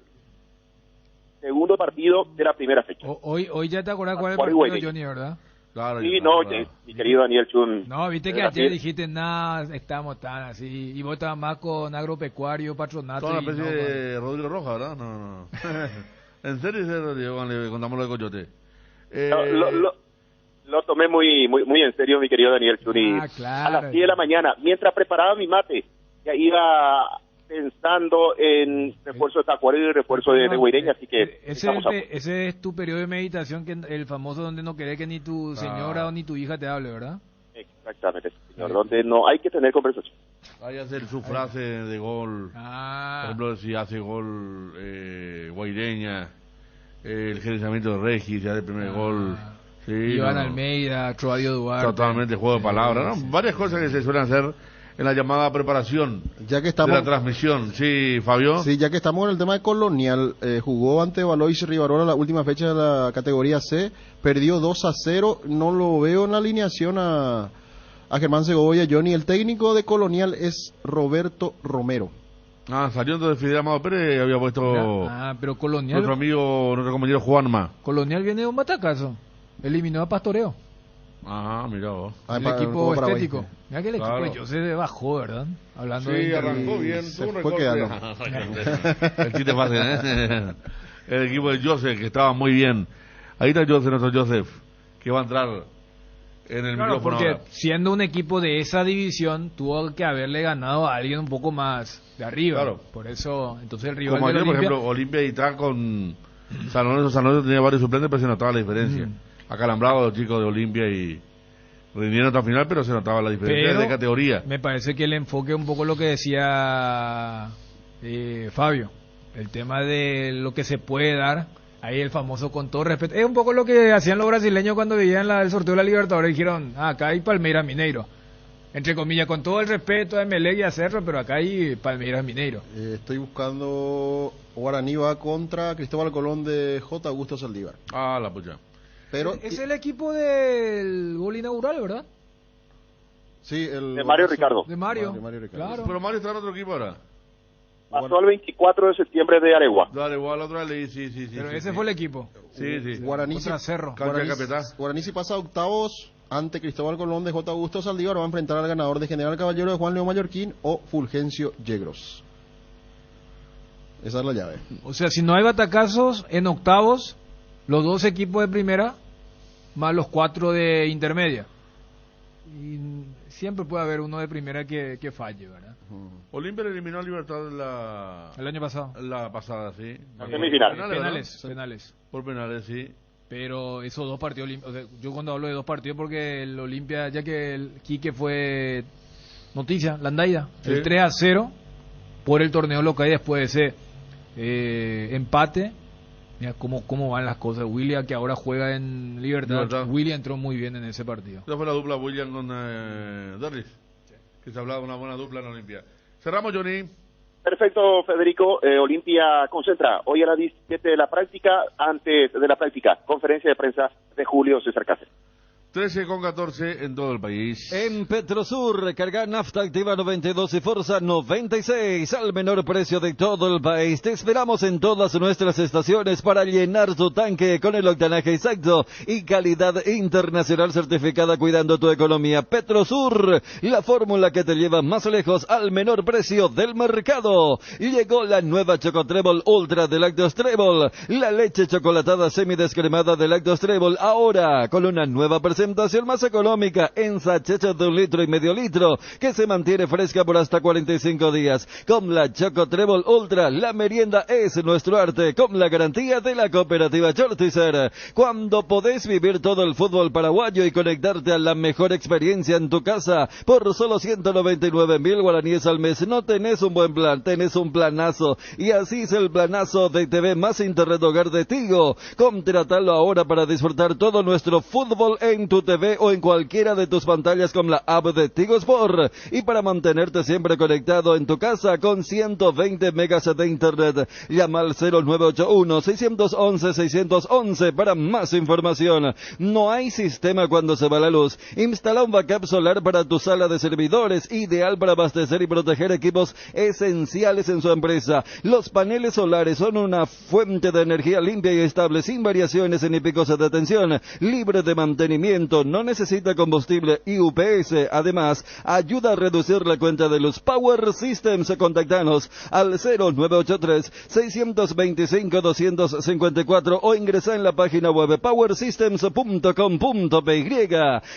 segundo partido de la primera fecha.
Hoy ya te acordás cuál es el
Paraguay.
partido, Johnny, ¿verdad?
Claro.
Sí,
claro,
no,
claro.
mi querido Daniel Chun.
No, viste que
Así
ayer
es.
dijiste, nada, estamos tan así, y vos estabas más con agropecuario, patronato.
Toda una
y
especie
no,
de Rodrigo Roja, ¿verdad? No. ¿En serio, Rodrigo, cuando le contamos lo de Coyote?
Lo tomé muy en serio, mi querido Daniel Chun. Y
claro.
a las 10 de la mañana, mientras preparaba mi mate, ya iba pensando en refuerzo de Tacuarí y refuerzo de Guaireña, así que
ese es tu periodo de meditación, que el famoso donde no querés que ni tu señora o ni tu hija te hable, ¿verdad?
Exactamente, señor, donde no hay que tener conversación.
Vaya a hacer su frase de gol. Por ejemplo, si hace gol Guaireña, el gerenciamiento de Regis, si hace el primer gol. Sí,
Iván Almeida, Troadio Duarte.
Totalmente juego de palabras, ¿no? Varias cosas que se suelen hacer en la llamada preparación
ya que estamos,
de la transmisión. Sí, Fabio.
Sí, ya que estamos en el tema de Colonial, jugó ante Valois Rivarola la última fecha de la categoría C, perdió 2-0, no lo veo en la alineación a Germán Segovia, Johnny. El técnico de Colonial es Roberto Romero.
Salió entonces Fidel Amado Pérez, había puesto
pero Colonial,
nuestro amigo, nuestro compañero Juanma.
Colonial viene de un batacazo, eliminó a Pastoreo.
Mira vos.
El equipo estético. Mira que el
Claro.
equipo de José bajó, ¿verdad? Hablando
Sí,
de
arrancó bien.
se
tuvo un
fue
recorte. El chiste fácil, ¿eh? El equipo de Joseph, que estaba muy bien. Ahí está Joseph, nuestro Joseph, que va a entrar en el
Claro,
micrófono
porque
ahora.
siendo un equipo de esa división, tuvo que haberle ganado a alguien un poco más de arriba.
Claro.
Por eso, entonces el rival
Como
del
ayer, por
Olimpia-
ejemplo, Olimpia y está con San Lorenzo tenía varios suplentes, pero se notaba la diferencia. Acalambrado los chicos de Olimpia y rindieron hasta el final, pero se notaba la diferencia
Pero
de categoría.
me parece que el enfoque un poco lo que decía Fabio, el tema de lo que se puede dar, ahí el famoso con todo respeto, es un poco lo que hacían los brasileños cuando veían el sorteo de la Libertadores, dijeron, acá hay Palmeiras Mineiro, entre comillas, con todo el respeto a Emelec y a Cerro, pero acá hay Palmeiras Mineiro.
Estoy buscando, Guaraní va contra Cristóbal Colón de J. Augusto Saldívar.
La pucha.
Pero
Es el equipo del gol inaugural, ¿verdad?
sí,
De Mario Ricardo.
De Mario,
Mario Ricardo.
claro.
Pero Mario está en otro equipo ahora.
Pasó el 24 de septiembre de Aregua.
Dale, igual otra ley, sí.
Pero
sí,
ese
sí.
fue el equipo.
Sí.
Guaraní
Contra Cerro.
Cancha de Capetá.
Guaraní si pasa a octavos ante Cristóbal Colón de J. Augusto Saldívar, va a enfrentar al ganador de General Caballero de Juan León Mallorquín o Fulgencio Yegros. Esa es la llave.
O sea, si no hay batacazos, en octavos, los dos equipos de primera, más los 4 de intermedia. Y siempre puede haber uno de primera que falle, ¿verdad?
Olimpia le eliminó a Libertad
El año pasado.
la pasada, sí.
Semifinal.
Penales.
Por penales, sí.
Pero esos dos partidos, o sea, yo cuando hablo de dos partidos, porque el Olimpia, ya que el Quique fue noticia, Landaida,
Sí.
el 3-0 por el torneo local y después de ese empate. Mira cómo van las cosas. William, que ahora juega en Libertad. William entró muy bien en ese partido.
Esa fue la dupla William con Derris. Que se hablaba de una buena dupla en Olimpia. Cerramos, Johnny.
Perfecto, Federico. Olimpia concentra hoy a las 17 de la práctica, antes de la práctica, conferencia de prensa de Julio César Cáceres.
13,14 en todo el país.
En Petrosur, recarga nafta activa 92 y Forza 96 al menor precio de todo el país. Te esperamos en todas nuestras estaciones para llenar tu tanque con el octanaje exacto y calidad internacional certificada cuidando tu economía. Petrosur, la fórmula que te lleva más lejos al menor precio del mercado. Y llegó la nueva Chocotrebol Ultra de Lácteos Trébol, la leche chocolatada semidescremada de Lácteos Trébol, ahora con una nueva presentación más económica en sachets de 1,5 litros que se mantiene fresca por hasta 45 días. Con la Chocotrebol Ultra, la merienda es nuestro arte, con la garantía de la cooperativa Chortizer. Cuando podés vivir todo el fútbol paraguayo y conectarte a la mejor experiencia en tu casa por solo 199.000 guaraníes al mes, no tenés un buen plan, tenés un planazo. Y así es el planazo de TV más Internet Hogar de Tigo. Contratalo ahora para disfrutar todo nuestro fútbol en tu TV o en cualquiera de tus pantallas con la app de Tigo Sport, y para mantenerte siempre conectado en tu casa con 120 megas de internet. Llama al 0981-611-611 para más información. No hay sistema cuando se va la luz. Instala un backup solar para tu sala de servidores, ideal para abastecer y proteger equipos esenciales en su empresa. Los paneles solares son una fuente de energía limpia y estable, sin variaciones ni picos de tensión, libre de mantenimiento, no necesita combustible y UPS. Además, ayuda a reducir la cuenta de luz. Power Systems, contactanos al 0983-625-254 o ingresa en la página web powersystems.com.py.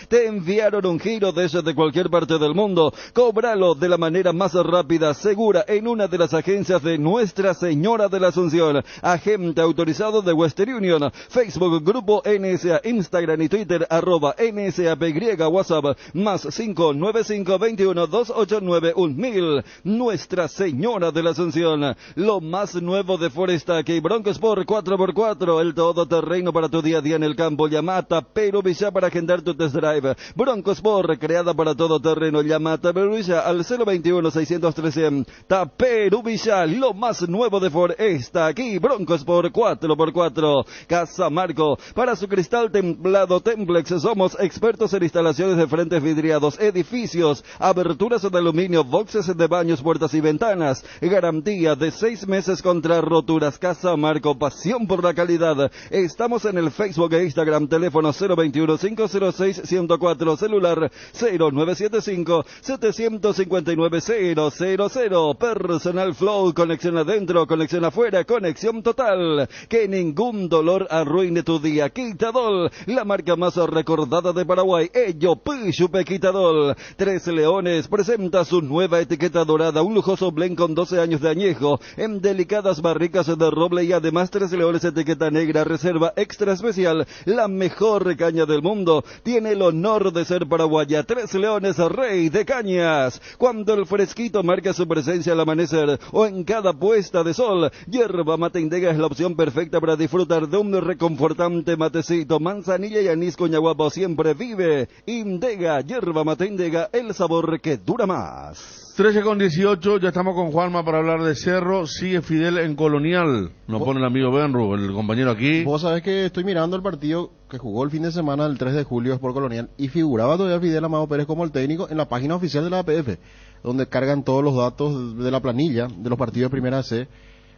Te enviaron un giro desde cualquier parte del mundo. Cóbralo de la manera más rápida, segura, en una de las agencias de Nuestra Señora de la Asunción. Agente autorizado de Western Union. Facebook, Grupo NSA, Instagram y Twitter, @NSAPY, WhatsApp, más 595-21-289-1000. Nuestra Señora de la Asunción. Lo más nuevo de Foresta aquí, Bronco Sport 4x4, el todoterreno para tu día a día en el campo. Llamata Pero Villa para agendar tu test drive. Bronco Sport, creada para todoterreno. Llamata Pero Villa al 021-613. Taperu Villa, lo más nuevo de Ford está aquí. Bronco Sport 4x4. Casa Marco, para su cristal templado Templex, somos expertos en instalaciones de frentes vidriados, edificios, aberturas de aluminio, boxes de baños, puertas y ventanas. Garantía de 6 meses contra roturas. Casa Marco, pasión por la calidad. Estamos en el Facebook e Instagram. Teléfono 021-506-104. Celular 0975-759-000. Personal Flow, conexión adentro, conexión afuera, conexión total. Que ningún dolor arruine tu día. Quitadol, la marca más recordada de Paraguay. Ello Pishupe Quitadol. Tres Leones presenta su nueva etiqueta dorada, un lujoso blend con 12 años de añejo en delicadas barricas de roble, y además Tres Leones etiqueta negra, reserva extra especial, la mejor caña del mundo. Tiene el honor de ser paraguaya. Tres Leones, rey de cañas. Cuando el fresquito marca su presencia al amanecer o en cada puesta de sol, Yerba Mate Indega es la opción perfecta para disfrutar de un reconfortante matecito. Manzanilla y anís coñaguapo siempre vive. Indega, Yerba Mate Indega, el sabor que dura más.
13,18, ya estamos con Juanma para hablar de Cerro. Sigue Fidel en Colonial. Nos pone el amigo Benru, el compañero aquí.
Vos sabés que estoy mirando el partido que jugó el fin de semana del 3 de julio por Colonial y figuraba todavía Fidel Amado Pérez como el técnico en la página oficial de la APF, donde cargan todos los datos de la planilla de los partidos de Primera C.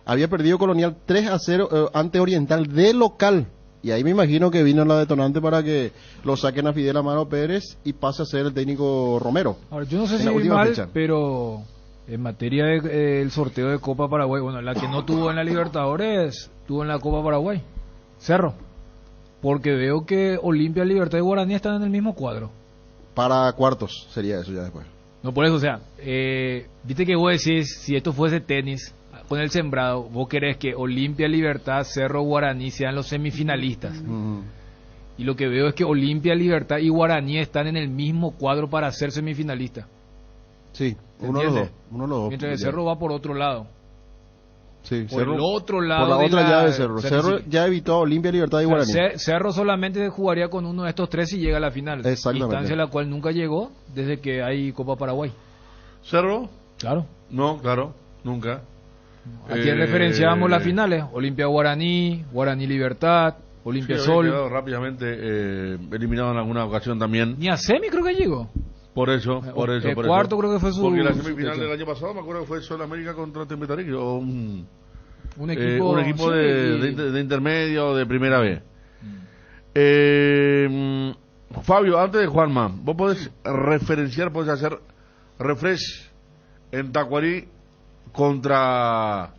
Había perdido Colonial 3-0 ante Oriental de local. Y ahí me imagino que vino la detonante para que lo saquen a Fidel Amado Pérez y pase a ser el técnico Romero.
Ahora, yo no sé si vi mal, pero en materia del sorteo de Copa Paraguay, bueno, la que no tuvo en la Libertadores, tuvo en la Copa Paraguay, Cerro. Porque veo que Olimpia, Libertad y Guaraní están en el mismo cuadro.
Para cuartos sería eso ya después.
No, por eso, o sea, viste que vos decís, si esto fuese tenis, con el sembrado, vos querés que Olimpia, Libertad, Cerro, Guaraní sean los semifinalistas. Y lo que veo es que Olimpia, Libertad y Guaraní están en el mismo cuadro para ser semifinalistas.
Sí, uno de los dos.
Mientras el Cerro va por otro lado.
Sí,
por
Cerro,
el otro lado.
por la otra llave de Cerro.
O sea,
Cerro ya evitó a Olimpia, Libertad y Guaraní.
Cerro solamente jugaría con uno de estos tres si llega a la final.
Exactamente.
Instancia a la cual nunca llegó desde que hay Copa Paraguay.
¿Cerro?
Claro.
No, claro. Nunca.
Aquí referenciábamos las finales: Olimpia Guaraní, Guaraní Libertad, Olimpia
Sí,
Sol.
había quedado rápidamente eliminado en alguna ocasión también.
Ni a semi creo que llegó.
Por eso.
Cuarto creo que fue su...
Porque la semifinal del año pasado me acuerdo que fue Sol América contra Temperaric, o un equipo
sí,
de intermedio, de primera B. Fabio, antes de Juanma, vos podés referenciar, podés hacer refresh en Tacuarí contra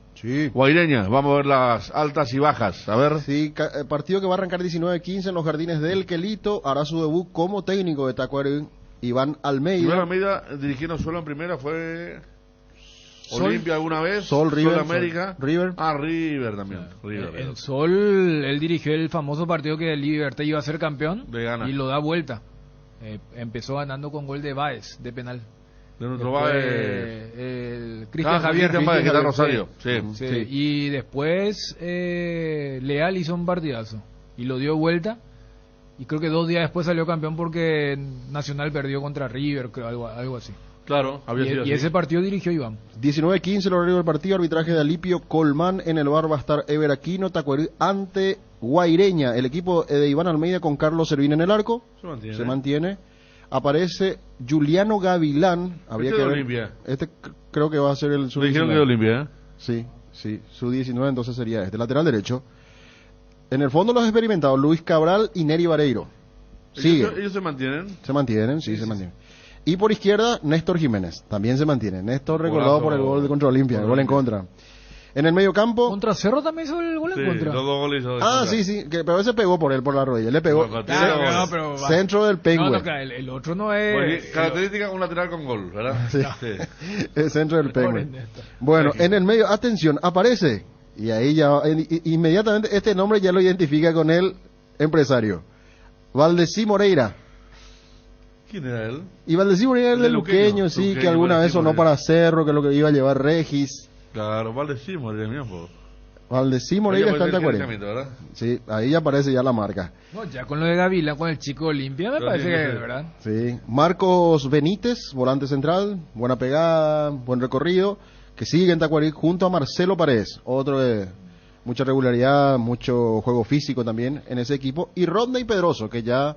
Guaireña. Vamos a ver las altas y bajas. A ver.
Sí, partido que va a arrancar 19-15 en los jardines del Quelito. Hará su debut como técnico de Tacuarí Iván Almeida.
Iván Almeida dirigiendo solo en primera fue Olimpia alguna vez,
Sol, River,
América,
River.
River también. River.
En Sol, él dirigió el famoso partido que el Libertad iba a ser campeón y lo da vuelta. Empezó ganando con gol de Báez, de penal.
De nuestro Báez.
El Cristian Javier.
Báez, que está en Rosario.
Sí. Y después Leal hizo un partidazo y lo dio vuelta. Y creo que 2 días después salió campeón porque Nacional perdió contra River, creo, algo así.
Claro, había sido así.
Y ese partido dirigió Iván.
19-15 el horario del partido, arbitraje de Alipio Colmán. En el bar va a estar Ever Aquino, Tacuarí ante Guaireña. El equipo de Iván Almeida con Carlos Servín en el arco. Se mantiene. Aparece Juliano Gavilán. Habría que
de
ver.
Olimpia.
Creo que va a ser el
Le dijeron que de Olimpia, ¿eh?
Sí, su 19 entonces sería este. Lateral derecho. En el fondo los experimentados, Luis Cabral y Neri Vareiro. Sigue.
¿Ellos se mantienen?
Se mantienen, sí, se mantienen. Y por izquierda, Néstor Jiménez. También se mantiene. Néstor recordado por el gol de contra Olimpia, el gol en contra. En el medio campo...
Contra Cerro también hizo el gol en contra.
Los 2 goles hizo
sí, pero ese pegó por él, por la rodilla. Le pegó.
Pero
centro del Penguin.
No, el otro no es...
Característica, un lateral con gol, ¿verdad?
Sí. El centro del Penguin. Bueno, en el medio, atención, aparece... Y ahí ya, inmediatamente, este nombre ya lo identifica con el empresario. Valdesí Moreira.
¿Quién era él?
Y Valdesí Moreira era el de Luqueño, sí, que alguna vez sonó para Cerro, que es lo que iba a llevar Regis.
Claro, Valdesí Moreira, mira,
Valdesí Moreira está en Tacuarí.
¿Verdad?
Sí, ahí ya aparece ya la marca.
No, ya con lo de Gavilán, con el chico Olimpia, me parece que es verdad.
Sí. Marcos Benítez, volante central, buena pegada, buen recorrido, que sigue en Tacuarí junto a Marcelo Paredes, otro de mucha regularidad, mucho juego físico también en ese equipo, y Rodney Pedroso, que ya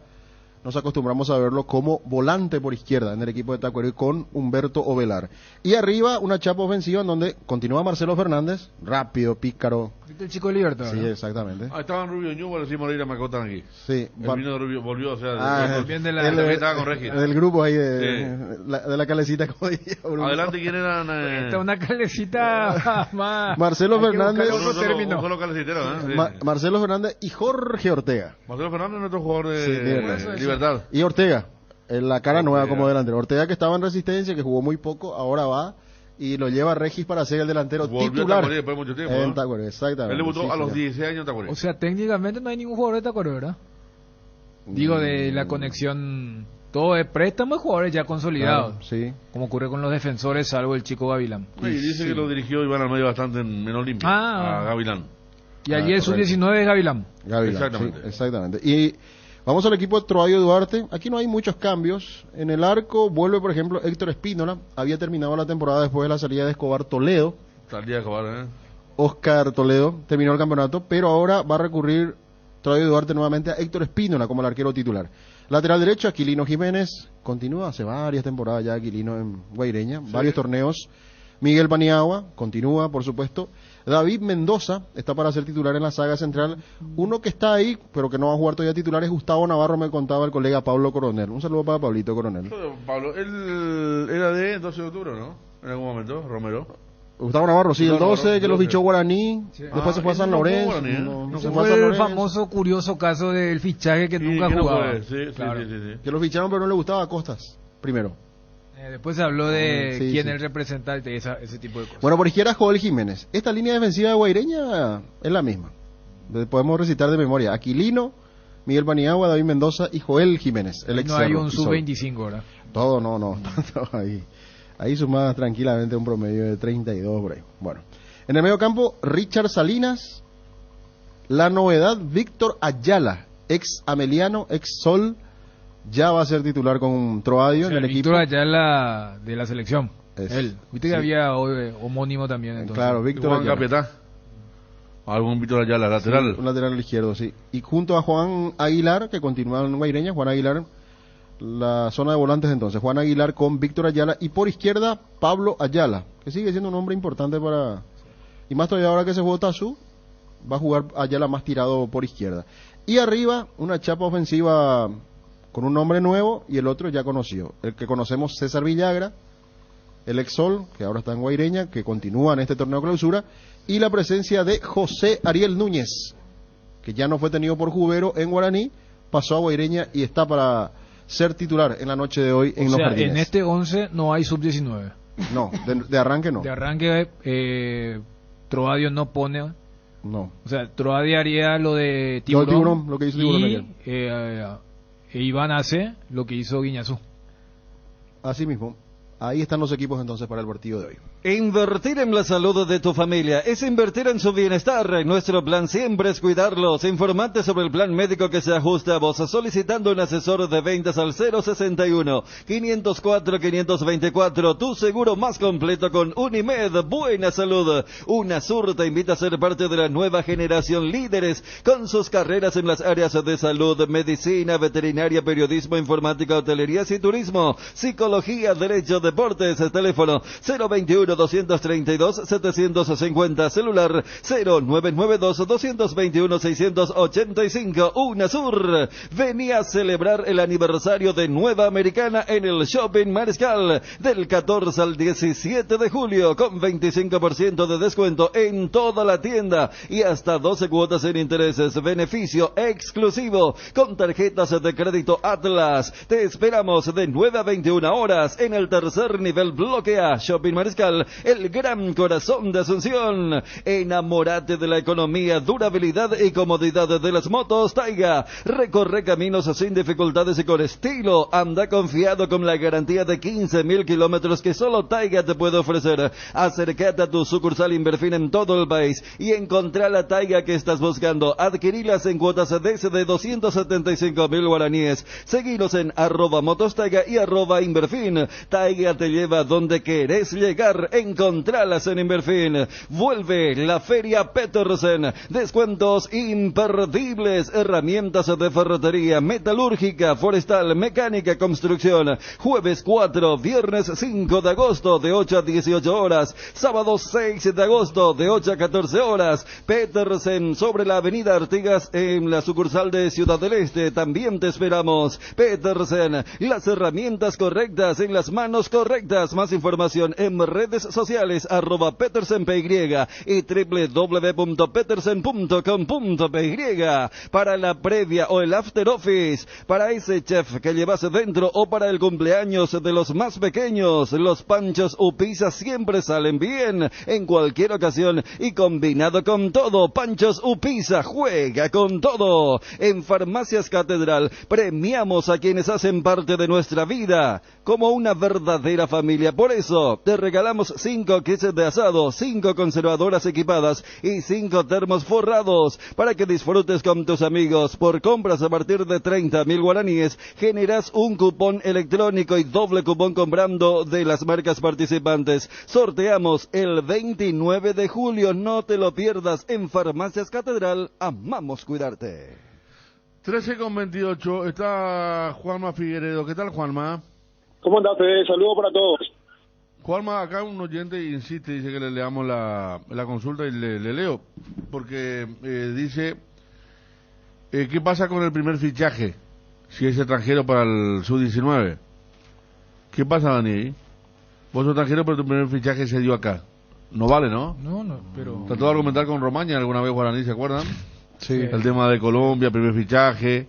nos acostumbramos a verlo como volante por izquierda en el equipo de Tacuarí con Humberto Ovelar. Y arriba una chapa ofensiva en donde continúa Marcelo Fernández, rápido, pícaro.
El chico de Libertad,
sí,
¿no?
exactamente.
Estaban Rubio Ñu, Valdesí Moreira, me acotan aquí.
Sí.
El vino de Rubio volvió, o sea,
estaba
con Regis.
Del grupo ahí de la calecita, como diría Bruno.
Adelante, ¿quién eran?
Esta es una calecita más...
Marcelo Fernández. Marcelo Fernández y Jorge Ortega.
Marcelo Fernández es nuestro jugador de Libertad.
Y Ortega, en la cara nueva como delantero. Ortega, que estaba en Resistencia, que jugó muy poco, ahora va y lo lleva Regis para ser el delantero titular.
Volvió después de mucho tiempo,
en Tacuarí, exactamente.
Él debutó a los 16 años en Tacuarí.
O sea, técnicamente no hay ningún jugador de Tacuarí, ¿verdad? Digo, de la conexión, todo es préstamo de jugadores ya consolidados.
Claro, sí.
Como ocurre con los defensores, salvo el chico Gavilán.
Y dice que lo dirigió Iván Almeida bastante en Olimpia, a Gavilán.
Y allí el sub-19 es Gavilán.
Exactamente.
Sí, exactamente. Y vamos al equipo de Troadio Duarte. Aquí no hay muchos cambios. En el arco vuelve, por ejemplo, Héctor Espínola. Había terminado la temporada después de la salida de Escobar Toledo. Oscar Toledo terminó el campeonato, pero ahora va a recurrir Troadio Duarte nuevamente a Héctor Espínola como el arquero titular. Lateral derecho, Aquilino Jiménez. Continúa hace varias temporadas ya Aquilino en Guaireña, varios torneos. Miguel Paniagua, continúa, por supuesto. David Mendoza está para ser titular en la saga central. Uno que está ahí, pero que no va a jugar todavía titular, es Gustavo Navarro, me contaba el colega Pablo Coronel. Un saludo para Pablito Coronel.
Pablo, él era de 12 de octubre, ¿no? En algún momento, Romero.
Gustavo Navarro, sí, el 12 que los fichó Guaraní,
sí.
Después se fue a San Lorenzo.
Se fue el famoso, curioso caso del fichaje que nunca jugaba.
Sí.
Que lo ficharon pero no le gustaba a Costas, primero.
Después se habló de quién es el representante, ese tipo de cosas.
Bueno, por izquierda Joel Jiménez. Esta línea defensiva de Guaireña es la misma. Podemos recitar de memoria. Aquilino, Miguel Paniagua, David Mendoza y Joel Jiménez.
No hay un sub-25, ¿verdad?
Todo, no. Ahí sumás tranquilamente un promedio de 32 por ahí. Bueno, en el medio campo, Richard Salinas. La novedad, Víctor Ayala, ex Ameliano, ex Sol. Ya va a ser titular con Troadio en el equipo.
Víctor Ayala de la selección. Él. Viste que había homónimo también. Entonces.
Claro, Víctor
Juan
Ayala.
Capetá. Algún Víctor Ayala, lateral.
Sí, un lateral izquierdo, sí. Y junto a Juan Aguilar, que continúa en Guaireña, Juan Aguilar, la zona de volantes entonces, Juan Aguilar con Víctor Ayala, y por izquierda, Pablo Ayala, que sigue siendo un hombre importante para... Y más todavía ahora que se jugó Tazú, va a jugar Ayala más tirado por izquierda. Y arriba, una chapa ofensiva con un nombre nuevo y el otro ya conocido. El que conocemos, César Villagra, el ex Sol, que ahora está en Guaireña, que continúa en este torneo clausura, y la presencia de José Ariel Núñez, que ya no fue tenido por Jubero en Guaraní, pasó a Guaireña y está para ser titular en la noche de hoy en
o
Los
sea,
Jardines.
en este 11 no hay sub-19.
No, de arranque no.
De arranque, Troadio no pone.
No.
O sea, Troadio haría lo de
Lo de
Tiburón.
Tiburón, lo que hizo Tiburón ayer.
Iván hace lo que hizo Guiñazú.
Así mismo. Ahí están los equipos entonces para el partido de hoy.
Invertir en la salud de tu familia es invertir en su bienestar. Nuestro plan siempre es cuidarlos. Informate sobre el plan médico que se ajusta a vos solicitando un asesor de ventas al 061-504-524. Tu seguro más completo con Unimed. Buena salud. UNASUR te invita a ser parte de la nueva generación líderes con sus carreras en las áreas de salud, medicina, veterinaria, periodismo, informática, hotelería y turismo, psicología, derecho, deportes. Teléfono 021-232-750, celular 0992-221-685. UNASUR. Venía a celebrar el aniversario de Nueva Americana en el Shopping Mariscal del 14 al 17 de julio con 25% de descuento en toda la tienda y hasta 12 cuotas sin intereses. Beneficio exclusivo con tarjetas de crédito Atlas. Te esperamos de 9 a 21 horas en el tercer nivel bloque A. Shopping Mariscal, el gran corazón de Asunción. Enamórate de la economía, durabilidad y comodidad de las motos Taiga. Recorre caminos sin dificultades y con estilo. Anda confiado con la garantía de 15.000 kilómetros que solo Taiga te puede ofrecer. Acércate a tu sucursal Inverfin en todo el país y encontrá la Taiga que estás buscando. Adquirilas en cuotas de 275.000 guaraníes. Seguinos en @motostaiga y @Inverfin. Taiga te lleva donde querés llegar. Encontralas en Inverfin. Vuelve la Feria Petersen. Descuentos imperdibles. Herramientas de ferretería, metalúrgica, forestal, mecánica, construcción. Jueves 4, viernes 5 de agosto de 8 a 18 horas. Sábado 6 de agosto de 8 a 14 horas. Petersen sobre la avenida Artigas en la sucursal de Ciudad del Este. También te esperamos. Petersen, las herramientas correctas en las manos correctas. Más información en redes sociales @PetersenPY y www.petersen.com.py. Para la previa o el after office, para ese chef que llevas dentro o para el cumpleaños de los más pequeños, los panchos Upisa siempre salen bien en cualquier ocasión y combinado con todo. Panchos Upisa juega con todo. En Farmacias Catedral premiamos a quienes hacen parte de nuestra vida como una verdadera familia. Por eso te regalamos 5 kits de asado, 5 conservadoras equipadas y 5 termos forrados para que disfrutes con tus amigos. Por compras a partir de 30.000 guaraníes generas un cupón electrónico y doble cupón comprando de las marcas participantes. Sorteamos el 29 de julio. No te lo pierdas en Farmacias Catedral. Amamos cuidarte.
13:28 está Juanma Figueredo. ¿Qué tal, Juanma?
¿Cómo andás, Fede? Saludos para todos.
Juanma, acá un oyente insiste, dice que le leamos la consulta y le leo, porque dice, ¿qué pasa con el primer fichaje? Si es extranjero para el Sub-19. ¿Qué pasa, Dani? Vos sos extranjero, pero tu primer fichaje se dio acá. No vale, ¿no?
No, pero...
Trató de argumentar con Romaña alguna vez, Guaraní, ¿se acuerdan?
Sí.
El tema de Colombia, primer fichaje.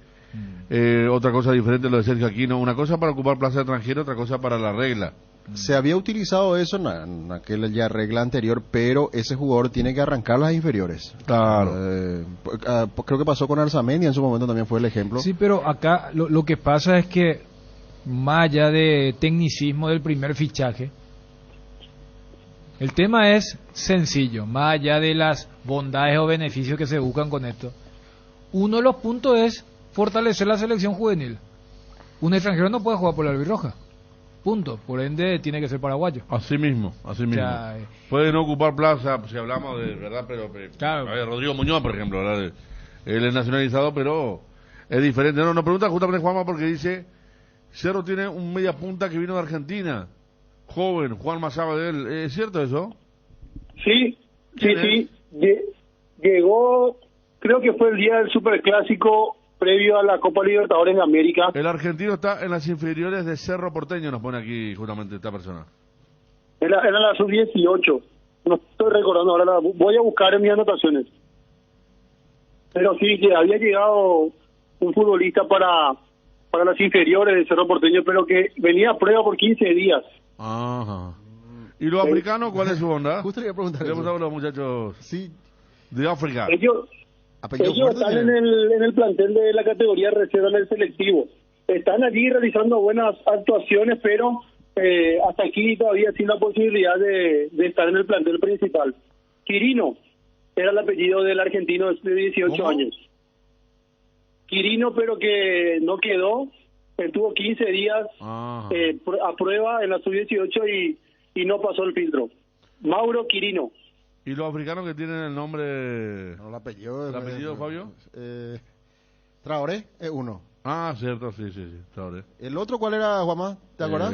Otra cosa diferente lo de Sergio Aquino. Una cosa para ocupar plaza de extranjero, otra cosa para la regla.
Se había utilizado eso en aquella ya regla anterior, pero ese jugador tiene que arrancar las inferiores.
Claro.
Creo que pasó con Arzamendi, en su momento también fue el ejemplo.
Sí, pero acá lo que pasa es que más allá de tecnicismo del primer fichaje, el tema es sencillo, más allá de las bondades o beneficios que se buscan con esto. Uno de los puntos es fortalecer la selección juvenil. Un extranjero no puede jugar por la albirroja. punto. Por ende, tiene que ser paraguayo.
Así mismo, así mismo.
sea,
Puede no ocupar plaza, si hablamos de verdad, pero
Claro.
a ver, Rodrigo Muñoz, por ejemplo, ¿verdad? Él es nacionalizado, pero es diferente. No, nos pregunta justamente Juanma porque dice, Cerro tiene un media punta que vino de Argentina, joven, Juan Mazaba de él. ¿Es cierto eso?
Sí,
¿Quién
sí. Llegó, creo que fue el día del Superclásico previo a la Copa Libertadores de América.
El argentino está en las inferiores de Cerro Porteño, nos pone aquí justamente esta persona.
Era la sub-18. No estoy recordando ahora, voy a buscar en mis anotaciones. Pero sí, que había llegado un futbolista para las inferiores de Cerro Porteño, pero que venía a prueba por 15 días.
Ajá. ¿Y los africanos cuál es su onda?
Justo le iba a preguntar
Le
eso.
preguntamos a los muchachos
Sí,
de África.
Ellos están en el plantel de la categoría reserva en el selectivo. Están allí realizando buenas actuaciones, pero hasta aquí todavía sin la posibilidad de estar en el plantel principal. Quirino era el apellido del argentino de 18
¿Cómo?
años. Quirino, pero que no quedó. Estuvo 15 días
Ajá.
a prueba en la sub-18 y no pasó el filtro. Mauro Quirino.
¿Y los africanos que tienen el nombre?
No, el apellido.
¿El apellido, Fabio?
Traoré es uno.
Ah, cierto, sí, Traoré.
¿El otro cuál era, Juanma? ¿Te acuerdas?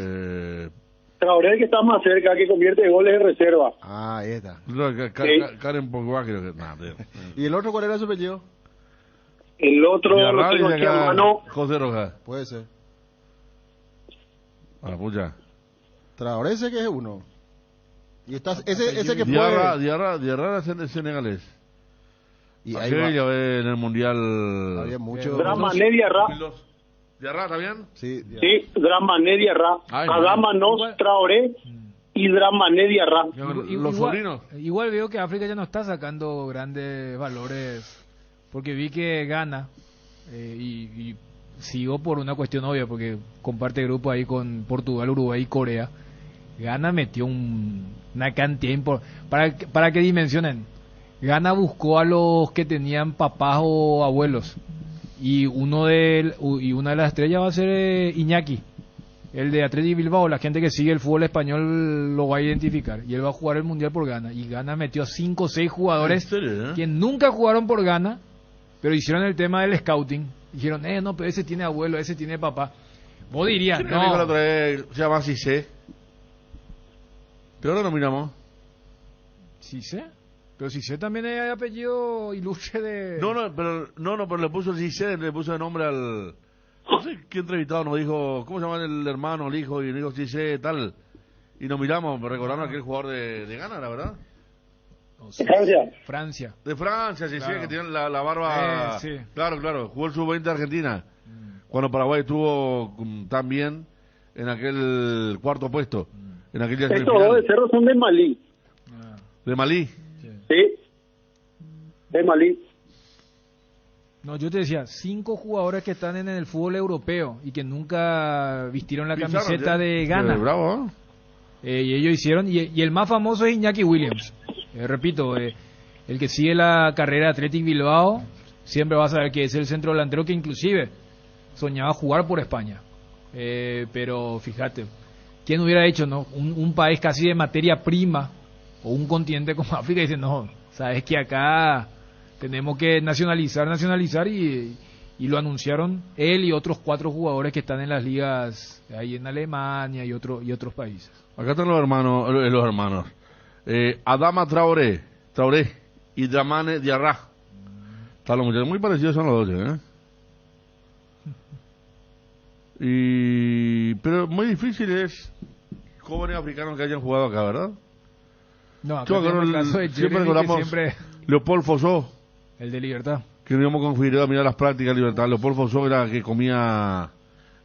Traoré, que está más cerca, que convierte goles de reserva.
Ah, ahí está.
Karen Pogba, creo que... Nah,
¿Y el otro cuál era su apellido?
El otro lo
Villarreal
tengo
dice
aquí a
acá
mano.
José Rojas.
Puede ser.
A la pucha.
Traoré ese que es uno. Y estás, ese que
Diarra
fue...
era senegalés.
Y ahí
Aquella
va.
vez en el Mundial...
Había mucho...
Dramané Diarra.
¿Diarra está bien?
Sí,
Sí, Dramané Diarra.
Ay,
Adama Nos
igual.
Traoré y Dramané Diarra.
Los sobrinos.
Igual veo que África ya no está sacando grandes valores, porque vi que gana, y sigo por una cuestión obvia, porque comparte grupo ahí con Portugal, Uruguay y Corea. Gana metió una cantidad para que dimensionen. Gana buscó a los que tenían papás o abuelos, y una de las estrellas va a ser Iñaki, el de Athletic Bilbao. La gente que sigue el fútbol español lo va a identificar, y él va a jugar el mundial por Ghana, y Ghana metió a 5 o 6 jugadores
¿En serio,
que nunca jugaron por Ghana, pero hicieron el tema del scouting. Dijeron, no, pero ese tiene abuelo, ese tiene papá. Vos dirías,
¿Quién dijo la
no,
otra vez? Se llama Cissé. Pero ahora no miramos.
sí sé, pero si sé también hay apellido ilustre de...
pero le puso Cissé, le puso de nombre al... No sé qué entrevistado nos dijo, ¿cómo se llama el hermano, el hijo? Y nos dijo Cissé, tal. Y nos miramos, recordando a aquel jugador de Ghana, la verdad.
No sé. Francia.
De Francia, Cissé,
Claro.
que tiene la barba...
Sí.
Claro, jugó el sub-20 de Argentina. Cuando Paraguay estuvo tan bien en aquel cuarto puesto. En aquella
Estos
semifinal.
dos de Cerro son de Malí.
Ah,
De Malí.
Sí, de Malí.
no, yo te decía, 5 jugadores que están en el fútbol europeo y que nunca vistieron la
Pizarro,
camiseta
¿sí?
de Ghana.
Bravo, ¿eh?
Y ellos hicieron, y el más famoso es Iñaki Williams. Repito, el que sigue la carrera de Athletic Bilbao siempre va a saber que es el centro delantero que inclusive soñaba jugar por España. Pero fíjate, ¿quién hubiera hecho, no? Un país casi de materia prima, o un continente como África, dice, no, sabes que acá tenemos que nacionalizar, y lo anunciaron él y otros 4 jugadores que están en las ligas ahí en Alemania y otros países.
Acá están los hermanos. Adama Traoré y Dramane Diarra. Están los muchachos muy parecidos, son los dos, pero muy difícil es jóvenes africanos que hayan jugado acá, ¿verdad?
No, acá
Yo
tenemos el caso de
siempre
Jeremy, que
recordamos
siempre
Leopold Fossó,
el de Libertad.
que íbamos con Figueroa a mirar las prácticas de Libertad. Leopold Fossó era que comía,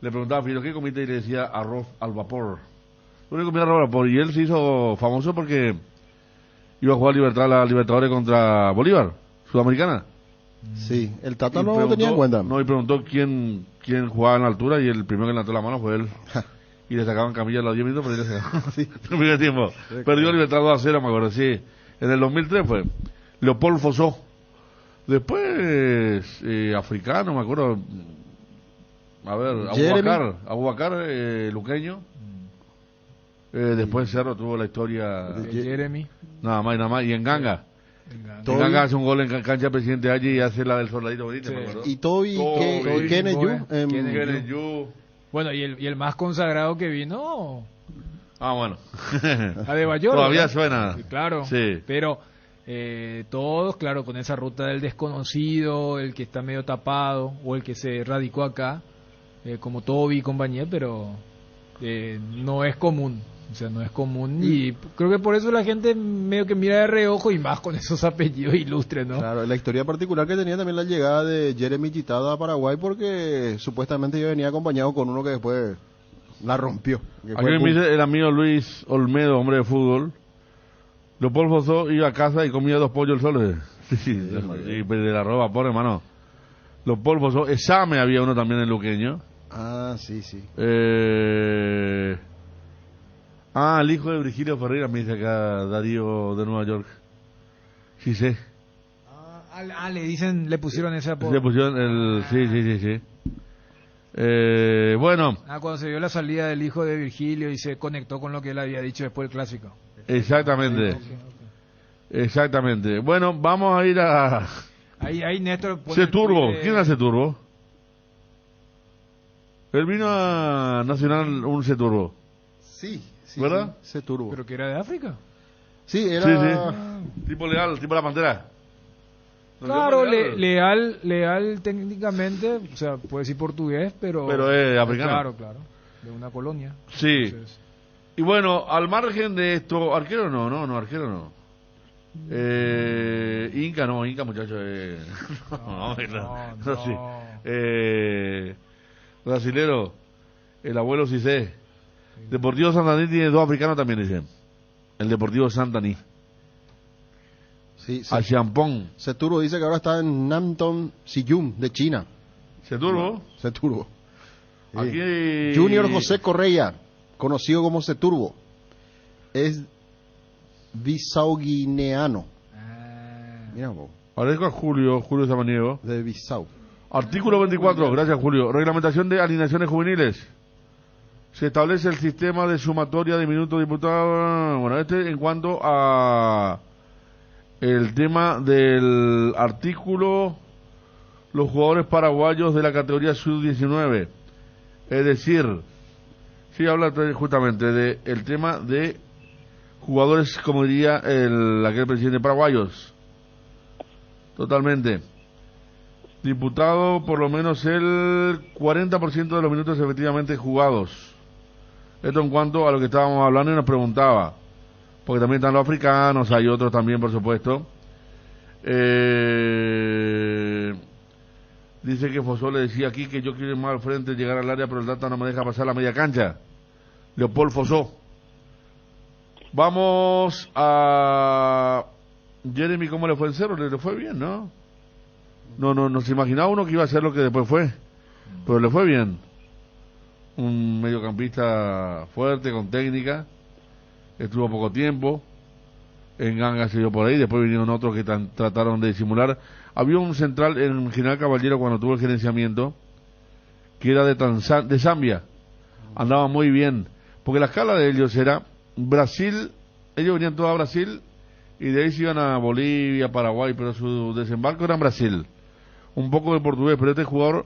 le preguntaba a Figueroa, ¿qué comiste? Y le decía arroz al vapor. Yo le comía arroz al vapor, y él se hizo famoso porque iba a jugar la Libertadores contra Bolívar, Sudamericana.
Sí, el Tata
Y
no lo
preguntó-
tenía en cuenta.
No, y preguntó quién jugaba en la altura, y el primero que levantó la mano fue él. Y le sacaban camilla a los 10 minutos, pero ya se ganó.
Sí.
En el primer tiempo. Perdió Libertad 2-0, me acuerdo, sí. En el 2003 fue. Leopold Fossó. Después, africano, me acuerdo. A ver,
Jeremy.
Abubakar, luqueño. Después Cerro tuvo la historia
De Jeremy.
nada más y nada más. Y en Ganga.
Venga.
Ganga hace un gol en cancha Presidente allí y hace la del soldadito bonito,
Sí.
me acuerdo.
Y Toby,
Toby,
Kenneth Yu,
Kenneth Yu.
Bueno, y el más consagrado que vino,
Ah, bueno.
Adebayor.
Todavía
¿verdad?
suena.
Claro,
Sí.
pero todos, claro, con esa ruta del desconocido, el que está medio tapado o el que se radicó acá, como Toby y compañía, pero no es común. O sea, no es común y creo que por eso la gente medio que mira de reojo y más con esos apellidos ilustres, ¿no?
Claro, la historia particular que tenía también la llegada de Jeremy Chitado a Paraguay porque supuestamente yo venía acompañado con uno que después la rompió. Que fue
Aquí me dice el amigo Luis Olmedo, hombre de fútbol. Leopoldo Fosó iba a casa y comía 2 pollos el sol. Sí, de la roba, por hermano. Leopoldo Fosó, Exame había uno también en Luqueño.
Ah, sí, sí.
El hijo de Virgilio Ferreira, me dice acá Darío de Nueva York. Sí sé.
Le pusieron ese apodo.
Le pusieron el... Sí. Bueno.
Cuando se vio la salida del hijo de Virgilio y se conectó con lo que él había dicho después del clásico.
Exactamente. Exactamente. Bueno, vamos a ir a...
Ahí Néstor...
Ceturbo. ¿Quién es Ceturbo? Él vino a Nacional un Ceturbo.
Sí.
¿Verdad?
Ceturbo.
¿Pero que era de África?
Sí, era...
Sí. Tipo legal, tipo la Pantera.
Claro, leal técnicamente, o sea, puede decir portugués, pero
es africano.
Claro, de una colonia.
Sí.
Entonces,
y bueno, al margen de esto, arquero no, arquero no. Inca muchacho. No, sí. Brasilero, el abuelo Cissé. Deportivo Santaní tiene 2 africanos también, dicen. El Deportivo Santaní.
Sí,
a Champón.
Ceturbo dice que ahora está en Namton Siyum, de China.
¿Ceturbo?
Ceturbo.
Aquí...
Junior José Correa, conocido como Ceturbo, es bisauguineano. Mira vos.
Agradezco a Julio Samaniego.
De Bissau.
Artículo 24, gracias Julio. Reglamentación de alineaciones juveniles. Se establece el sistema de sumatoria de minutos disputados. Bueno, en cuanto a el tema del artículo, los jugadores paraguayos de la categoría sub-19. Es decir, sí habla justamente de el tema de jugadores, como diría aquel presidente, paraguayos. Totalmente. Diputado por lo menos el 40% de los minutos efectivamente jugados. Esto en cuanto a lo que estábamos hablando y nos preguntaba, porque también están los africanos, hay otros también, por supuesto. Dice que Fosó le decía aquí que yo quiero ir más al frente, llegar al área, pero el Data no me deja pasar la media cancha. Leopoldo Fosó. Vamos a Jeremy, ¿cómo le fue en Cerro? Le fue bien, ¿no? No se imaginaba uno que iba a ser lo que después fue, pero le fue bien. Un mediocampista fuerte, con técnica, estuvo poco tiempo, en Ganga se dio por ahí, después vinieron otros que trataron de disimular. Había un central en General Caballero cuando tuvo el gerenciamiento, que era de Zambia, andaba muy bien, porque la escala de ellos era Brasil, ellos venían todos a Brasil, y de ahí se iban a Bolivia, Paraguay, pero su desembarco era en Brasil. Un poco de portugués, pero este jugador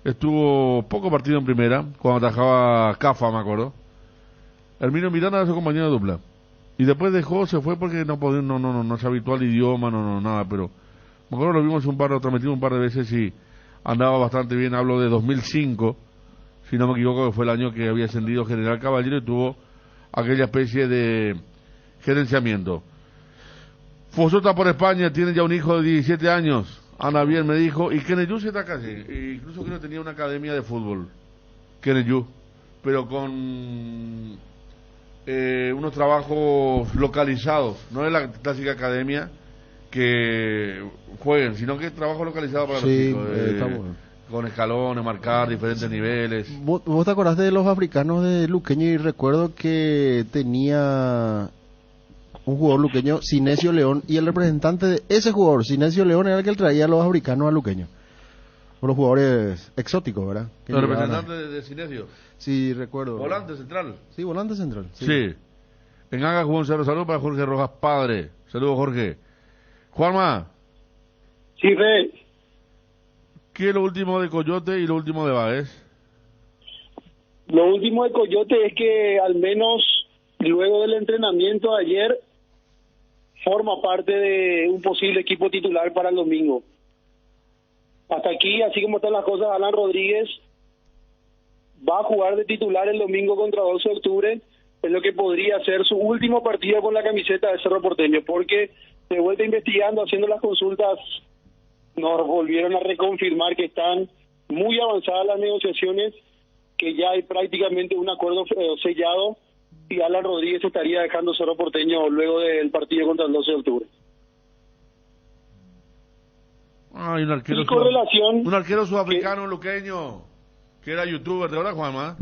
estuvo poco partido en primera, cuando atajaba Cafa, me acuerdo. Herminio Miranda era su compañero de dupla. Y después dejó, se fue porque no se habituó al idioma, nada, pero me acuerdo lo vimos lo transmitimos un par de veces y andaba bastante bien. Hablo de 2005, si no me equivoco, que fue el año que había ascendido General Caballero y tuvo aquella especie de gerenciamiento. Fosó está por España, tiene ya un hijo de 17 años. Anda bien, me dijo, y Kenneth Yu se está casi, incluso que no tenía una academia de fútbol, Kenneth Yu, pero con unos trabajos localizados, no es la clásica academia que jueguen, sino que es trabajo localizado para los chicos,
está bueno.
Con escalones, marcar diferentes niveles.
¿Vos te acordás de los africanos de Luqueño? Y recuerdo que tenía un jugador luqueño, Sinesio León, y el representante de ese jugador, Sinesio León, era el que traía a los africanos a Luqueño. Por los jugadores exóticos, ¿verdad? Que
El
llegaban
representante de Cinesio.
Sí, recuerdo.
Volante central.
Sí, volante central.
Sí. En Haga jugó un cero. Saludos para Jorge Rojas, padre. Saludos, Jorge. Juanma,
Sí, Fe.
¿qué es lo último de Coyote y lo último de Baez?
Lo último de Coyote es que al menos luego del entrenamiento de ayer forma parte de un posible equipo titular para el domingo. Hasta aquí, así como están las cosas, Alan Rodríguez va a jugar de titular el domingo contra 12 de octubre, es lo que podría ser su último partido con la camiseta de Cerro Porteño, porque de vuelta investigando, haciendo las consultas, nos volvieron a reconfirmar que están muy avanzadas las negociaciones, que ya hay prácticamente un acuerdo sellado y Alan Rodríguez estaría dejando Cerro Porteño luego del partido contra el 12 de octubre.
Ay, un arquero,
Y con relación-
un arquero sudafricano luqueño, que era youtuber, ¿de verdad, Juanma?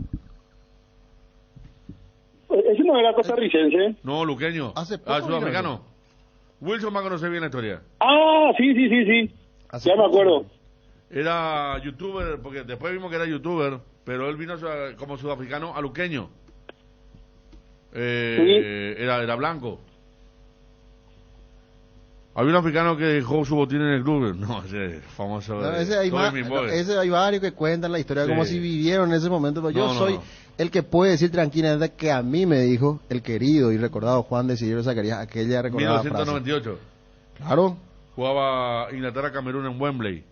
Ese no era costarricense.
No, luqueño.
Hace poco
Sudafricano. Wilson va a conocer bien la historia.
Ah, sí.
Hace
Ya me
poco.
acuerdo.
Era youtuber, porque después vimos que era youtuber, pero él vino como sudafricano a luqueño. Era blanco. Había un africano que dejó su botín en el club. No, ese famoso.
No, ese hay varios que cuentan la historia
Sí.
como si vivieron en ese momento, pero yo
No,
soy
no.
el que puede decir tranquilamente que a mí me dijo el querido y recordado Juan de Isidro Zacarías aquella recordada frase.
1998.
Claro.
Jugaba Inglaterra-Camerún en Wembley.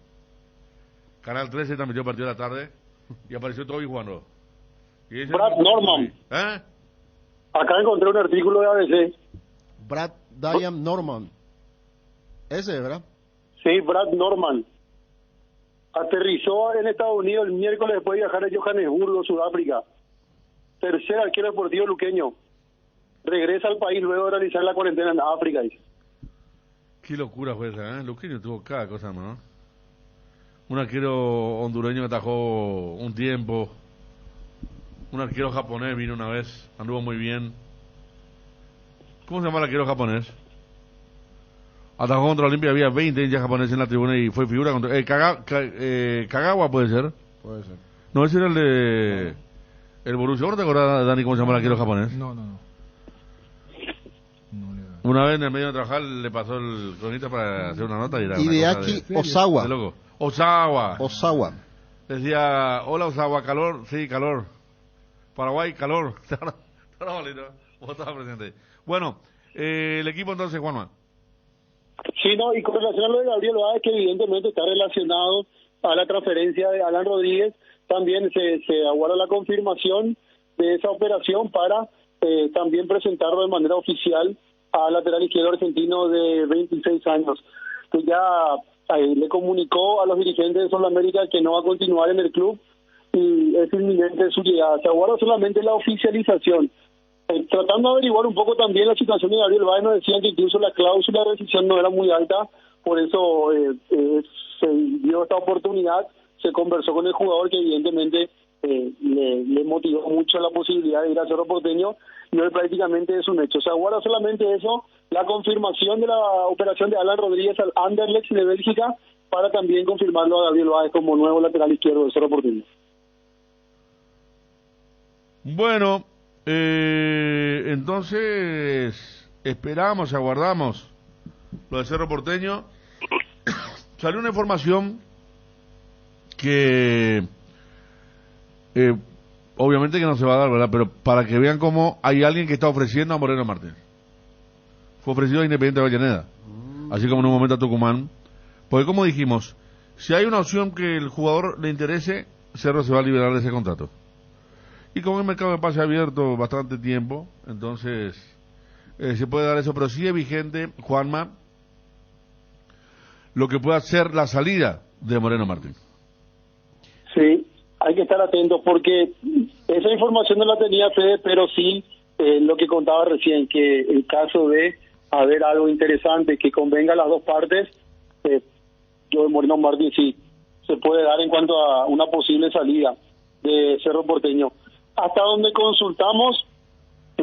Canal 13 transmitió el partido de la tarde y apareció Toby jugando. Y ese-
Brad Norman.
¿Eh?
Acá encontré un artículo de ABC.
Brad Diam Norman. Ese, ¿verdad?
Sí, Brad Norman. Aterrizó en Estados Unidos el miércoles después de viajar a Johannesburgo, Sudáfrica. Tercer arquero deportivo luqueño. Regresa al país luego de realizar la cuarentena en África. Dice.
Qué locura fue esa, ¿eh? Luqueño tuvo cada cosa, ¿no? Un arquero hondureño que atajó un tiempo. Un arquero japonés vino una vez, anduvo muy bien. ¿Cómo se llama el arquero japonés? Atajó contra Olimpia, había 20 hinchas japoneses en la tribuna y fue figura contra... Kagawa puede ser.
Puede ser.
No, ese era el de... El Borussia. ¿Vos no te acordás, Dani, cómo se llama el arquero japonés?
No.
Una vez en el medio de trabajar le pasó el cronista para hacer una nota y era una
Hideaki
cosa de
Osawa.
loco. Osawa.
Osawa.
Decía, hola Osawa, calor, sí, calor. Paraguay, calor. Estaba bonito. Vos estabas presente. Bueno, el equipo entonces, Juanma.
Sí, no, y con relación a lo de Gabriel Báez, que evidentemente está relacionado a la transferencia de Alan Rodríguez, también se aguarda la confirmación de esa operación para también presentarlo de manera oficial al lateral izquierdo argentino de 26 años, que ya le comunicó a los dirigentes de Sudamérica que no va a continuar en el club y es inminente su llegada. Se aguarda solamente la oficialización. Tratando de averiguar un poco también la situación de Gabriel Báez, nos decían que incluso la cláusula de rescisión no era muy alta, por eso se dio esta oportunidad, se conversó con el jugador que evidentemente le motivó mucho la posibilidad de ir a Cerro Porteño y hoy prácticamente es un hecho. Se aguarda solamente eso, la confirmación de la operación de Alan Rodríguez al Anderlecht de Bélgica para también confirmarlo a Gabriel Báez como nuevo lateral izquierdo de Cerro Porteño.
Bueno, entonces esperamos, aguardamos lo de Cerro Porteño. Salió una información que obviamente que no se va a dar, ¿verdad? Pero para que vean cómo hay alguien que está ofreciendo a Moreno Martínez. Fue ofrecido a Independiente de Avellaneda, así como en un momento a Tucumán. Porque como dijimos, si hay una opción que el jugador le interese, Cerro se va a liberar de ese contrato. Y como el mercado de pase abierto bastante tiempo, entonces se puede dar eso, pero sí es vigente, Juanma, lo que pueda ser la salida de Moreno Martín.
Sí, hay que estar atentos porque esa información no la tenía Fede, pero sí lo que contaba recién, que el caso de haber algo interesante que convenga a las dos partes, yo de Moreno Martín sí se puede dar en cuanto a una posible salida de Cerro Porteño. Hasta donde consultamos,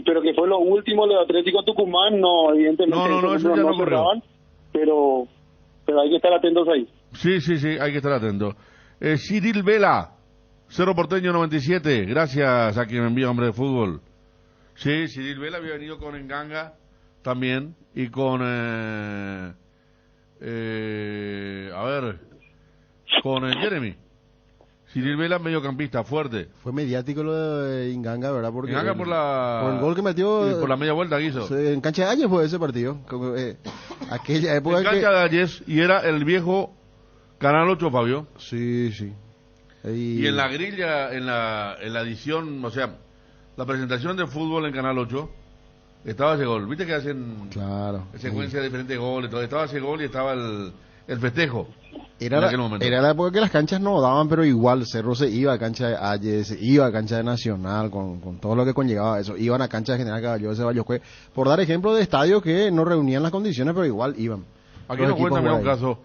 pero que fue lo último de Atlético Tucumán, no, evidentemente
No, eso ya no ocurrió.
cerraban, pero hay que estar atentos ahí.
Sí, hay que estar atento. Cyril Vela, Cerro Porteño 97. Gracias a quien me envía Hombre de Fútbol. Sí, Cyril Vela había venido con Enganga también y con con Jeremy. Cyril Vela, mediocampista, fuerte.
Fue mediático lo de Inganga, ¿verdad? Porque
Enganga por
el gol que metió.
por la media vuelta que hizo.
En cancha de Ayes fue ese partido. Como, aquella época.
En cancha de Ayes, y era el viejo Canal 8, Fabio.
Sí, sí.
Y en la grilla, en la edición, o sea, la presentación de fútbol en Canal 8, estaba ese gol. ¿Viste que hacen secuencia de diferentes goles? Todo, estaba ese gol y estaba el festejo.
Era la época que las canchas no daban, pero igual Cerro se iba a cancha de Ayes, se iba a cancha de Nacional, con todo lo que conllevaba eso. Iban a cancha de General Caballero de Ceballos, por dar ejemplo de estadios que no reunían las condiciones, pero igual iban.
Aquí nos cuentan un caso.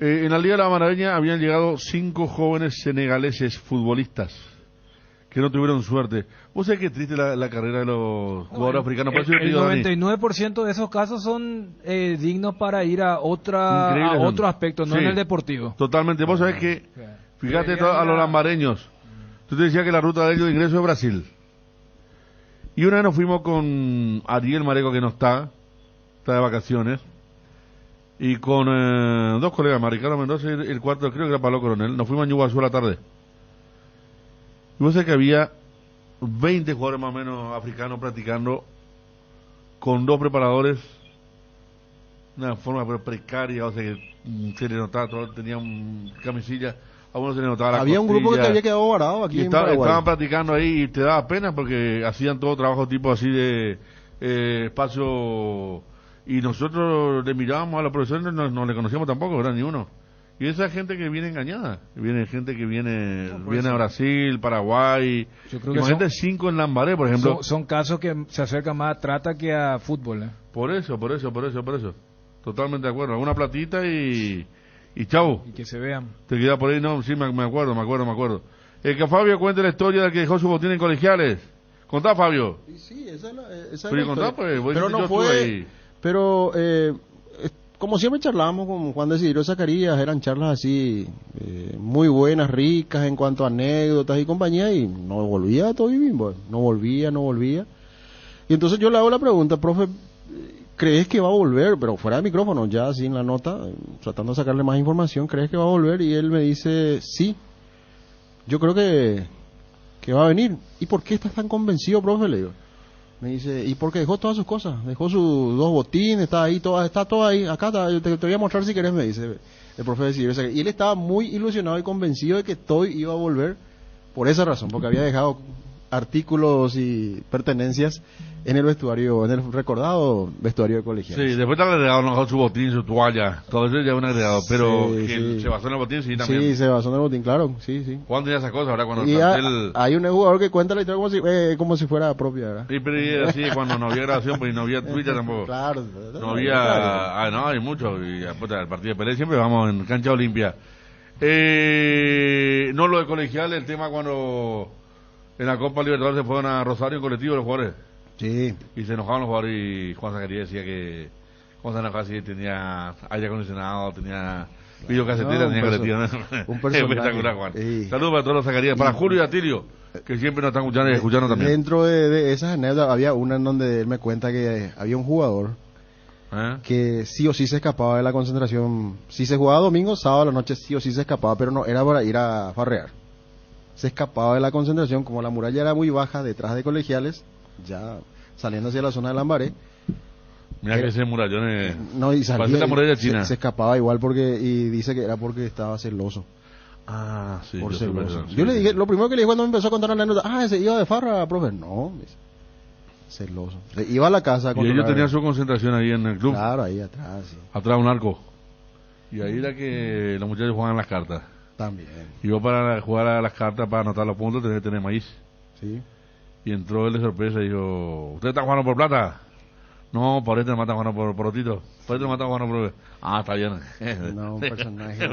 En la Liga de la Maraña habían llegado 5 jóvenes senegaleses futbolistas que no tuvieron suerte. ¿Vos sabés qué triste la carrera de los jugadores africanos?
El 99% de esos casos son dignos para ir a otro aspecto, no en el deportivo.
Totalmente. Vos sabés que, fíjate a los lambareños, tú te decías que la ruta de ellos de ingreso es Brasil. Y una vez nos fuimos con Ariel Mareco, que no está de vacaciones, y con 2 colegas, Ricardo Mendoza y el cuarto, creo que era Pablo Coronel. Nos fuimos a Ñuguazú a la tarde. Y vos sabés que había 20 jugadores más o menos africanos practicando con 2 preparadores, una forma precaria, o sea que se le notaba todo, tenían camisilla, a uno se le notaba la
había
costilla,
un grupo que había quedado varado aquí en Paraguay.
Estaban practicando ahí y te daba pena porque hacían todo trabajo tipo así de espacio, y nosotros le mirábamos a los profesores, no le conocíamos tampoco, ¿verdad? Ni uno. Y esa gente que viene engañada, gente que viene a Brasil, Paraguay.
Yo creo que
imagínate 5 en Lambaré, por ejemplo.
Son casos que se acercan más a trata que a fútbol.
Por eso. Totalmente de acuerdo. Alguna platita y chau.
Y que se vean.
Te queda por ahí, no, sí, me acuerdo. Que Fabio cuente la historia de que dejó su botín en Colegiales. Contá, Fabio.
Sí, esa es
la historia.
Pero no fue... Pero... como siempre charlábamos con Juan de Isidro Zacarías, eran charlas así, muy buenas, ricas en cuanto a anécdotas y compañía, y no volvía todo bien, no volvía. Y entonces yo le hago la pregunta, profe, ¿crees que va a volver? Pero fuera de micrófono, ya así en la nota, tratando de sacarle más información, ¿crees que va a volver? Y él me dice, sí, yo creo que va a venir. ¿Y por qué estás tan convencido, profe? Le digo. Me dice, ¿y por qué? Dejó todas sus cosas, dejó sus 2 botines, está todo ahí, acá está, te voy a mostrar si querés, me dice el profe de Silvio. Y él estaba muy ilusionado y convencido de que Toy iba a volver por esa razón, porque había dejado artículos y pertenencias en el vestuario, en el recordado vestuario de Colegiales.
Sí, después te agregaron su botín, su toalla, todo eso ya es un agregado, pero sí. Se basó en el botín, sí, también.
Sí, se basó en el botín, claro, sí.
¿Cuándo ya esas cosas? Ahora cuando
hay un jugador que cuenta la historia como si fuera propia, ¿verdad?
Sí, pero así cuando no había grabación, pues no había Twitter tampoco.
Claro.
No había, no, hay mucho, y después del partido de Pelé siempre vamos en cancha Olimpia. No lo de Colegiales, el tema cuando en la Copa Libertadores se fueron a Rosario en colectivo los jugadores.
Sí.
Y se enojaban los jugadores y Juan Zacarías decía que Juan Zacarías tenía aire acondicionado, tenía videocasetera, tenía colectiva.
Un personaje.
Espectacular, Juan. Sí. Saludos para todos los Zacarías, para Julio y Atilio, que siempre nos están escuchando y escuchando también.
Dentro de esas anécdotas había una en donde él me cuenta que había un jugador que sí o sí se escapaba de la concentración. Si se jugaba domingo, sábado a la noche sí o sí se escapaba, pero no era para ir a farrear. Se escapaba de la concentración, como la muralla era muy baja detrás de Colegiales, ya saliendo hacia la zona de Lambaré.
Mira que ese murallón
no, y salía,
la muralla china.
Se escapaba igual y dice que era porque estaba celoso.
Ah, sí.
Por celoso. Yo le dije, lo primero que le dije cuando me empezó a contar la anécdota, ese iba de farra, profe. No, celoso. Iba a la casa.
Y ellos tenían su concentración ahí en el club.
Claro, ahí atrás. Sí.
Atrás un arco. Y ahí era que los muchachos jugaban las cartas.
También.
Y yo para jugar a las cartas, para anotar los puntos, tenía que tener maíz.
Sí.
Y entró él de sorpresa y dijo, ¿usted está jugando por plata? No, por este me está jugando por otito. Por este me está jugando por... Ah, está bien.
No, un personaje.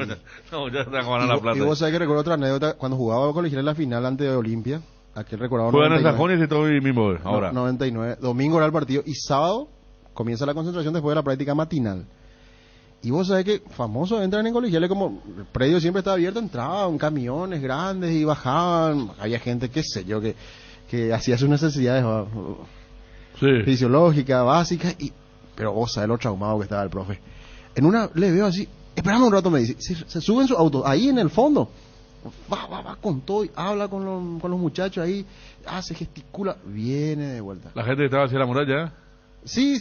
No, ya está jugando la plata.
Y vos sabés que recuerdo otra anécdota, cuando jugaba Colegial en la final ante Olimpia, aquel recordado...
Juegan en Sajones y todo y mismo ahora.
99. Domingo era el partido y sábado comienza la concentración después de la práctica matinal. Y vos sabés que famosos entran en colegiales, como el predio siempre estaba abierto, entraban camiones grandes y bajaban. Había gente, qué sé yo, que hacía sus necesidades fisiológicas, básicas, pero vos sabés lo traumado que estaba el profe. En una le veo así, esperame un rato, me dice, se sube en su auto, ahí en el fondo, va con todo, y habla con los muchachos ahí, se gesticula, viene de vuelta.
La gente que estaba hacia la muralla.
Sí,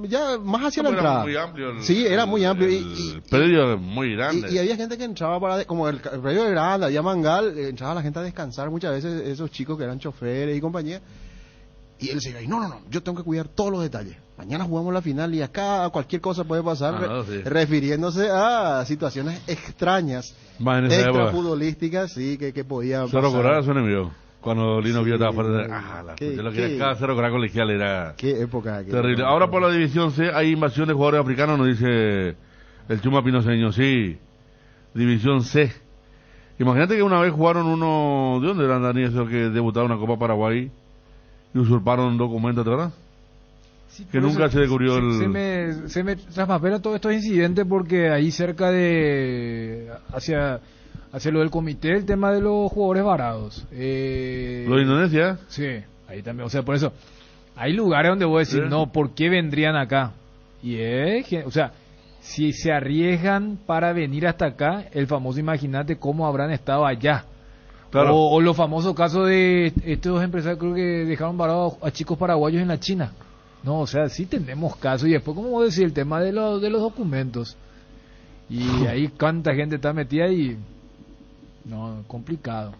ya más hacia la
Era
entrada.
muy amplio
Sí, era muy amplio.
El predio muy grande.
Y había gente que entraba como el predio era grande, había mangal, entraba la gente a descansar, muchas veces esos chicos que eran choferes y compañía. Y él decía, no, yo tengo que cuidar todos los detalles. Mañana jugamos la final y acá cualquier cosa puede pasar, refiriéndose a situaciones extrañas, extrafutbolísticas, sí, que podían pasar.
Cerro Corral suena enemigo. Cuando Lino Villa estaba fuerte, lo que era cada Cerro Corral colegial era
qué época
terrible. Ahora por la división C hay invasión de jugadores africanos, nos dice el Chuma Pinoceño. Sí, división C. Imagínate que una vez jugaron uno, ¿de dónde eran, Dani, esos que debutaron en la Copa Paraguay y usurparon documentos, ¿verdad?
Sí,
que nunca se descubrió
se me traspapela todos estos incidentes porque ahí cerca de hacia lo del comité, el tema de los jugadores varados. ¿Lo
de Indonesia?
Sí, ahí también, o sea, por eso hay lugares donde voy a decir, no, ¿por qué vendrían acá? Y o sea, si se arriesgan para venir hasta acá, el famoso imagínate cómo habrán estado allá. Claro. O los famosos casos de estos empresarios, creo que dejaron varados a chicos paraguayos en la China. No, o sea, sí tenemos casos. Y después, como vos decís, el tema de los documentos. Y ahí cuánta gente está metida y... No, complicado.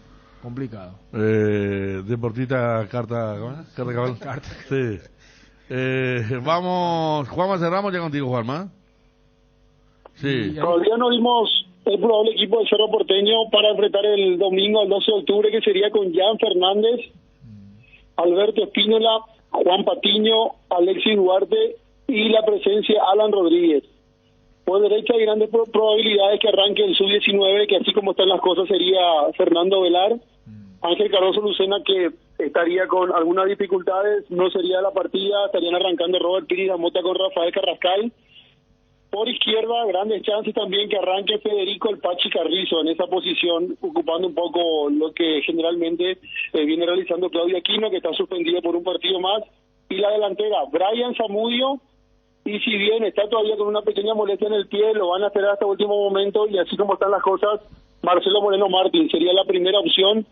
Deportista Carta Cabal. Carta. Sí. Vamos, Juanma, cerramos ya contigo, Juanma. Sí.
Todavía no dimos el probable equipo del Cerro Porteño para enfrentar el domingo, el 12 de octubre, que sería con Jan Fernández, Alberto Espínola, Juan Patiño, Alexis Duarte y la presencia de Alan Rodríguez. Por derecha hay grandes probabilidades que arranque el sub-19, que así como están las cosas sería Fernando Velar. Ángel Cardoso Lucena, que estaría con algunas dificultades, no sería de la partida, estarían arrancando Robert Piri Mota con Rafael Carrascal. Por izquierda, grandes chances también que arranque Federico el Pachi Carrizo en esa posición, ocupando un poco lo que generalmente viene realizando Claudio Aquino, que está suspendido por un partido más. Y la delantera, Brian Zamudio, y si bien está todavía con una pequeña molestia en el pie, lo van a esperar hasta el último momento, y así como están las cosas, Marcelo Moreno Martín sería la primera opción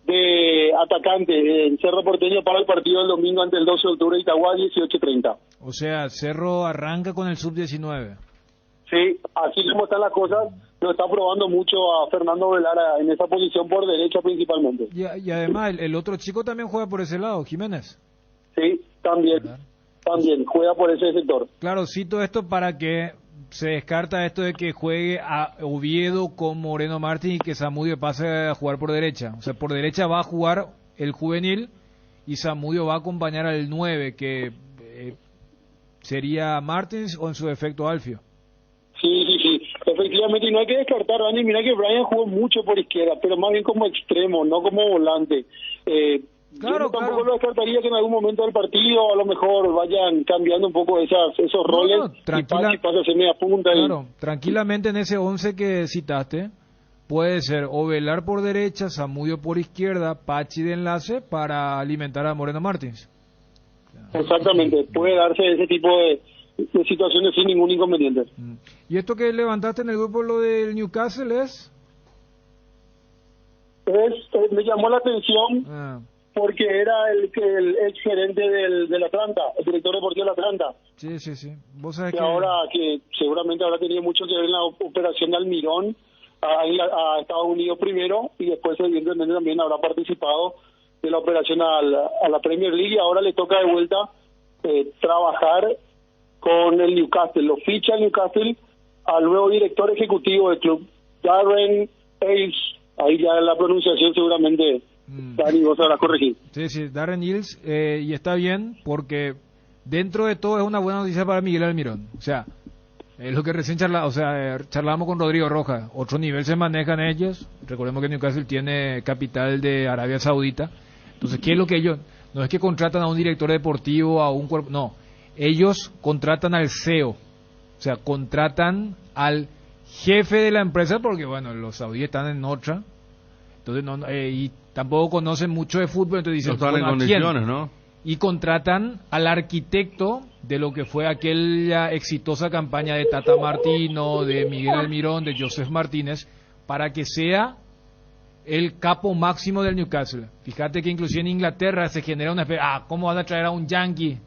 de atacante en Cerro Porteño para el partido del domingo ante el 12 de octubre de Itagua, 18:30.
O sea, Cerro arranca con el sub-19.
Sí, así como están las cosas, lo está probando mucho a Fernando Velara en esa posición por derecha principalmente.
Y además, el otro chico también juega por ese lado, Jiménez.
Sí, también juega por ese sector.
Claro, cito esto para que se descarta esto de que juegue a Oviedo con Moreno Martín y que Zamudio pase a jugar por derecha. O sea, por derecha va a jugar el juvenil y Zamudio va a acompañar al 9, que sería Martins o en su defecto Alfio.
Sí, efectivamente, y no hay que descartar, Dani, mira que Brian jugó mucho por izquierda, pero más bien como extremo, no como volante. Yo tampoco lo descartaría que en algún momento del partido a lo mejor vayan cambiando un poco esos roles y pase a ser media punta.
Claro, tranquilamente en ese 11 que citaste puede ser o Velar por derecha, Zamudio por izquierda, Pachi de enlace para alimentar a Moreno Martins.
Exactamente, puede darse ese tipo de situaciones sin ningún inconveniente.
¿Y esto que levantaste en el grupo, lo del Newcastle,
me llamó la atención porque era el ex gerente del Atlanta, el director deportivo del Atlanta.
Sí. ¿Vos sabés
que ahora que seguramente habrá tenido mucho que ver en la operación de Almirón a Estados Unidos primero y después evidentemente también habrá participado de la operación a la Premier League, y ahora le toca de vuelta trabajar con el Newcastle. Lo ficha el Newcastle al nuevo director ejecutivo del club, Darren Hills. Ahí ya la pronunciación seguramente Dani, vos sabrás corregir.
Sí, Darren Hills, y está bien porque dentro de todo es una buena noticia para Miguel Almirón. O sea, es lo que recién charlábamos con Rodrigo Rojas. Otro nivel se manejan ellos. Recordemos que Newcastle tiene capital de Arabia Saudita. Entonces, ¿qué es lo que ellos? No es que contratan a un director deportivo, a un cuerpo, no. Ellos contratan al CEO. O sea, contratan al jefe de la empresa porque, bueno, los saudíes están en otra. Entonces, y tampoco conocen mucho de fútbol. Entonces dicen,
no están en
bueno, ¿a quién?
condiciones, ¿no?
Y contratan al arquitecto de lo que fue aquella exitosa campaña de Tata Martino, de Miguel Almirón, de Joseph Martínez, para que sea el capo máximo del Newcastle. Fíjate que inclusive en Inglaterra se genera una especie, ¿cómo van a traer a un yankee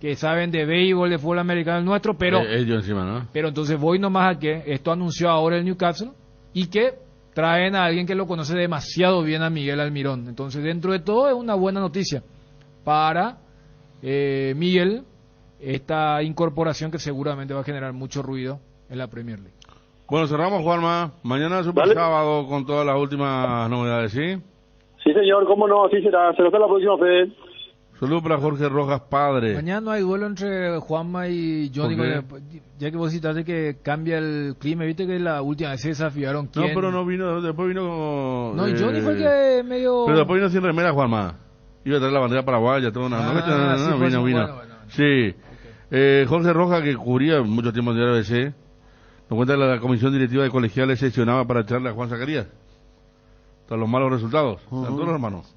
que saben de béisbol, de fútbol americano el nuestro? Pero
ellos encima, ¿no?
Pero entonces voy nomás a que esto anunció ahora el Newcastle y que traen a alguien que lo conoce demasiado bien, a Miguel Almirón. Entonces, dentro de todo es una buena noticia para Miguel, esta incorporación que seguramente va a generar mucho ruido en la Premier League.
Bueno, cerramos, Juanma. Mañana es Super Sábado con todas las últimas novedades, ¿sí?
Sí, señor, cómo no, así será. Será hasta la próxima, Fede.
Saludos para Jorge Rojas, padre.
Mañana no hay duelo entre Juanma y Johnny, ya que vos citaste que cambia el clima. Viste que la última vez se desafiaron. ¿Quién?
No, pero no vino, después vino como...
No, Johnny fue el que medio...
Pero después vino sin remera, Juanma. Iba a traer la bandera paraguaya, todo una... no, vino. Bueno. Sí. Okay. Jorge Rojas, que cubría mucho tiempo de RBC, nos cuenta que la comisión directiva de colegiales sesionaba para echarle a Juan Zacarías. Tras los malos resultados. A todos los hermanos.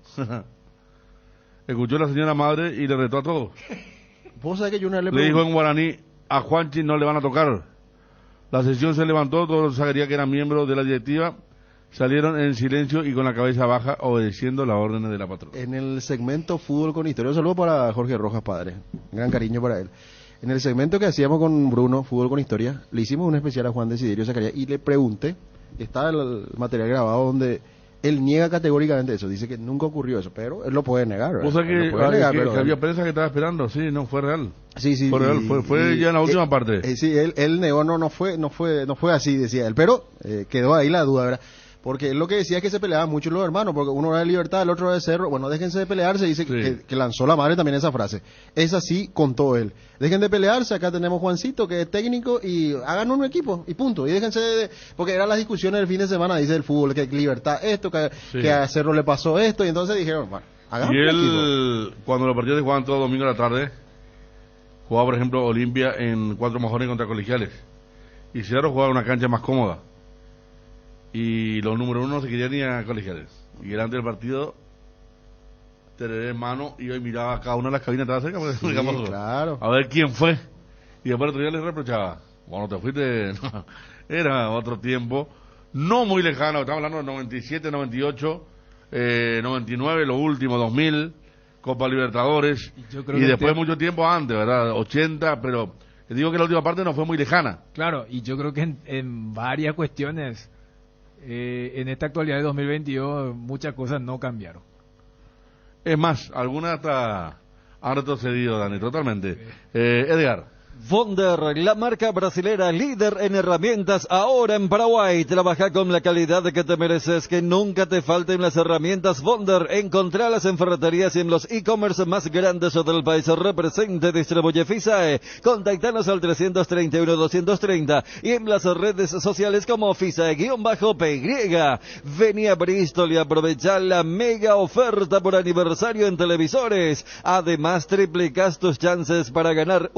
Escuchó a la señora madre y le retó a todos.
¿Vos sabés que yo
le dijo en guaraní, a Juanchi no le van a tocar. La sesión se levantó, todos los Zacarías que eran miembros de la directiva salieron en silencio y con la cabeza baja, obedeciendo las órdenes de la patrona.
En el segmento Fútbol con Historia, un saludo para Jorge Rojas, padre. Un gran cariño para él. En el segmento que hacíamos con Bruno, Fútbol con Historia, le hicimos un especial a Juan Desiderio Zacarías y le pregunté, está el material grabado donde él niega categóricamente eso, dice que nunca ocurrió eso, pero él lo puede negar, ¿verdad?
O sea que, que había prensa que estaba esperando, sí, no fue real.
Sí,
fue real, fue ya en la última parte.
Sí, él negó, no fue así, decía él, pero quedó ahí la duda, ¿verdad? Porque él lo que decía es que se peleaban mucho los hermanos, porque uno era de Libertad, el otro era de Cerro. Bueno, déjense de pelearse, dice que lanzó la madre también esa frase. Es así, contó él. Dejen de pelearse, acá tenemos Juancito, que es técnico, y hagan un equipo, y punto. Y déjense de... Porque eran las discusiones del fin de semana, dice el fútbol, que Libertad esto, que a Cerro le pasó esto, y entonces dijeron, bueno, hagan un equipo. Y él,
cuando los partidos se jugaban todo domingo a la tarde, jugaba, por ejemplo, Olimpia en 4 Mojones contra Colegiales. Y Cerro jugaba en una cancha más cómoda. Y los número 1 no se querían ir a Colegiales. Y delante del partido, tereré en mano, iba y miraba a cada una de las cabinas, estaba cerca, porque
claro.
A ver quién fue. Y después el otro día les reprochaba, bueno, te fuiste, no, era otro tiempo, no muy lejano, estamos hablando de 97, 98, 99, lo último, 2000, Copa Libertadores, y después mucho tiempo antes, ¿verdad? 80, pero te digo que la última parte no fue muy lejana.
Claro, y yo creo que en varias cuestiones... en esta actualidad de 2022 muchas cosas no cambiaron.
Es más, algunas hasta han retrocedido, Dani, totalmente. Edgar.
Wonder, la marca brasilera líder en herramientas ahora en Paraguay. Trabaja con la calidad que te mereces, que nunca te falten las herramientas Wonder. Encontralas en ferreterías y en los e-commerce más grandes del país. Represente, distribuye FISAE. Contactanos al 331-230 y en las redes sociales como FISAE-PY. Vení a Bristol y aprovecha la mega oferta por aniversario en televisores. Además, triplicas tus chances para ganar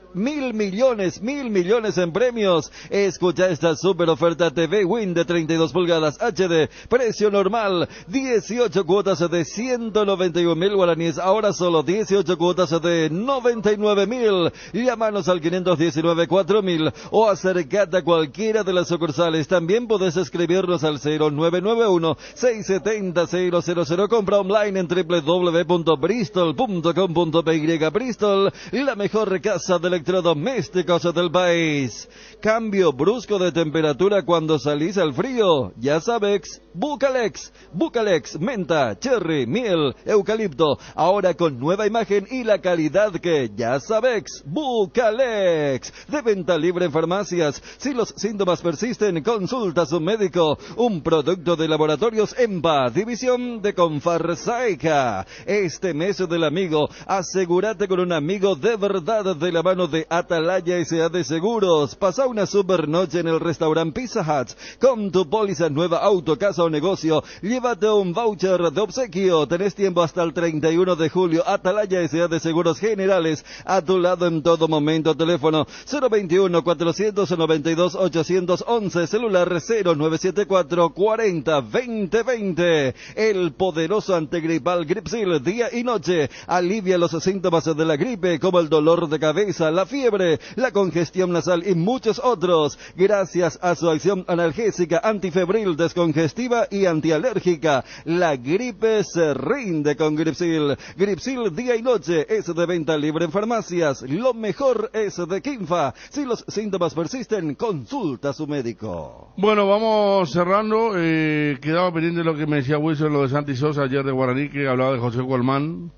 1.000 millones en premios. Escucha esta super oferta: TV Win de 32 pulgadas HD, precio normal 18 cuotas de 191.000 guaraníes, ahora solo 18 cuotas de 99.000. Llámanos al 519-4000 o acercate a cualquiera de las sucursales. También podés escribirnos al 0991-670-000. Compra online en www.bristol.com.py. Bristol, la mejor casa de electrodomésticos del país. Cambio brusco de temperatura cuando salís al frío. Ya sabes, Bucalex. Bucalex, menta, cherry, miel, eucalipto. Ahora con nueva imagen y la calidad que ya sabes. Bucalex. De venta libre en farmacias. Si los síntomas persisten, consulta a su médico. Un producto de Laboratorios EMPA, división de Confarsaica. Este mes del amigo, asegúrate con un amigo de verdad de la mano de Atalaya S.A. de Seguros. Pasa una super noche en el restaurante Pizza Hut. Con tu póliza nueva, auto, casa o negocio, llévate un voucher de obsequio. Tenés tiempo hasta el 31 de julio. Atalaya S.A. de Seguros Generales, a tu lado en todo momento. Teléfono 021-492-811, celular 0974-40-2020. El poderoso antigripal Gripsil, día y noche, alivia los síntomas de la gripe como el dolor de cabeza, la fiebre, la congestión nasal y muchos otros, gracias a su acción analgésica, antifebril, descongestiva y antialérgica. La gripe se rinde con Gripsil. Gripsil día y noche es de venta libre en farmacias. Lo mejor es de Kinfa. Si los síntomas persisten, consulta a su médico.
Bueno, vamos cerrando. Quedaba pendiente lo que me decía Wilson, lo de Santi Sosa ayer de Guaraní, que hablaba de José Colmán,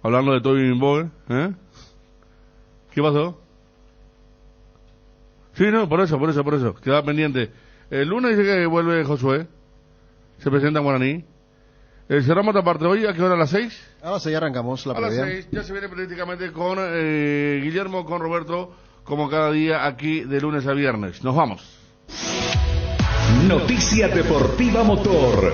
hablando de Toby Mimboe. ¿Qué pasó? Sí, no, por eso. Quedaba pendiente. El lunes dice que vuelve Josué. Se presenta en Guaraní. Cerramos esta parte hoy. ¿A qué hora? ¿A las 6?
A las 6 arrancamos la previa.
A las 6 ya se viene prácticamente con Guillermo, con Roberto, como cada día aquí de lunes a viernes. Nos vamos.
Noticia Deportiva Motor.